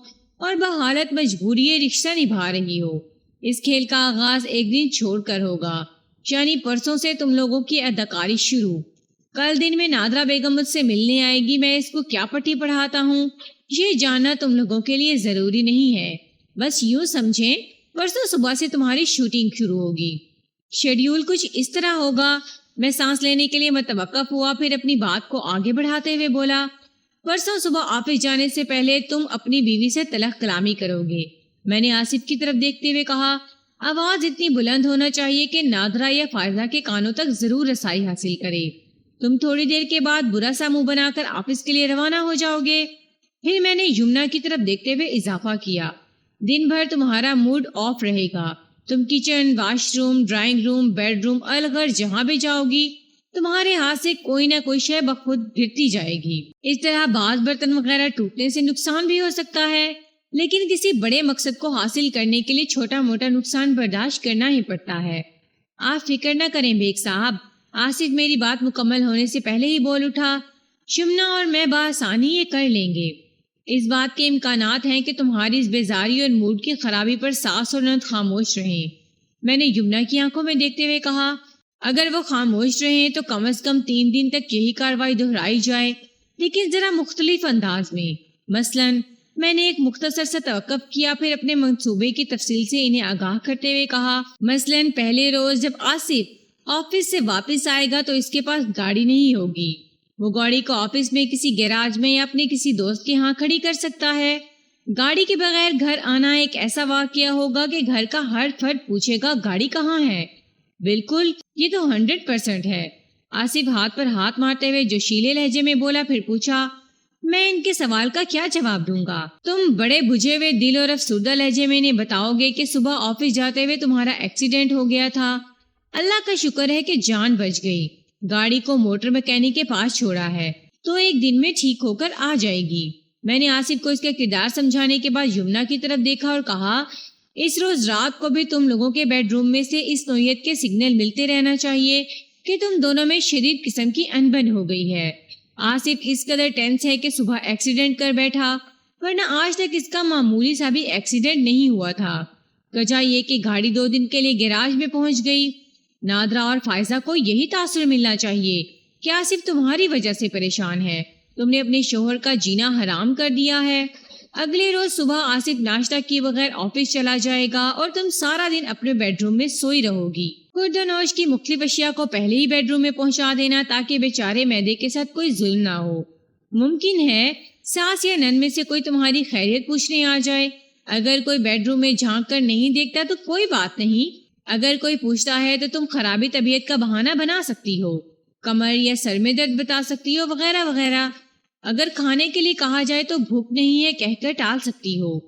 اور بحالت مجبوری رشتہ نبھا رہی ہو۔ اس کھیل کا آغاز ایک دن چھوڑ کر ہوگا، یعنی پرسوں سے تم لوگوں کی اداکاری شروع۔ کل دن میں نادرہ بیگم مجھ سے ملنے آئے گی، میں اس کو کیا پٹی پڑھاتا ہوں یہ جاننا تم لوگوں کے لیے ضروری نہیں ہے۔ بس یوں سمجھیں، پرسوں صبح سے تمہاری شوٹنگ شروع ہوگی۔ شیڈیول کچھ اس طرح ہوگا۔ میں سانس لینے کے لیے متوقف ہوا، پھر اپنی بات کو آگے بڑھاتے ہوئے بولا، پرسوں صبح آفس جانے سے پہلے تم اپنی بیوی سے تلخ کلامی کرو گے۔ میں نے آصف کی طرف دیکھتے ہوئے کہا، آواز اتنی بلند ہونا چاہیے کہ نادرہ یا فائزہ کے کانوں تک ضرور رسائی حاصل کرے۔ تم تھوڑی دیر کے بعد برا سا منہ بنا کر آفس کے لیے روانہ ہو جاؤ گے۔ پھر میں نے یمنا کی طرف دیکھتے ہوئے اضافہ کیا، دن بھر تمہارا موڈ آف رہے گا۔ تم kitchen, washroom, drawing room, bedroom, الغر جہاں بھی جاؤ گی، تمہارے ہاتھ سے کوئی نہ کوئی شے بخود گرتی جائے گی۔ اس طرح بعض برتن وغیرہ ٹوٹنے سے نقصان بھی ہو سکتا ہے، لیکن کسی بڑے مقصد کو حاصل کرنے کے لیے چھوٹا موٹا نقصان برداشت کرنا ہی پڑتا ہے۔ آپ فکر نہ کریں بیگ صاحب، آصف میری بات مکمل ہونے سے پہلے ہی بول اٹھا، شمنا اور میں بآسانی یہ کر لیں گے۔ اس بات کے امکانات ہیں کہ تمہاری اس بیزاری اور موڈ کی خرابی پر ساس اور نند خاموش رہیں۔ میں نے یمنا کی آنکھوں میں دیکھتے ہوئے کہا، اگر وہ خاموش رہیں تو کم از کم 3 دن تک یہی کارروائی دہرائی جائے، لیکن ذرا مختلف انداز میں۔ مثلاً میں نے ایک مختصر سا توقف کیا، پھر اپنے منصوبے کی تفصیل سے انہیں آگاہ کرتے ہوئے کہا، مثلاً پہلے روز جب آصف آفس سے واپس آئے گا تو اس کے پاس گاڑی نہیں ہوگی۔ وہ گاڑی کو آفس میں کسی گیراج میں یا اپنے کسی دوست کے ہاں کھڑی کر سکتا ہے۔ گاڑی کے بغیر گھر آنا ایک ایسا واقعہ ہوگا کہ گھر کا ہر فرد پوچھے گا گاڑی کہاں ہے۔ بالکل، یہ تو 100% ہے۔ آصف ہاتھ پر ہاتھ مارتے ہوئے جوشیلے لہجے میں بولا، پھر پوچھا، میں ان کے سوال کا کیا جواب دوں گا؟ تم بڑے بجھے ہوئے دل اور افسردہ لہجے میں انہیں بتاؤ گے کہ صبح آفس جاتے ہوئے تمہارا ایکسیڈنٹ ہو گیا تھا، اللہ کا شکر ہے کہ جان بچ گئی، گاڑی کو موٹر میکینک کے پاس چھوڑا ہے تو ایک دن میں ٹھیک ہو کر آ جائے گی۔ میں نے آصف کو اس کا کردار سمجھانے کے بعد یمنا کی طرف دیکھا اور کہا، اس روز رات کو بھی تم لوگوں کے بیڈ روم میں سے اس نوعیت کے سگنل ملتے رہنا چاہیے کہ تم دونوں میں شدید قسم کی انبن ہو گئی ہے۔ آصف اس قدر ٹینس ہے کہ صبح ایکسیڈنٹ کر بیٹھا، ورنہ آج تک اس کا معمولی سا بھی ایکسیڈنٹ نہیں ہوا تھا۔ وجہ یہ کہ گاڑی 2 دن کے لیے گیراج میں پہنچ گئی۔ نادرہ اور فائزہ کو یہی تاثر ملنا چاہیے کہ آصف تمہاری وجہ سے پریشان ہے، تم نے اپنے شوہر کا جینا حرام کر دیا ہے۔ اگلے روز صبح آصف ناشتہ کیے بغیر آفس چلا جائے گا اور تم سارا دن اپنے بیڈ روم میں سوئی رہو گی۔ خورد و نوش کی مختلف اشیاء کو پہلے ہی بیڈ روم میں پہنچا دینا تاکہ بیچارے معدے کے ساتھ کوئی ظلم نہ ہو۔ ممکن ہے ساس یا نند میں سے کوئی تمہاری خیریت پوچھنے آ جائے، اگر کوئی بیڈ روم میں جھانک کر نہیں دیکھتا تو کوئی بات نہیں، اگر کوئی پوچھتا ہے تو تم خرابی طبیعت کا بہانہ بنا سکتی ہو، کمر یا سر میں درد بتا سکتی ہو، وغیرہ وغیرہ۔ اگر کھانے کے لیے کہا جائے تو بھوک نہیں ہے کہہ کر ٹال سکتی ہو۔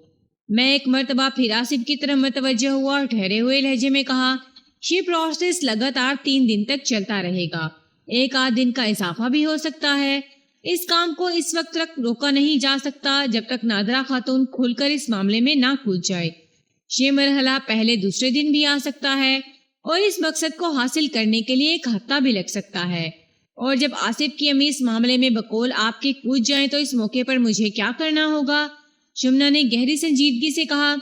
میں ایک مرتبہ پھر آصف کی طرف متوجہ ہوا اور ٹھہرے ہوئے لہجے میں کہا، یہ پروسیس لگاتار 3 دن تک چلتا رہے گا، 1 دن کا اضافہ بھی ہو سکتا ہے۔ اس کام کو اس وقت تک روکا نہیں جا سکتا جب تک نادرہ خاتون کھل کر اس معاملے میں نہ کود جائے۔ یہ مرحلہ پہلے دوسرے دن بھی آ سکتا ہے اور اس مقصد کو حاصل کرنے کے لیے 1 ہفتہ بھی لگ سکتا ہے۔ اور جب آصف کی امی اس معاملے میں بقول آپ کے کود جائیں تو اس موقع پر مجھے کیا کرنا ہوگا؟ شمنا نے گہری سنجیدگی سے کہا،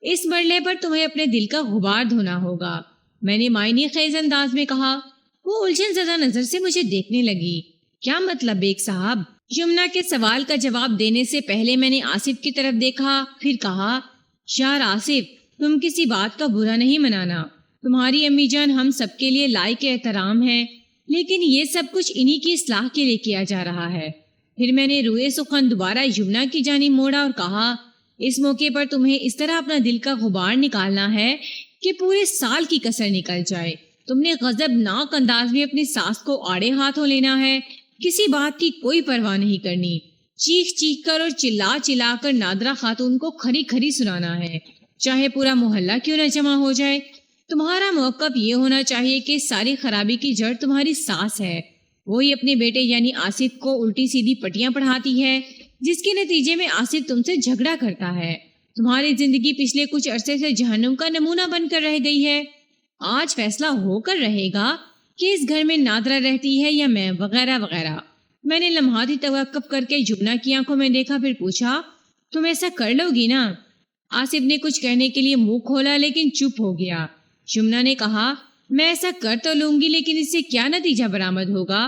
اس مرحلے پر تمہیں اپنے دل کا غبار دھونا ہوگا۔ میں نے معنی خیز انداز میں کہا۔ وہ الجھن زدہ نظر سے مجھے دیکھنے لگی۔ کیا مطلب بیگ صاحب؟ یمنا کے سوال کا جواب دینے سے پہلے میں نے آصف کی طرف دیکھا، پھر کہا، یار آصف، تم کسی بات کا برا نہیں منانا، تمہاری امی جان ہم سب کے لیے لائق احترام ہے، لیکن یہ سب کچھ انہی کی اصلاح کے لیے کیا جا رہا ہے۔ پھر میں نے روئے سخن دوبارہ یمنا کی جانب موڑا اور کہا، اس موقع پر تمہیں اس طرح اپنا دل کا غبار نکالنا ہے کہ پورے سال کی کسر نکل جائے۔ تم نے غضبناک انداز میں اپنی ساس کو آڑے ہاتھوں لینا ہے، کسی بات کی کوئی پرواہ نہیں کرنی، چیخ چیخ کر اور چلا چلا کر نادرہ خاتون کو کھری کھری سنانا ہے، چاہے پورا محلہ کیوں نہ جمع ہو جائے۔ تمہارا موقف یہ ہونا چاہیے کہ ساری خرابی کی جڑ تمہاری ساس ہے، وہی اپنے بیٹے یعنی آصف کو الٹی سیدھی پٹیاں پڑھاتی ہے، جس کے نتیجے میں آصف تم سے جھگڑا کرتا ہے۔ تمہاری زندگی پچھلے کچھ عرصے سے جہنم کا نمونہ بن کر رہ گئی ہے۔ آج فیصلہ ہو کر رہے گا کہ اس گھر میں نادرہ رہتی ہے یا میں، وغیرہ وغیرہ۔ میں نے لمحاتی توقف کر کے جمنا کی آنکھوں میں دیکھا، پھر پوچھا، تم ایسا کر لو گی نا؟ آصف نے کچھ کہنے کے لیے منہ کھولا لیکن چپ ہو گیا۔ جمنا نے کہا، میں ایسا کر تو لوں گی، لیکن اس سے کیا نتیجہ برآمد ہوگا؟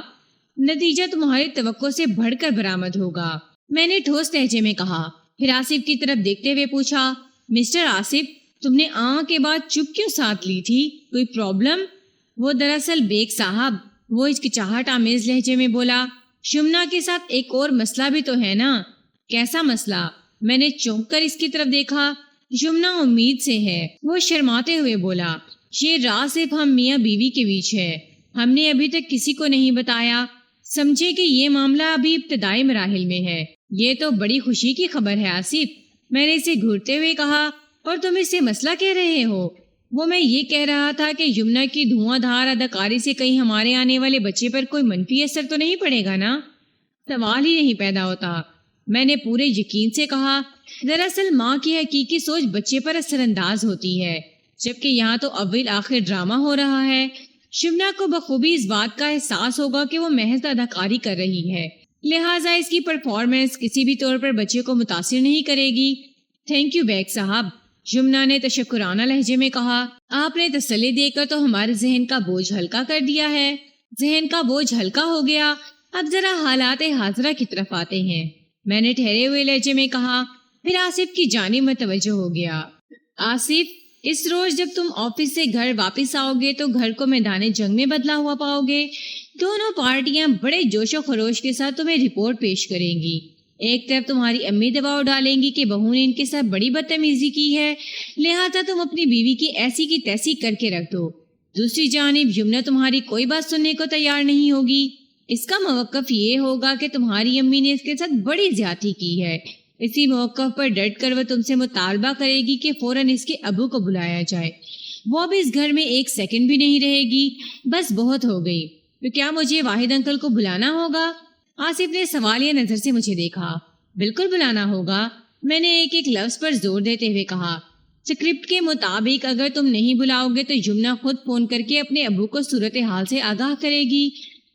نتیجہ تمہاری توقع سے بڑھ کر برآمد ہوگا، میں نے ٹھوس لہجے میں کہا۔ پھر آصف کی طرف دیکھتے ہوئے پوچھا، مسٹر آصف، تم نے کے بعد چپ کیوں ساتھ لی تھی؟ کوئی پرابلم؟ وہ دراصل بیگ صاحب، وہ ہچکچاہٹ آمیز لہجے میں بولا، شمنا کے ساتھ ایک اور مسئلہ بھی تو ہے نا۔ کیسا مسئلہ؟ میں نے چونک کر اس کی طرف دیکھا۔ شمنا امید سے ہے، وہ شرماتے ہوئے بولا، یہ راز صرف ہم میاں بیوی کے بیچ ہے، ہم نے ابھی تک کسی کو نہیں بتایا، سمجھے کہ یہ معاملہ ابھی ابتدائی مراحل میں ہے۔ یہ تو بڑی خوشی کی خبر ہے آصف، میں نے اسے گھورتے ہوئے کہا، اور تم اس سے مسئلہ کہہ رہے ہو؟ وہ میں یہ کہہ رہا تھا کہ یمنا کی دھواں دھار اداکاری سے کہیں ہمارے آنے والے بچے پر کوئی منفی اثر تو نہیں پڑے گا نا؟ سوال ہی نہیں پیدا ہوتا، میں نے پورے یقین سے کہا۔ دراصل ماں کی حقیقی سوچ بچے پر اثر انداز ہوتی ہے، جبکہ یہاں تو اول آخر ڈرامہ ہو رہا ہے۔ شمنا کو بخوبی اس بات کا احساس ہوگا کہ وہ محض اداکاری کر رہی ہے، لہٰذا اس کی پرفارمنس کسی بھی طور پر بچے کو متاثر نہیں کرے گی۔ تھینک یو بیگ صاحب، یمنا نے تشکرانہ لہجے میں کہا، آپ نے تسلی دے کر تو ہمارے ذہن کا بوجھ ہلکا کر دیا ہے۔ ذہن کا بوجھ ہلکا ہو گیا، اب ذرا حالات حاضرہ کی طرف آتے ہیں، میں نے ٹھہرے ہوئے لہجے میں کہا، پھر آصف کی جانب متوجہ ہو گیا۔ آصف، اس روز جب تم آفس سے گھر واپس آؤ گے تو گھر کو میدان جنگ میں بدلا ہوا پاؤ گے۔ دونوں پارٹیاں بڑے جوش و خروش کے ساتھ تمہیں رپورٹ پیش کریں گی۔ ایک طرف تمہاری امی دباؤ ڈالیں گی کہ بہو نے ان کے ساتھ بڑی بدتمیزی کی ہے، لہٰذا تم اپنی بیوی کی ایسی کی تیسی کر کے رکھ دو۔ دوسری جانب یمنا تمہاری کوئی بات سننے کو تیار نہیں ہوگی۔ اس کا موقف یہ ہوگا کہ تمہاری امی نے اس کے ساتھ بڑی زیادتی کی ہے۔ اسی موقف پر ڈٹ کر وہ تم سے مطالبہ کرے گی کہ فوراً اس کے ابو کو بلایا جائے۔ وہ اب اس گھر میں ایک سیکنڈ بھی نہیں رہے گی، بس بہت ہو گئی۔ تو کیا مجھے واحد انکل کو بلانا ہوگا؟ آصف نے سوالیہ نظر سے مجھے دیکھا۔ بالکل بلانا ہوگا، میں نے ایک ایک لفظ پر زور دیتے ہوئے کہا۔ اسکرپٹ کے مطابق اگر تم نہیں بلاؤ گے تو یمنا خود فون کر کے اپنے ابو کو صورتحال سے آگاہ کرے گی۔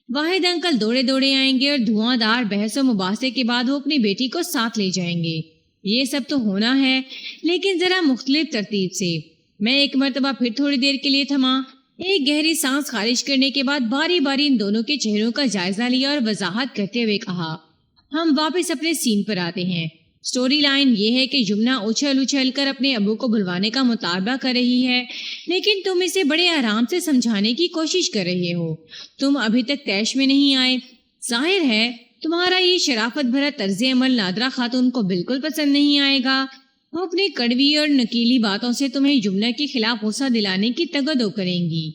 واحد انکل دوڑے دوڑے آئیں گے اور دھواں دار بحث و مباحثے کے بعد وہ اپنی بیٹی کو ساتھ لے جائیں گے۔ یہ سب تو ہونا ہے، لیکن ذرا مختلف ترتیب سے۔ میں ایک مرتبہ پھر تھوڑی دیر کے لیے تھما، ایک گہری سانس خارج کرنے کے بعد باری باری ان دونوں کے چہروں کا جائزہ لیا اور وضاحت کرتے ہوئے کہا، ہم واپس اپنے سین پر آتے ہیں۔ سٹوری لائن یہ ہے کہ یمنا اچھل اچھل کر اپنے ابو کو بلوانے کا مطالبہ کر رہی ہے، لیکن تم اسے بڑے آرام سے سمجھانے کی کوشش کر رہے ہو۔ تم ابھی تک طیش میں نہیں آئے۔ ظاہر ہے تمہارا یہ شرافت بھرا طرز عمل نادرہ خاتون کو بالکل پسند نہیں آئے گا۔ وہ اپنی کڑوی اور نکیلی باتوں سے تمہیں یمنا کے خلاف غصہ دلانے کی تگدو کریں گی،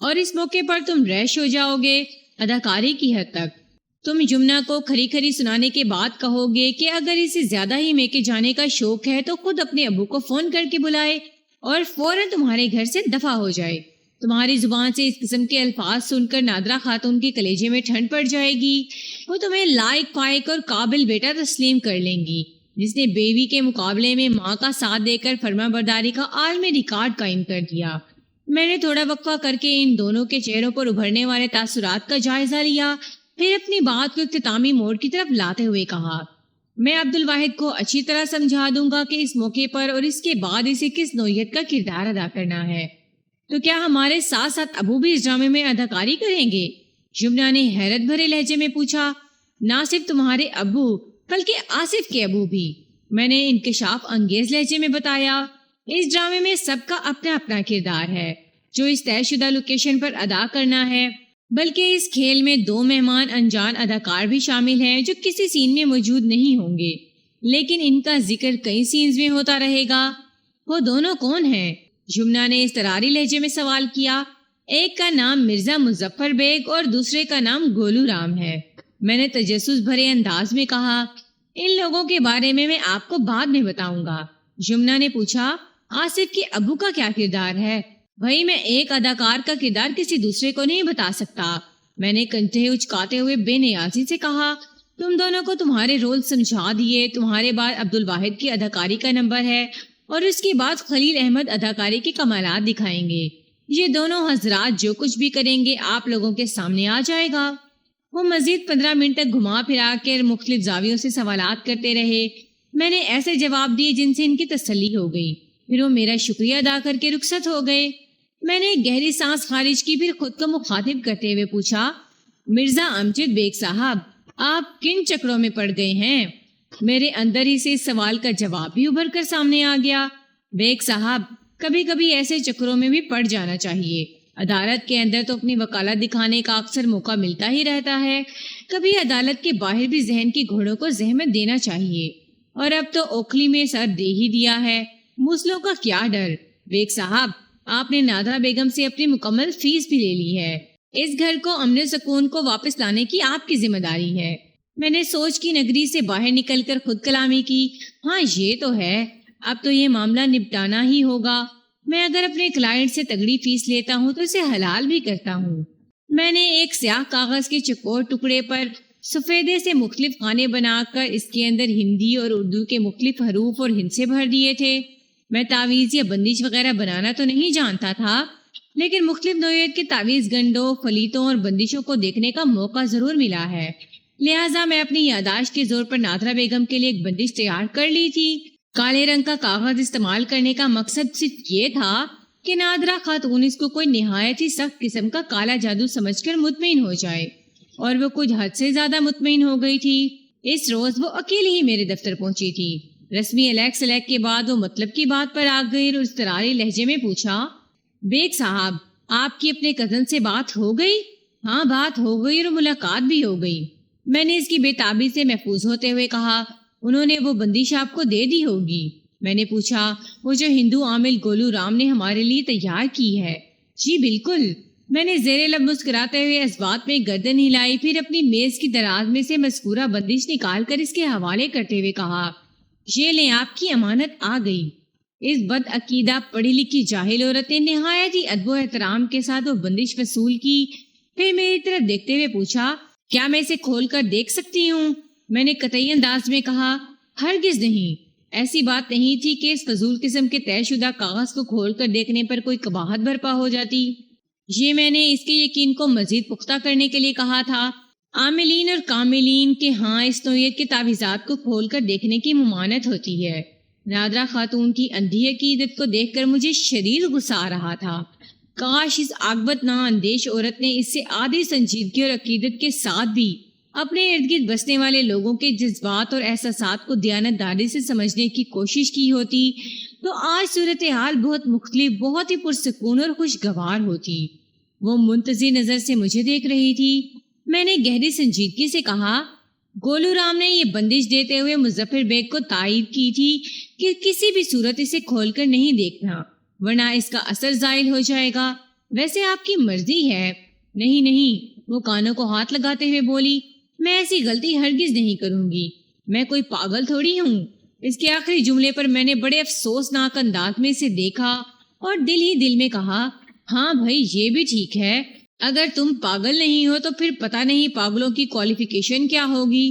اور اس موقع پر تم ریش ہو جاؤ گے اداکاری کی حد تک۔ تم یمنا کو کھری کھری سنانے کے بعد کہو گے کہ اگر اسے زیادہ ہی میکے جانے کا شوق ہے تو خود اپنے ابو کو فون کر کے بلائے اور فوراً تمہارے گھر سے دفع ہو جائے۔ تمہاری زبان سے اس قسم کے الفاظ سن کر نادرہ خاتون کے کلیجے میں ٹھنڈ پڑ جائے گی۔ وہ تمہیں لائق فائق اور قابل بیٹا تسلیم کر لیں گی، جس نے بیوی کے مقابلے میں ماں کا ساتھ دے کر فرما برداری کا عالمی ریکارڈ قائم کر دیا۔ میں نے تھوڑا وقفہ کر کے ان دونوں کے چہروں پر ابھرنے والے تاثرات کا جائزہ لیا، پھر اپنی بات کو اختتامی موڑ کی طرف لاتے ہوئے کہا، میں عبد الواحد کو اچھی طرح سمجھا دوں گا کہ اس موقع پر اور اس کے بعد اسے کس نوعیت کا کردار ادا کرنا ہے۔ تو کیا ہمارے ساتھ ساتھ ابو بھی اس ڈرامے میں اداکاری کریں گے؟ یمنا نے حیرت بھرے لہجے میں پوچھا۔ نہ صرف تمہارے ابو بلکہ آصف کے ابو بھی، میں نے انکشاف انگیز لہجے میں بتایا۔ اس ڈرامے میں سب کا اپنا اپنا کردار ہے جو اس طے شدہ لوکیشن پر ادا کرنا ہے، بلکہ اس کھیل میں 2 مہمان انجان اداکار بھی شامل ہیں جو کسی سین میں موجود نہیں ہوں گے، لیکن ان کا ذکر کئی سینز میں ہوتا رہے گا۔ وہ دونوں کون ہیں؟ یمنا نے اضطراری لہجے میں سوال کیا۔ ایک کا نام مرزا مظفر بیگ اور دوسرے کا نام گولو رام ہے، میں نے تجسس بھرے انداز میں کہا۔ ان لوگوں کے بارے میں آپ کو بعد میں بتاؤں گا۔ یمنا نے پوچھا، آصف کے ابو کا کیا کردار ہے؟ بھائی میں ایک اداکار کا کردار کسی دوسرے کو نہیں بتا سکتا، میں نے کنٹھے اچکاتے ہوئے بے نیازی سے کہا۔ تم دونوں کو تمہارے رول سمجھا دیے، تمہارے بعد عبد الواحد کی اداکاری کا نمبر ہے اور اس کے بعد خلیل احمد اداکاری کے کمالات دکھائیں گے۔ یہ دونوں حضرات جو کچھ بھی کریں گے آپ لوگوں کے سامنے آ جائے گا۔ وہ مزید 15 منٹ تک گھما پھرا کر مختلف زاویوں سے سوالات کرتے رہے۔ میں نے ایسے جواب دیے جن سے ان کی تسلی ہو گئی، پھر وہ میرا شکریہ ادا کر کے رخصت ہو گئے۔ میں نے گہری سانس خارج کی، پھر خود کو مخاطب کرتے ہوئے پوچھا، مرزا امجد بیگ صاحب آپ کن چکروں میں پڑ گئے ہیں؟ میرے اندر ہی سے اس سوال کا جواب بھی ابھر کر سامنے آ گیا۔ بیگ صاحب کبھی کبھی ایسے چکروں میں بھی پڑ جانا چاہیے، عدالت کے اندر تو اپنی وکالت دکھانے کا اکثر موقع ملتا ہی رہتا ہے، کبھی عدالت کے باہر بھی ذہن کی گھوڑوں کو زحمت دینا چاہیے، اور اب تو اوکھلی میں سر دے ہی دیا ہے، موسلوں کا کیا ڈر۔ بیگ صاحب آپ نے نادرا بیگم سے اپنی مکمل فیس بھی لے لی ہے، اس گھر کو امن و سکون کو واپس لانے کی آپ کی ذمہ داری ہے۔ میں نے سوچ کی نگری سے باہر نکل کر خود کلامی کی، ہاں یہ تو ہے، اب تو یہ معاملہ نپٹانا ہی ہوگا۔ میں اگر اپنے کلائنٹ سے تگڑی فیس لیتا ہوں تو اسے حلال بھی کرتا ہوں۔ میں نے ایک سیاہ کاغذ کے چکور ٹکڑے پر سفیدے سے مختلف خانے بنا کر اس کے اندر ہندی اور اردو کے مختلف حروف اور ہندسے بھر دیے تھے۔ میں تعویذ یا بندش وغیرہ بنانا تو نہیں جانتا تھا، لیکن مختلف نوعیت کے تعویذ گنڈوں، فلیتوں اور بندشوں کو دیکھنے کا موقع ضرور ملا ہے، لہٰذا میں اپنی یادداشت کے زور پر نادرا بیگم کے لیے ایک بندش تیار کر لی تھی۔ کالے رنگ کا کاغذ استعمال کرنے کا مقصد صرف یہ تھا کہ نادرا خاتون اس کو کوئی نہایت ہی سخت قسم کا کالا جادو سمجھ کر مطمئن ہو جائے، اور وہ کچھ حد سے زیادہ مطمئن ہو گئی تھی۔ اس روز وہ اکیلی ہی میرے دفتر پہنچی تھی۔ رسمی الیک سلیک کے بعد وہ مطلب کی بات پر آ گئی اور اضطراری لہجے میں پوچھا، بیگ صاحب آپ کی اپنے کزن سے بات ہو گئی؟ ہاں بات ہو گئی اور ملاقات بھی ہو گئی، میں نے اس کی بے تابی سے محفوظ ہوتے ہوئے کہا۔ انہوں نے وہ بندش آپ کو دے دی ہوگی؟ میں نے پوچھا، وہ جو ہندو عامل گولو رام نے ہمارے لیے تیار کی ہے؟ جی بالکل، میں نے زیر لب مسکراتے ہوئے اس بات میں گردن ہلائی، پھر اپنی میز کی دراز میں سے مذکورہ بندش نکال کر اس کے حوالے کرتے ہوئے کہا، یہ لیں آپ کی امانت آ گئی۔ اس بد عقیدہ پڑھی لکھی جاہل عورت نے نہایت ہی ادب و احترام کے ساتھ وہ بندش وصول کی، پھر میری طرف دیکھتے ہوئے پوچھا، کیا میں اسے کھول کر دیکھ سکتی ہوں؟ میں نے قطعی انداز میں کہا، ہرگز نہیں، ایسی بات نہیں تھی کہ اس فضول قسم کے طے شدہ کاغذ کو کھول کر دیکھنے پر کوئی قباحت برپا ہو جاتی۔ یہ میں نے اس کے یقین کو مزید پختہ کرنے کے لیے کہا تھا۔ عاملین اور کاملین کے ہاں اس نوعیت کے تعویذات کو کھول کر دیکھنے کی ممانعت ہوتی ہے۔ نادرا خاتون کی اندھی عقیدت کو دیکھ کر مجھے شدید غصہ آ رہا تھا۔ کاش اس عاقبت نااندیش عورت نے اس سے آدھی سنجیدگی اور عقیدت کے ساتھ بھی اپنے ارد گرد بسنے والے لوگوں کے جذبات اور احساسات کو دیانتداری سے سمجھنے کی کوشش کی ہوتی تو آج صورتحال بہت مختلف، بہت ہی پرسکون اور خوشگوار ہوتی۔ وہ منتظر نظر سے مجھے دیکھ رہی تھی۔ میں نے گہری سنجیدگی سے کہا، گولو رام نے یہ بندش دیتے ہوئے مظفر بیگ کو تائید کی تھی کہ کسی بھی صورت اسے کھول کر نہیں دیکھنا، ورنہ اس کا اثر زائل ہو جائے گا۔ ویسے آپ کی مرضی ہے۔ نہیں، وہ کانوں کو ہاتھ لگاتے ہوئے بولی، میں ایسی غلطی ہرگز نہیں کروں گی، میں کوئی پاگل تھوڑی ہوں۔ اس کے آخری جملے پر میں نے بڑے افسوسناک انداز میں اسے دیکھا اور دل ہی دل میں کہا، ہاں بھائی یہ بھی ٹھیک ہے، اگر تم پاگل نہیں ہو تو پھر پتہ نہیں پاگلوں کی کوالیفیکیشن کیا ہوگی۔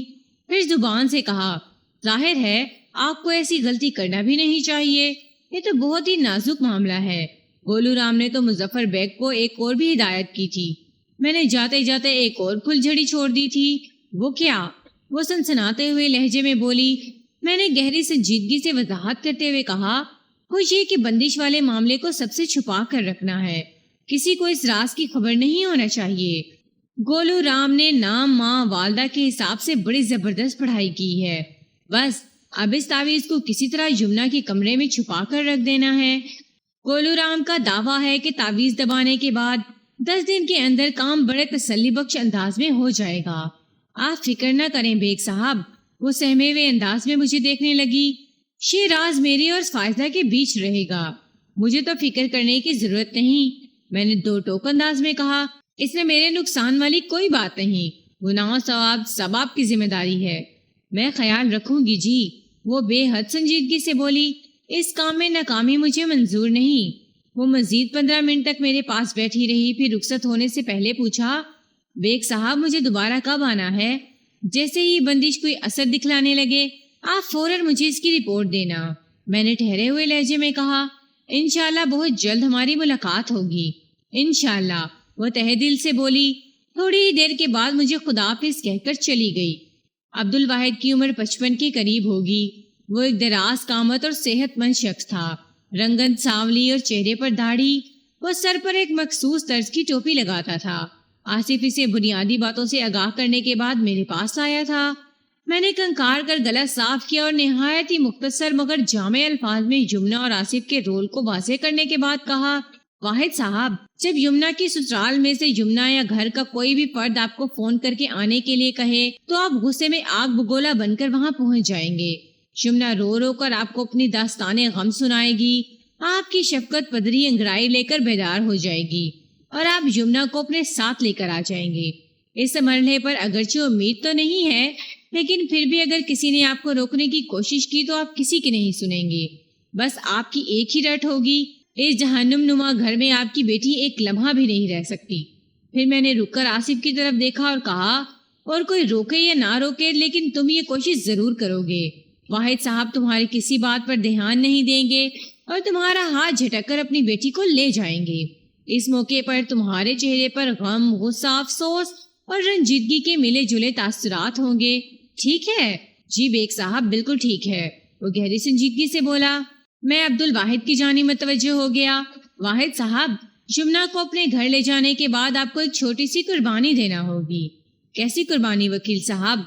پھر زبان سے کہا، ظاہر ہے آپ کو ایسی غلطی کرنا بھی نہیں چاہیے، یہ تو بہت ہی نازک معاملہ ہے، گولو رام نے تو مظفر بیگ کو ایک اور بھی ہدایت کی تھی. میں نے جاتے جاتے ایک اور پھل جھڑی چھوڑ دی تھی. وہ کیا؟ وہ سنسناتے ہوئے لہجے میں بولی. میں نے گہری سنجیدگی سے وضاحت کرتے ہوئے کہا، وہ یہ کہ بندش والے معاملے کو سب سے چھپا کر رکھنا ہے. کسی کو اس راز کی خبر نہیں ہونا چاہیے. گولو رام نے نام ماں والدہ کے حساب سے بڑی زبردست پڑھائی کی ہے. بس اب اس تعویذ کو کسی طرح یمنا کے کمرے میں چھپا کر رکھ دینا ہے. گولو رام کا دعویٰ ہے کہ تعویذ دبانے کے بعد 10 دن کے اندر کام بڑے تسلی بخش انداز میں ہو جائے گا. آپ فکر نہ کریں بیگ صاحب. وہ سہمے ہوئے انداز میں مجھے دیکھنے لگی. یہ راز میرے اور فائزہ کے بیچ رہے گا. مجھے تو فکر کرنے کی ضرورت نہیں. میں نے دو ٹوک انداز میں کہا. اس میں میرے نقصان والی کوئی بات نہیں. گناہ ثواب سب آپ کی ذمہ داری ہے. میں خیال رکھوں گی جی. وہ بے حد سنجیدگی سے بولی. اس کام میں ناکامی مجھے منظور نہیں. وہ مزید 15 منٹ تک میرے پاس بیٹھی رہی. پھر رخصت ہونے سے پہلے پوچھا، بیگ صاحب مجھے دوبارہ کب آنا ہے؟ جیسے ہی بندش کوئی اثر دکھلانے لگے آپ فوراً مجھے اس کی رپورٹ دینا. میں نے ٹھہرے ہوئے لہجے میں کہا. انشاءاللہ بہت جلد ہماری ملاقات ہوگی. انشاءاللہ. وہ تہہ دل سے بولی. تھوڑی ہی دیر کے بعد مجھے خداحافظ کہہ کر چلی گئی. عبد الواحد کی عمر 55 کے قریب ہوگی. وہ ایک دراز قامت اور صحت مند شخص تھا. رنگت سانولی اور چہرے پر داڑھی. وہ سر پر ایک مخصوص طرز کی ٹوپی لگاتا تھا. آصف اسے بنیادی باتوں سے آگاہ کرنے کے بعد میرے پاس آیا تھا. میں نے کنکار کر گلا صاف کیا اور نہایت ہی مختصر مگر جامع الفاظ میں یمنا اور آصف کے رول کو واضح کرنے کے بعد کہا، واحد صاحب جب یمنا کی سسرال میں سے یمنا یا گھر کا کوئی بھی فرد آپ کو فون کر کے آنے کے لیے کہے تو آپ غصے میں آگ بگولا بن کر وہاں پہنچ جائیں گے. یمنا رو رو کر آپ کو اپنی داستان غم سنائے گی. آپ کی شفقت پدری انگڑائی لے کر بیدار ہو جائے گی اور آپ یمنا کو اپنے ساتھ لے کر آ جائیں گے. اس مرحلے پر اگرچہ امید تو نہیں ہے لیکن پھر بھی اگر کسی نے آپ کو روکنے کی کوشش کی تو آپ کسی کی نہیں سنیں گے. بس آپ کی ایک ہی رٹ ہوگی، اس جہنم نما گھر میں آپ کی بیٹی ایک لمحہ بھی نہیں رہ سکتی. پھر میں نے رک کر آصف کی طرف دیکھا اور کہا، اور کوئی روکے یا نہ روکے لیکن تم یہ کوشش ضرور کرو گے. واحد صاحب تمہاری کسی بات پر دھیان نہیں دیں گے اور تمہارا ہاتھ جھٹک کر اپنی بیٹی کو لے جائیں گے. اس موقع پر تمہارے چہرے پر غم، غصہ، افسوس اور رنجیدگی کے ملے جلے تاثرات ہوں گے. ٹھیک ہے؟ جی بیگ صاحب بالکل ٹھیک ہے. وہ گہری سنجیدگی سے بولا. میں عبد الواحد کی جانب متوجہ ہو گیا. واحد صاحب یمنا کو اپنے گھر لے جانے کے بعد آپ کو ایک چھوٹی سی قربانی دینا ہوگی. کیسی قربانی وکیل صاحب؟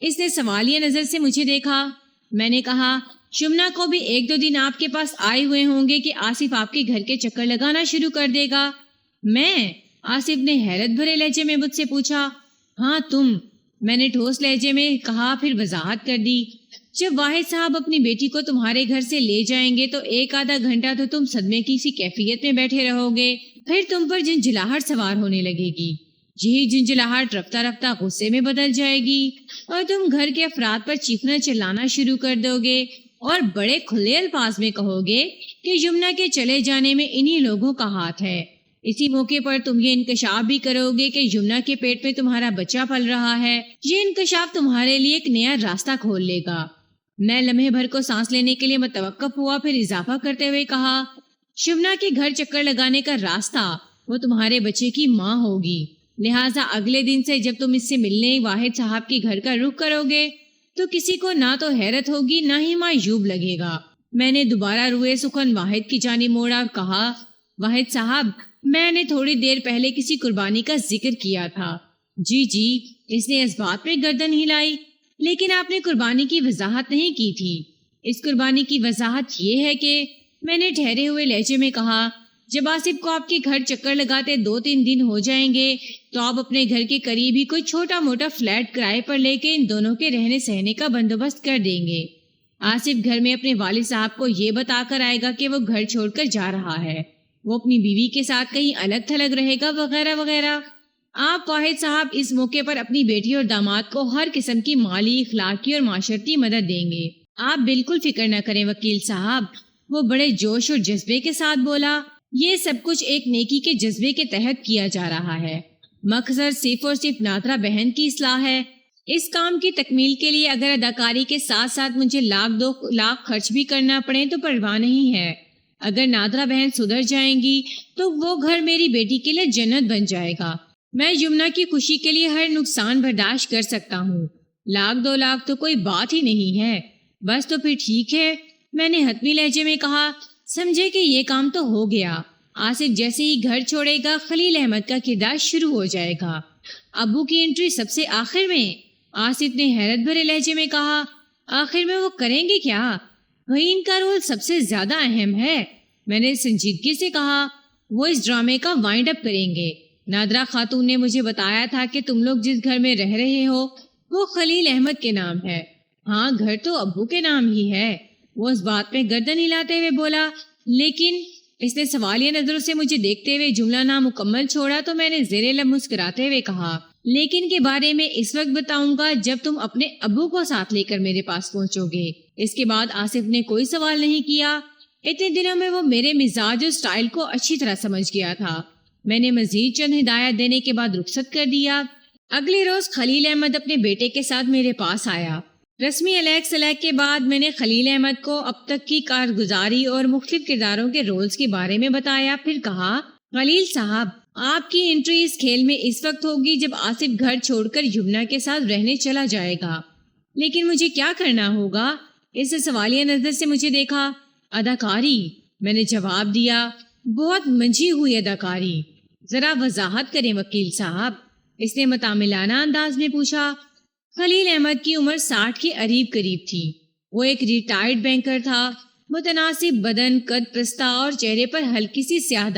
اس نے سوالیہ نظر سے مجھے دیکھا. میں نے کہا، یمنا کو بھی 1-2 دن آپ کے پاس آئے ہوئے ہوں گے کہ آصف آپ کے گھر کے چکر لگانا شروع کر دے گا. میں؟ آصف نے حیرت بھرے لہجے میں مجھ سے پوچھا. ہاں تم. میں نے ٹھوس لہجے میں کہا. پھر وضاحت کر دی. جب واحد صاحب اپنی بیٹی کو تمہارے گھر سے لے جائیں گے تو 1-آدھا گھنٹہ تو تم صدمے کی سی کیفیت میں بیٹھے رہو گے. پھر تم پر جھنجھلاہٹ سوار ہونے لگے گی. یہی جھنجھلاہٹ رفتہ رفتہ غصے میں بدل جائے گی اور تم گھر کے افراد پر چیخنا چلانا شروع کر دو گے اور بڑے کھلے الفاظ میں کہو گے کہ یمنا کے چلے جانے میں انہی لوگوں کا ہاتھ ہے. اسی موقع پر تم یہ انکشاف بھی کرو گے کہ یمنا کے پیٹ میں تمہارا بچہ پل رہا ہے. یہ انکشاف تمہارے لیے ایک نیا راستہ کھول لے گا. میں لمحے بھر کو سانس لینے کے لیے متوقف ہوا. پھر اضافہ کرتے ہوئے کہا، یمنا کے گھر چکر لگانے کا راستہ وہ تمہارے بچے کی ماں ہوگی. لہٰذا اگلے دن سے جب تم اس سے ملنے واحد صاحب کے گھر کا رخ کرو گے تو کسی کو نہ تو حیرت ہوگی نہ ہی معیوب لگے گا. میں نے دوبارہ روئے سخن واحد کی جانب موڑا اور کہا، واحد صاحب میں نے تھوڑی دیر پہلے کسی قربانی کا ذکر کیا تھا. جی جی. اس نے اس بات پہ گردن ہلائی. لیکن آپ نے قربانی کی وضاحت نہیں کی تھی. اس قربانی کی وضاحت یہ ہے کہ میں نے ٹھہرے ہوئے لہجے میں کہا، جب آصف کو آپ کے گھر چکر لگاتے 2-3 دن ہو جائیں گے تو آپ اپنے گھر کے قریب ہی کوئی چھوٹا موٹا فلیٹ کرائے پر لے کے ان دونوں کے رہنے سہنے کا بندوبست کر دیں گے. آصف گھر میں اپنے والد صاحب کو یہ بتا کر آئے گا کہ وہ گھر چھوڑ کر جا رہا ہے. وہ اپنی بیوی کے ساتھ کہیں الگ تھلگ رہے گا وغیرہ وغیرہ. آپ واحد صاحب اس موقع پر اپنی بیٹی اور داماد کو ہر قسم کی مالی، اخلاقی اور معاشرتی مدد دیں گے. آپ بالکل فکر نہ کریں وکیل صاحب. وہ بڑے جوش اور جذبے کے ساتھ بولا. یہ سب کچھ ایک نیکی کے جذبے کے تحت کیا جا رہا ہے. مقصد صرف اور صرف نادرہ بہن کی اصلاح ہے. اس کام کی تکمیل کے لیے اگر اداکاری کے ساتھ ساتھ مجھے 1-2 لاکھ خرچ بھی کرنا پڑے تو پرواہ نہیں ہے. اگر نادرا بہن سدھر جائیں گی تو وہ گھر میری بیٹی کے لیے جنت بن جائے گا. میں یمنا کی خوشی کے لیے ہر نقصان برداشت کر سکتا ہوں. 1,00,000-2,00,000 تو کوئی بات ہی نہیں ہے. بس تو پھر ٹھیک ہے، میں نے حتمی لہجے میں کہا. سمجھے کہ یہ کام تو ہو گیا. آصف جیسے ہی گھر چھوڑے گا خلیل احمد کا کردار شروع ہو جائے گا. ابو کی انٹری سب سے آخر میں؟ آصف نے حیرت بھرے لہجے میں کہا. آخر میں وہ کریں گے کیا؟ وہی ان کا رول سب سے زیادہ اہم ہے. میں نے سنجیدگی سے کہا. وہ اس ڈرامے کا وائنڈ اپ کریں گے. نادرا خاتون نے مجھے بتایا تھا کہ تم لوگ جس گھر میں رہ رہے ہو وہ خلیل احمد کے نام ہے. ہاں، گھر تو ابو کے نام ہی ہے. وہ اس بات پہ گردن ہلاتے ہوئے بولا. لیکن اس نے سوالیہ نظروں سے مجھے دیکھتے ہوئے جملہ نامکمل چھوڑا تو میں نے زیر لب مسکراتے ہوئے کہا. لیکن کے بارے میں اس وقت بتاؤں گا جب تم اپنے ابو کو ساتھ لے کر میرے پاس پہنچو گے. اس کے بعد آصف نے کوئی سوال نہیں کیا. اتنے دنوں میں وہ میرے مزاج اور سٹائل کو اچھی طرح سمجھ گیا تھا. میں نے مزید چند ہدایت دینے کے بعد رخصت کر دیا. اگلے روز خلیل احمد اپنے بیٹے کے ساتھ میرے پاس آیا. رسمی علیق سلیق کے بعد میں نے خلیل احمد کو اب تک کی کارگزاری اور مختلف کرداروں کے رولز کے بارے میں بتایا. پھر کہا. خلیل صاحب، آپ کی انٹری اس کھیل میں اس وقت ہوگی جب آصف گھر چھوڑ کر یمنا کے ساتھ رہنے چلا جائے گا. لیکن مجھے کیا کرنا ہوگا؟ اس سے سوالیہ نظر سے مجھے دیکھا. اداکاری، میں نے جواب دیا. بہت منجھی ہوئی اداکاری. ذرا وضاحت کریں وکیل صاحب، اس نے متعاملانہ انداز میں پوچھا. خلیل احمد کی عمر 60 کے قریب تھی. وہ ایک ریٹائرڈ بینکر تھا. متناسب بدن، قد پستہ اور چہرے پر ہلکی سی سیاہ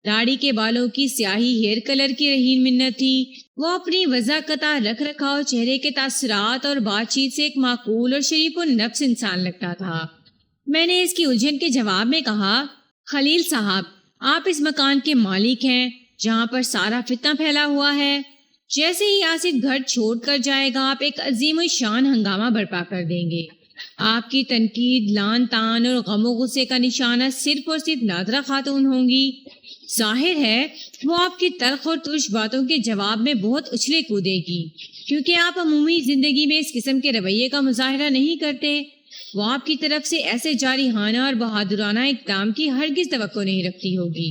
داڑھی کے بالوں کی سیاہی ہیئر کلر کی رہین منت تھی. وہ اپنی وضاقتہ رکھ رکھاؤ، چہرے کے تاثرات اور بات چیت سے ایک معقول اور شریف و نفس انسان لگتا تھا. میں نے اس کی الجھن کے جواب میں کہا. خلیل صاحب، آپ اس مکان کے مالک ہیں جہاں پر سارا فتنہ پھیلا ہوا ہے. جیسے ہی آصف گھر چھوڑ کر جائے گا آپ ایک عظیم الشان ہنگامہ برپا کر دیں گے. آپ کی تنقید، لان تان اور غم و غصے کا نشانہ صرف اور صرف نادرا خاتون ہوں گی. ظاہر ہے وہ آپ کی تلخ اور ترش باتوں کے جواب میں بہت اچھلے کودے گی، کیونکہ آپ عمومی زندگی میں اس قسم کے رویے کا مظاہرہ نہیں کرتے. وہ آپ کی طرف سے ایسے جارحانہ اور بہادرانہ اقدام کی ہرگز توقع نہیں رکھتی ہوگی.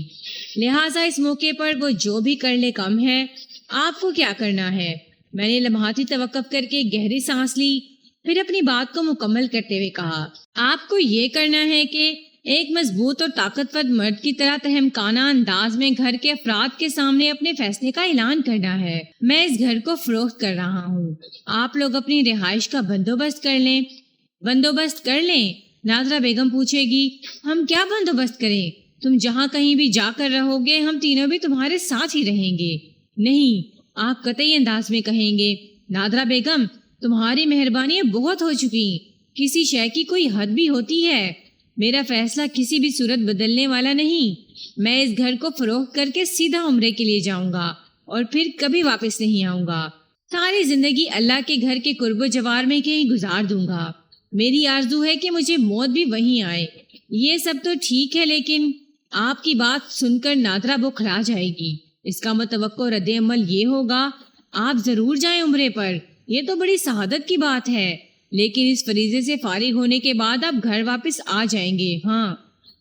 لہٰذا اس موقع پر وہ جو بھی کر لے کم ہے. آپ کو کیا کرنا ہے؟ میں نے لمحاتی توقف کر کے گہری سانس لی، پھر اپنی بات کو مکمل کرتے ہوئے کہا. آپ کو یہ کرنا ہے کہ ایک مضبوط اور طاقتور مرد کی طرح تہمکانہ انداز میں گھر کے افراد کے سامنے اپنے فیصلے کا اعلان کرنا ہے. میں اس گھر کو فروخت کر رہا ہوں. آپ لوگ اپنی رہائش کا بندوبست کر لیں. بندوبست کر لیں؟ نادرا بیگم پوچھے گی. ہم کیا بندوبست کریں؟ تم جہاں کہیں بھی جا کر رہو گے ہم تینوں بھی تمہارے ساتھ ہی رہیں گے. نہیں، آپ قطعی انداز میں کہیں گے. نادرا بیگم، تمہاری مہربانی بہت ہو چکی. کسی شے کی کوئی حد بھی ہوتی ہے. میرا فیصلہ کسی بھی صورت بدلنے والا نہیں. میں اس گھر کو فروخت کر کے سیدھا عمرے کے لیے جاؤں گا اور پھر کبھی واپس نہیں آؤں گا. ساری زندگی اللہ کے گھر کے قرب و جوار میں کہیں گزار دوں گا. میری آرزو ہے کہ مجھے موت بھی وہیں آئے. یہ سب تو ٹھیک ہے، لیکن آپ کی بات سن کر نادرا بوکھلا جائے گی. اس کا متوقع رد عمل یہ ہوگا آپ ضرور جائیں عمرے پر. یہ تو بڑی سعادت کی بات ہے، لیکن اس فریضے سے فارغ ہونے کے بعد آپ گھر واپس آ جائیں گے. ہاں،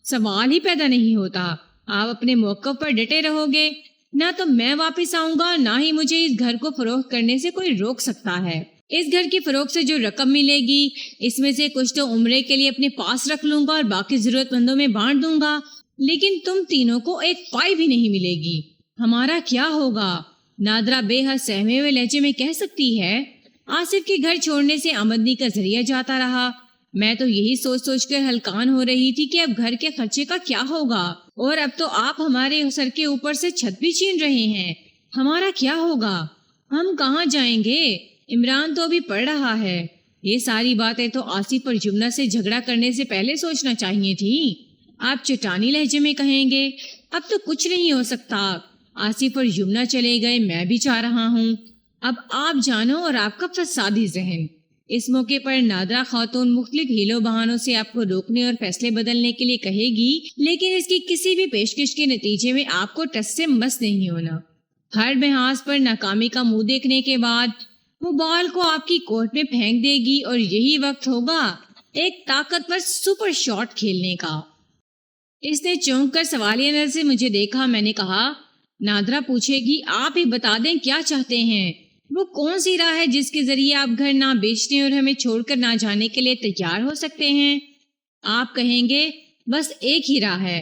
سوال ہی پیدا نہیں ہوتا. آپ اپنے موقف پر ڈٹے رہو گے. نہ تو میں واپس آؤں گا، نہ ہی مجھے اس گھر کو فروخت کرنے سے کوئی روک سکتا ہے. اس گھر کی فروخت سے جو رقم ملے گی اس میں سے کچھ تو عمرے کے لیے اپنے پاس رکھ لوں گا اور باقی ضرورت مندوں میں بانٹ دوں گا. لیکن تم تینوں کو ایک پائی بھی نہیں ملے گی. ہمارا کیا ہوگا؟ نادرا بے حد سہمے ہوئے لہجے میں کہہ سکتی ہے. آصف کے گھر چھوڑنے سے آمدنی کا ذریعہ جاتا رہا. میں تو یہی سوچ سوچ کر ہلکان ہو رہی تھی کہ اب گھر کے خرچے کا کیا ہوگا. اور اب تو آپ ہمارے سر کے اوپر سے چھت بھی چھین رہے ہیں. ہمارا کیا ہوگا؟ ہم کہاں جائیں گے؟ عمران تو ابھی پڑھ رہا ہے. یہ ساری باتیں تو آصف اور یمنا سے جھگڑا کرنے سے پہلے سوچنا چاہیے تھی. آپ چٹانی لہجے میں کہیں گے. اب تو کچھ نہیں ہو سکتا. آصف اور یمنا چلے گئے، میں بھی چاہ رہا ہوں. اب آپ جانو اور آپ کا فسادی ذہن. اس موقع پر نادرا خاتون مختلف ہیلوں بہانوں سے آپ کو روکنے اور فیصلے بدلنے کے لیے کہے گی، لیکن اس کی کسی بھی پیشکش کے نتیجے میں آپ کو ٹس سے مس نہیں ہونا. ہر محاذ پر ناکامی کا منہ دیکھنے کے بعد وہ بال کو آپ کی کورٹ میں پھینک دے گی اور یہی وقت ہوگا ایک طاقتور سپر شاٹ کھیلنے کا. اس نے چونک کر سوالیہ نظر سے مجھے دیکھا. میں نے کہا نادرا پوچھے گی آپ ہی بتا دیں کیا چاہتے ہیں. وہ کون سی راہ ہے جس کے ذریعے آپ گھر نہ بیچنے اور ہمیں چھوڑ کر نہ جانے کے لیے تیار ہو سکتے ہیں؟ آپ کہیں گے بس ایک ہی راہ ہے.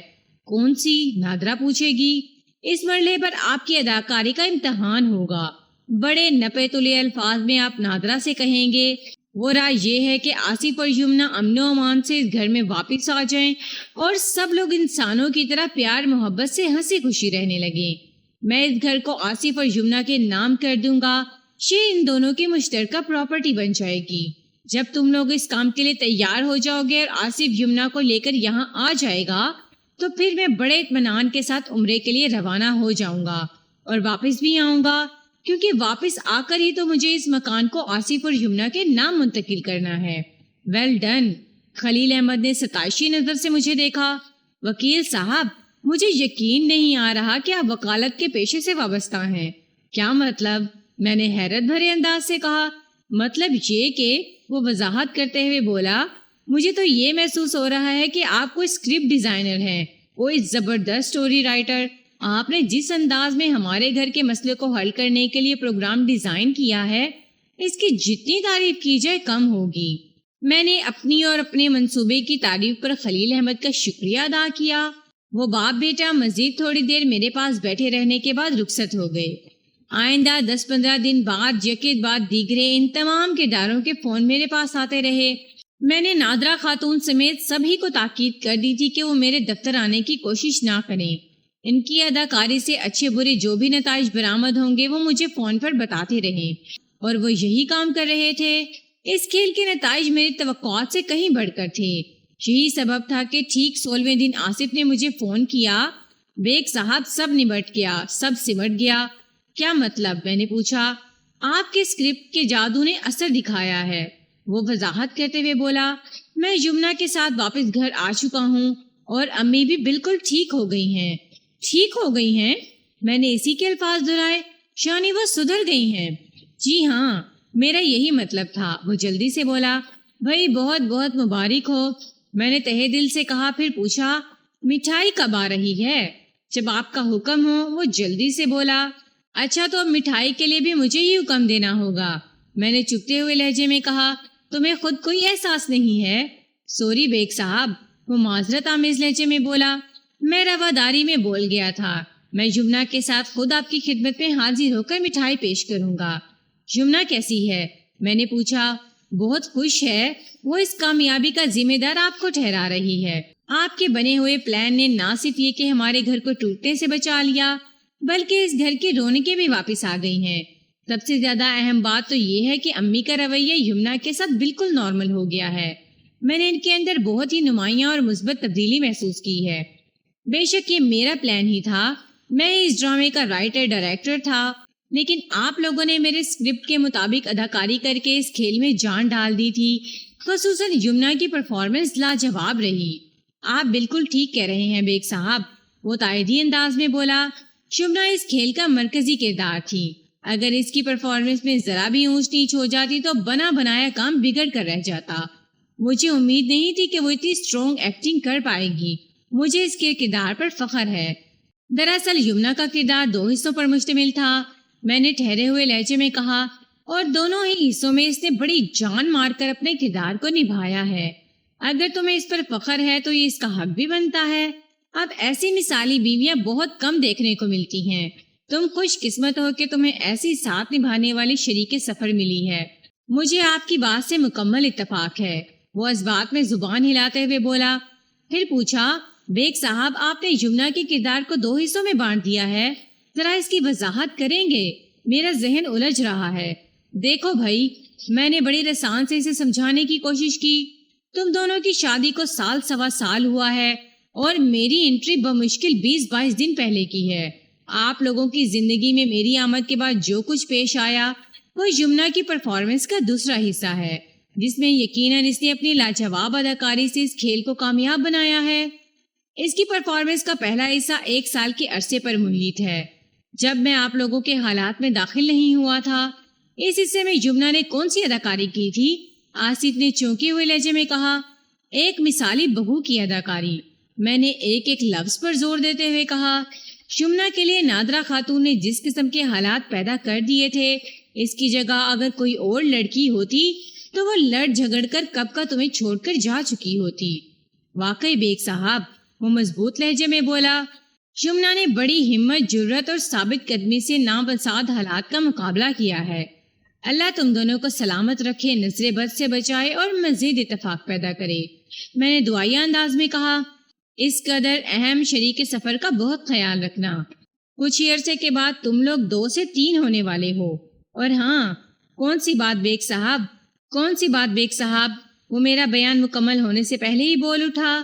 کون سی؟ نادرا پوچھے گی. اس مرحلے پر آپ کی اداکاری کا امتحان ہوگا. بڑے نپے تلے الفاظ میں آپ نادرا سے کہیں گے وہ راہ یہ ہے کہ آصف اور یمنا امن و امان سے اس گھر میں واپس آ جائیں اور سب لوگ انسانوں کی طرح پیار محبت سے ہنسی خوشی رہنے لگیں. میں اس گھر کو آصف اور یمنا کے نام کر دوں گا. یہ ان دونوں کی مشترکہ پراپرٹی بن جائے گی. جب تم لوگ اس کام کے لیے تیار ہو جاؤ گے اور آصف یمنا کو لے کر یہاں آ جائے گا تو پھر میں بڑے اطمینان کے ساتھ عمرے کے لیے روانہ ہو جاؤں گا اور واپس بھی آؤں گا، کیونکہ واپس آ کر ہی تو مجھے اس مکان کو آصف اور یمنا کے نام منتقل کرنا ہے. Well done. خلیل احمد نے ستائشی نظر سے مجھے دیکھا. وکیل صاحب، مجھے یقین نہیں آ رہا کہ آپ وکالت کے پیشے سے وابستہ ہیں. کیا مطلب؟ میں نے حیرت بھرے انداز سے کہا. مطلب یہ کہ وہ وضاحت کرتے ہوئے بولا مجھے تو یہ محسوس ہو رہا ہے کہ آپ کوئی اسکرپٹ ڈیزائنر ہیں، کوئی زبردست سٹوری رائٹر. آپ نے جس انداز میں ہمارے گھر کے مسئلے کو حل کرنے کے لیے پروگرام ڈیزائن کیا ہے اس کی جتنی تعریف کی جائے کم ہوگی. میں نے اپنی اور اپنے منصوبے کی تعریف پر خلیل احمد کا شکریہ ادا کیا. وہ باپ بیٹا مزید تھوڑی دیر میرے پاس بیٹھے رہنے کے بعد رخصت ہو گئے. آئندہ 10-15 دن بعد یکے بعد دیگرے ان تمام کرداروں کے فون میرے پاس آتے رہے. میں نے نادرا خاتون سمیت سبھی کو تاکید کر دی تھی کہ وہ میرے دفتر آنے کی کوشش نہ کریں. ان کی اداکاری سے اچھے برے جو بھی نتائج برآمد ہوں گے وہ مجھے فون پر بتاتے رہیں، اور وہ یہی کام کر رہے تھے. اس کھیل کے نتائج میری توقعات سے کہیں بڑھ کر تھے. یہی سبب تھا کہ ٹھیک 16ویں دن آصف نے مجھے فون کیا. بیگ صاحب سب نبٹ گیا، سب سمٹ گیا. کیا مطلب؟ میں نے پوچھا. آپ کے اسکرپٹ کے جادو نے اثر دکھایا ہے، وہ وضاحت کرتے ہوئے بولا. میں یمنا کے ساتھ واپس گھر آ چکا ہوں اور امی بھی بالکل ٹھیک ہو گئی ہیں. ٹھیک ہو گئی ہیں؟ میں نے اسی کے الفاظ دہرائے. یعنی وہ سدھر گئی ہیں؟ جی ہاں، میرا یہی مطلب تھا. وہ جلدی سے بولا. بھائی بہت بہت مبارک ہو. میں نے تہہ دل سے کہا. پھر پوچھا مٹھائی کب آ رہی ہے؟ جب آپ کا حکم ہو. وہ جلدی سے بولا. اچھا تو اب مٹھائی کے لیے بھی مجھے ہی حکم دینا ہوگا. میں نے چپتے ہوئے لہجے میں کہا. تمہیں خود کوئی احساس نہیں ہے؟ سوری بیگ صاحب، وہ معذرت آمیز لہجے میں بولا. میں رواداری میں بول گیا تھا. میں یمنا کے ساتھ خود آپ کی خدمت میں حاضر ہو کر مٹھائی پیش کروں گا. یمنا کیسی ہے؟ میں نے پوچھا. بہت خوش ہے. وہ اس کامیابی کا ذمہ دار آپ کو ٹھہرا رہی ہے. آپ کے بنے ہوئے پلان نے نہ صرف یہ کہ ہمارے گھر کو ٹوٹنے سے بچا لیا بلکہ اس گھر کی رونقیں بھی واپس آ گئی ہیں. سب سے زیادہ اہم بات تو یہ ہے کہ امی کا رویہ یمنا کے ساتھ بالکل نارمل ہو گیا ہے. میں نے ان کے اندر بہت ہی نمایاں اور مثبت تبدیلی محسوس کی ہے. بے شک یہ میرا پلان ہی تھا. میں اس ڈرامے کا رائٹر ڈائریکٹر تھا، لیکن آپ لوگوں نے میرے اسکرپٹ کے مطابق اداکاری کر کے اس کھیل میں جان ڈال دی تھی. خصوصاً یمنا کی پرفارمنس لاجواب رہی. آپ بالکل ٹھیک کہہ رہے ہیں بیگ صاحب، وہ تائیدی انداز میں بولا. یمنا اس کھیل کا مرکزی کردار تھی. اگر اس کی پرفارمنس میں ذرا بھی اونچ نیچ ہو جاتی تو بنا بنایا کام بگڑ کر رہ جاتا. مجھے امید نہیں تھی کہ وہ اتنی اسٹرانگ ایکٹنگ کر پائے گی. مجھے اس کے کردار پر فخر ہے. دراصل یمنا کا کردار 2 حصوں پر مشتمل تھا. میں نے ٹھہرے ہوئے لہجے میں کہا، اور دونوں ہی حصوں میں اس نے بڑی جان مار کر اپنے کردار کو نبھایا ہے. اگر تمہیں اس پر فخر ہے تو یہ اس کا حق بھی بنتا ہے. اب ایسی مثالی بیویاں بہت کم دیکھنے کو ملتی ہیں. تم خوش قسمت ہو کہ تمہیں ایسی ساتھ نبھانے والی شریک سفر ملی ہے. مجھے آپ کی بات سے مکمل اتفاق ہے. وہ اس بات میں زبان ہلاتے ہوئے بولا. پھر پوچھا. بیگ صاحب، آپ نے یمنا کے کردار کو 2 حصوں میں بانٹ دیا ہے. ذرا اس کی وضاحت کریں گے؟ میرا ذہن الجھ رہا ہے. دیکھو بھائی، میں نے بڑی رسان سے اسے سمجھانے کی کوشش کی. تم دونوں کی شادی کو 1.25 سال ہوا ہے اور میری انٹری بمشکل 20-22 دن پہلے کی ہے. آپ لوگوں کی زندگی میں میری آمد کے بعد جو کچھ پیش آیا وہ یمنا کی پرفارمنس کا دوسرا حصہ ہے، جس میں یقیناً اس نے اپنی لاجواب اداکاری سے اس کھیل کو کامیاب بنایا ہے. اس کی پرفارمنس کا پہلا حصہ 1 سال کے عرصے پر محیط ہے، جب میں آپ لوگوں کے حالات میں داخل نہیں ہوا تھا. اس حصے میں یمنا نے کون سی اداکاری کی تھی؟ آصف نے چونکے ہوئے لہجے میں کہا. ایک مثالی بہو کی اداکاری. میں نے ایک ایک لفظ پر زور دیتے ہوئے کہا، شمنا کے لیے نادرا خاتون نے جس قسم کے حالات پیدا کر دیے تھے، اس کی جگہ اگر کوئی اور لڑکی ہوتی تو وہ لڑ جھگڑ کر کب کا تمہیں چھوڑ کر جا چکی ہوتی۔ واقعی بیگ صاحب، وہ مضبوط لہجے میں بولا، شمنا نے بڑی ہمت، جرت اور ثابت قدمی سے نابساد حالات کا مقابلہ کیا ہے۔ اللہ تم دونوں کو سلامت رکھے، نظر بد سے بچائے اور مزید اتفاق پیدا کرے۔ میں نے دعائیہ انداز میں کہا، اس قدر اہم شریک سفر کا بہت خیال رکھنا۔ کچھ ہی عرصے کے بعد تم لوگ 2 سے 3 ہونے والے ہو۔ اور ہاں، کون سی بات بیگ صاحب، وہ میرا بیان مکمل ہونے سے پہلے ہی بول اٹھا۔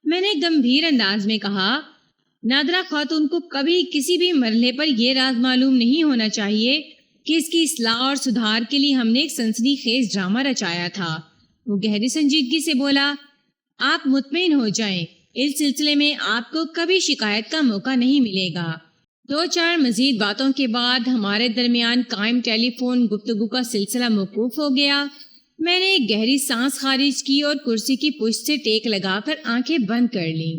میں نے گمبھیر انداز میں کہا، نادرا خاتون کو کبھی کسی بھی مرحلے پر یہ راز معلوم نہیں ہونا چاہیے کہ اس کی اصلاح اور سدھار کے لیے ہم نے ایک سنسنی خیز ڈرامہ رچایا تھا۔ وہ گہری سنجیدگی سے بولا، آپ مطمئن ہو جائیں، اس سلسلے میں آپ کو کبھی شکایت کا موقع نہیں ملے گا۔ 2-4 مزید باتوں کے بعد ہمارے درمیان قائم ٹیلی فون گفتگو کا سلسلہ موقوف ہو گیا۔ میں نے ایک گہری سانس خارج کی اور کرسی کی پشت سے ٹیک لگا کر آنکھیں بند کر لیں۔